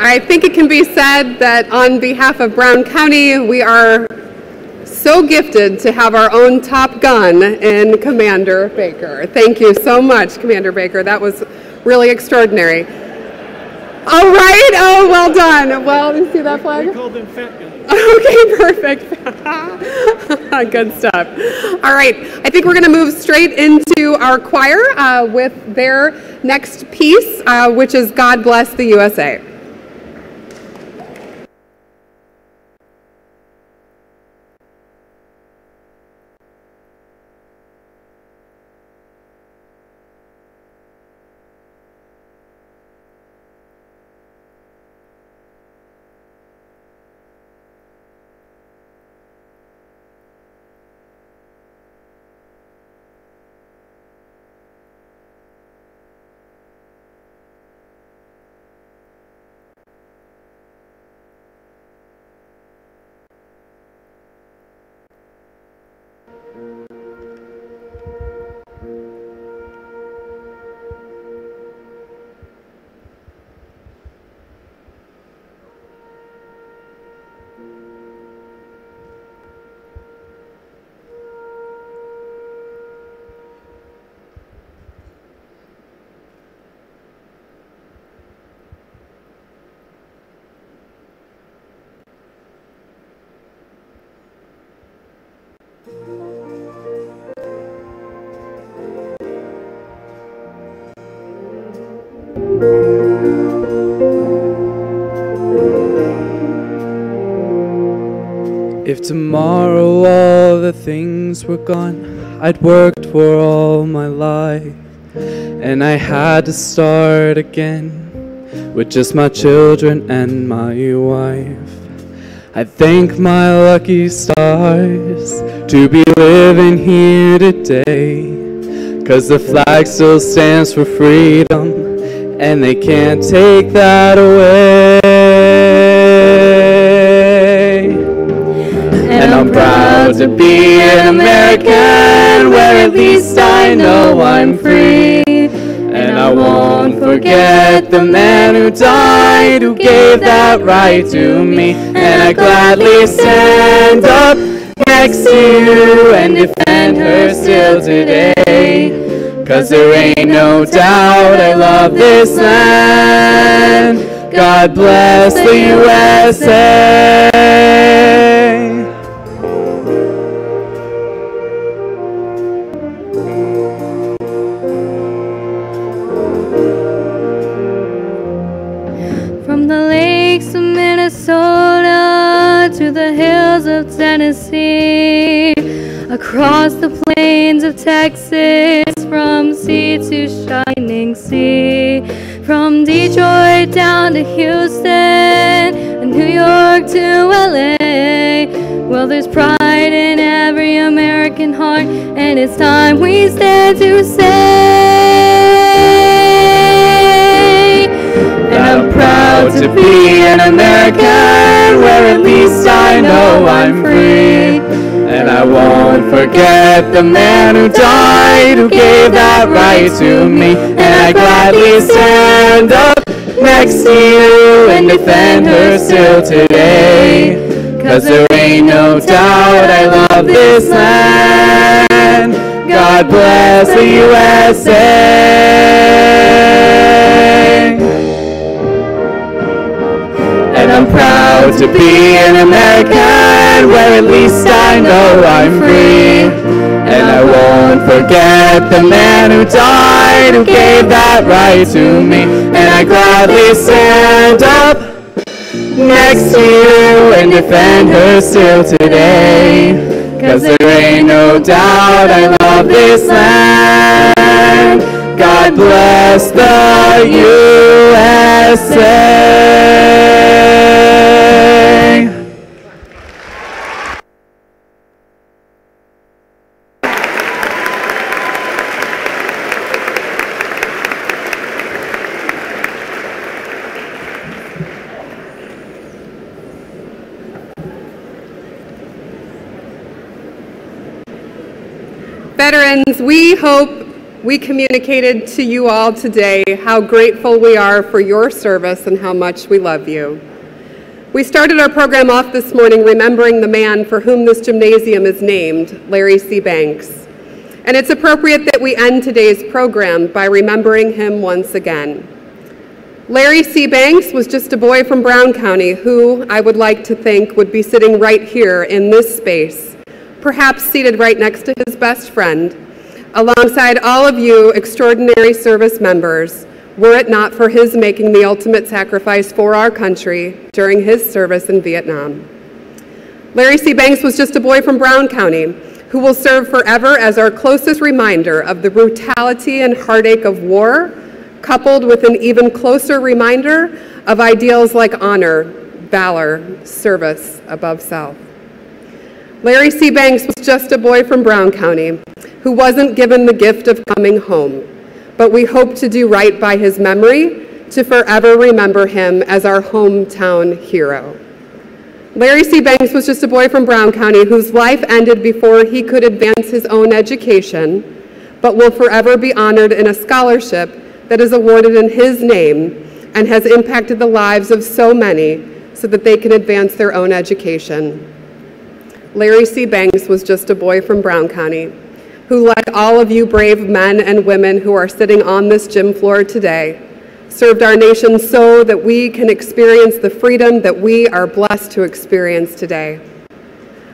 Speaker 7: I think it can be said that on behalf of Brown County, we are so gifted to have our own top gun in Commander Baker. Thank you so much, Commander Baker. That was really extraordinary. All right. Oh, well done. Well, you see that flag?
Speaker 14: We called them fat guys.
Speaker 7: Okay, perfect. Good stuff. All right. I think we're going to move straight into our choir with their next piece, which is God Bless the USA.
Speaker 15: If tomorrow all the things were gone I'd worked for all my life, and I had to start again with just my children and my wife, I thank my lucky stars to be living here today, 'cause the flag still stands for freedom and they can't take that away. And I'm proud to be an American, where at least I know I'm free. And I won't forget the man who died, who gave that right to me. And I gladly stand up next to you and defend her still today. 'Cause there ain't no doubt I love this land. God bless the USA.
Speaker 16: From the lakes of Minnesota to the hills of Tennessee, across the plains of Texas, from sea to shining sea, from Detroit down to Houston and New York to LA. Well, there's pride in every American heart, and it's time we stand to say, and I'm proud to be an American, where at least I know I'm free. And I won't forget the man who died, who gave that right to me. And I gladly stand up next to you and defend her still today. 'Cause there ain't no doubt I love this land. God bless the USA.
Speaker 15: be an American where at least I know I'm free. And I won't forget the man who died, who gave that right to me. And I gladly stand up next to you and defend her still today. 'Cause there ain't no doubt I love this land. God bless the USA.
Speaker 7: Veterans, we hope we communicated to you all today how grateful we are for your service and how much we love you. We started our program off this morning remembering the man for whom this gymnasium is named, Larry C. Banks. And it's appropriate that we end today's program by remembering him once again. Larry C. Banks was just a boy from Brown County who, I would like to think, would be sitting right here in this space, perhaps seated right next to his best friend, alongside all of you extraordinary service members, were it not for his making the ultimate sacrifice for our country during his service in Vietnam. Larry C. Banks was just a boy from Brown County who will serve forever as our closest reminder of the brutality and heartache of war, coupled with an even closer reminder of ideals like honor, valor, service above self. Larry C. Banks was just a boy from Brown County who wasn't given the gift of coming home, but we hope to do right by his memory, to forever remember him as our hometown hero. Larry C. Banks was just a boy from Brown County whose life ended before he could advance his own education, but will forever be honored in a scholarship that is awarded in his name and has impacted the lives of so many so that they can advance their own education. Larry C. Banks was just a boy from Brown County who, like all of you brave men and women who are sitting on this gym floor today, served our nation so that we can experience the freedom that we are blessed to experience today.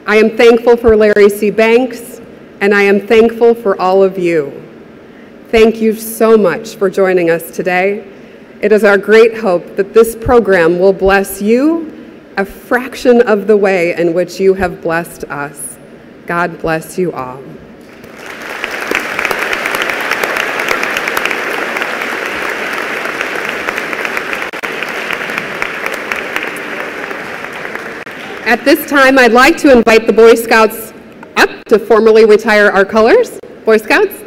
Speaker 7: I am thankful for Larry C. Banks, and I am thankful for all of you. Thank you so much for joining us today. It is our great hope that this program will bless you a fraction of the way in which you have blessed us. God bless you all. At this time, I'd like to invite the Boy Scouts up to formally retire our colors. Boy Scouts.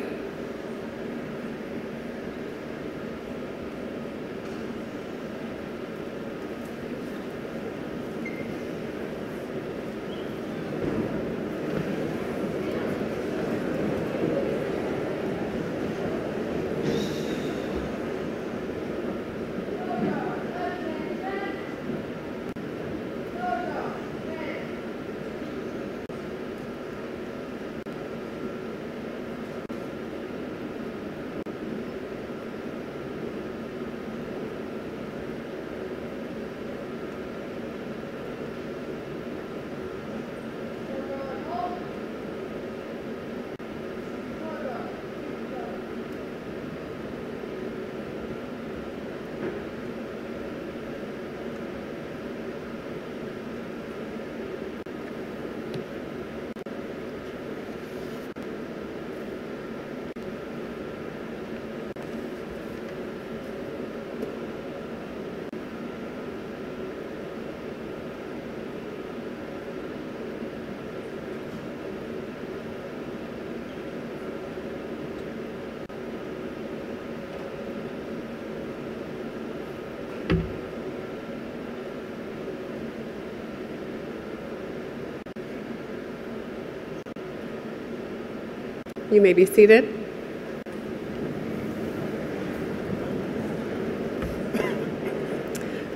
Speaker 7: You may be seated.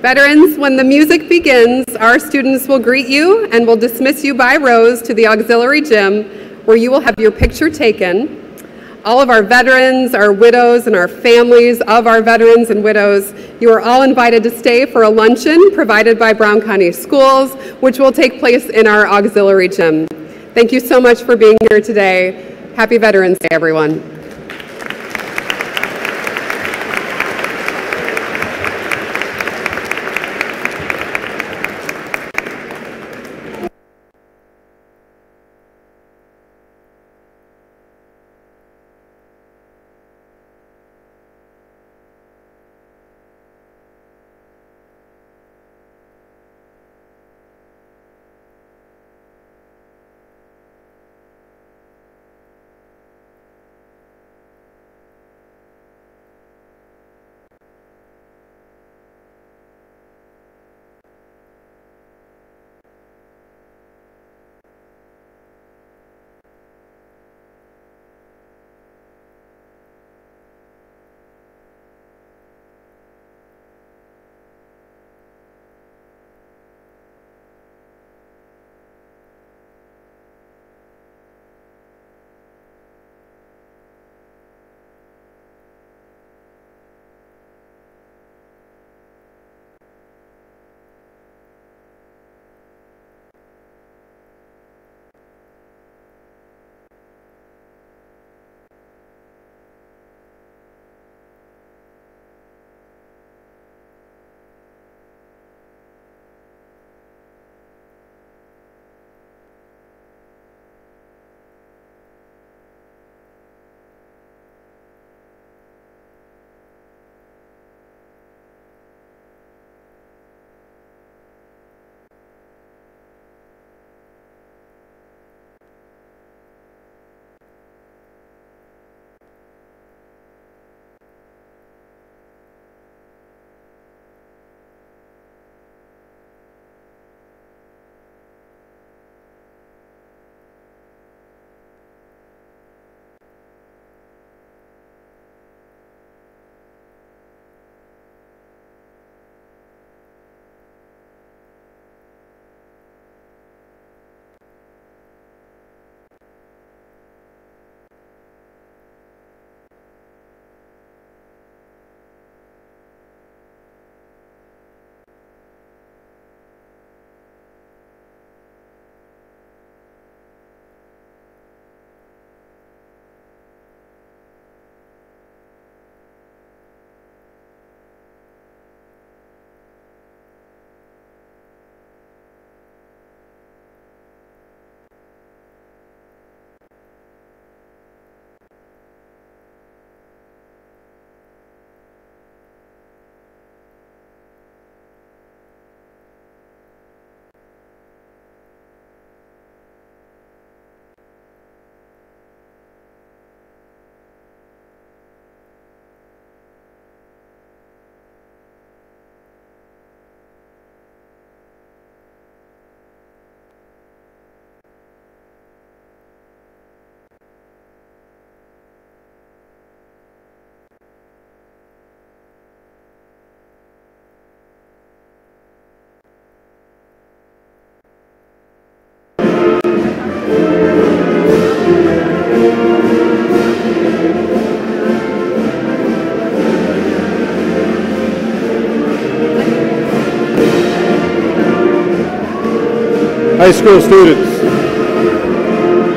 Speaker 7: Veterans, when the music begins, our students will greet you and will dismiss you by rows to the auxiliary gym where you will have your picture taken. All of our veterans, our widows, and our families of our veterans and widows, you are all invited to stay for a luncheon provided by Brown County Schools, which will take place in our auxiliary gym. Thank you so much for being here today. Happy Veterans Day, everyone.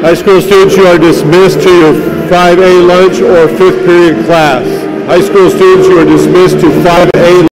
Speaker 14: High school students, you are dismissed to your 5A lunch or 5th period class. High school students, you are dismissed to 5A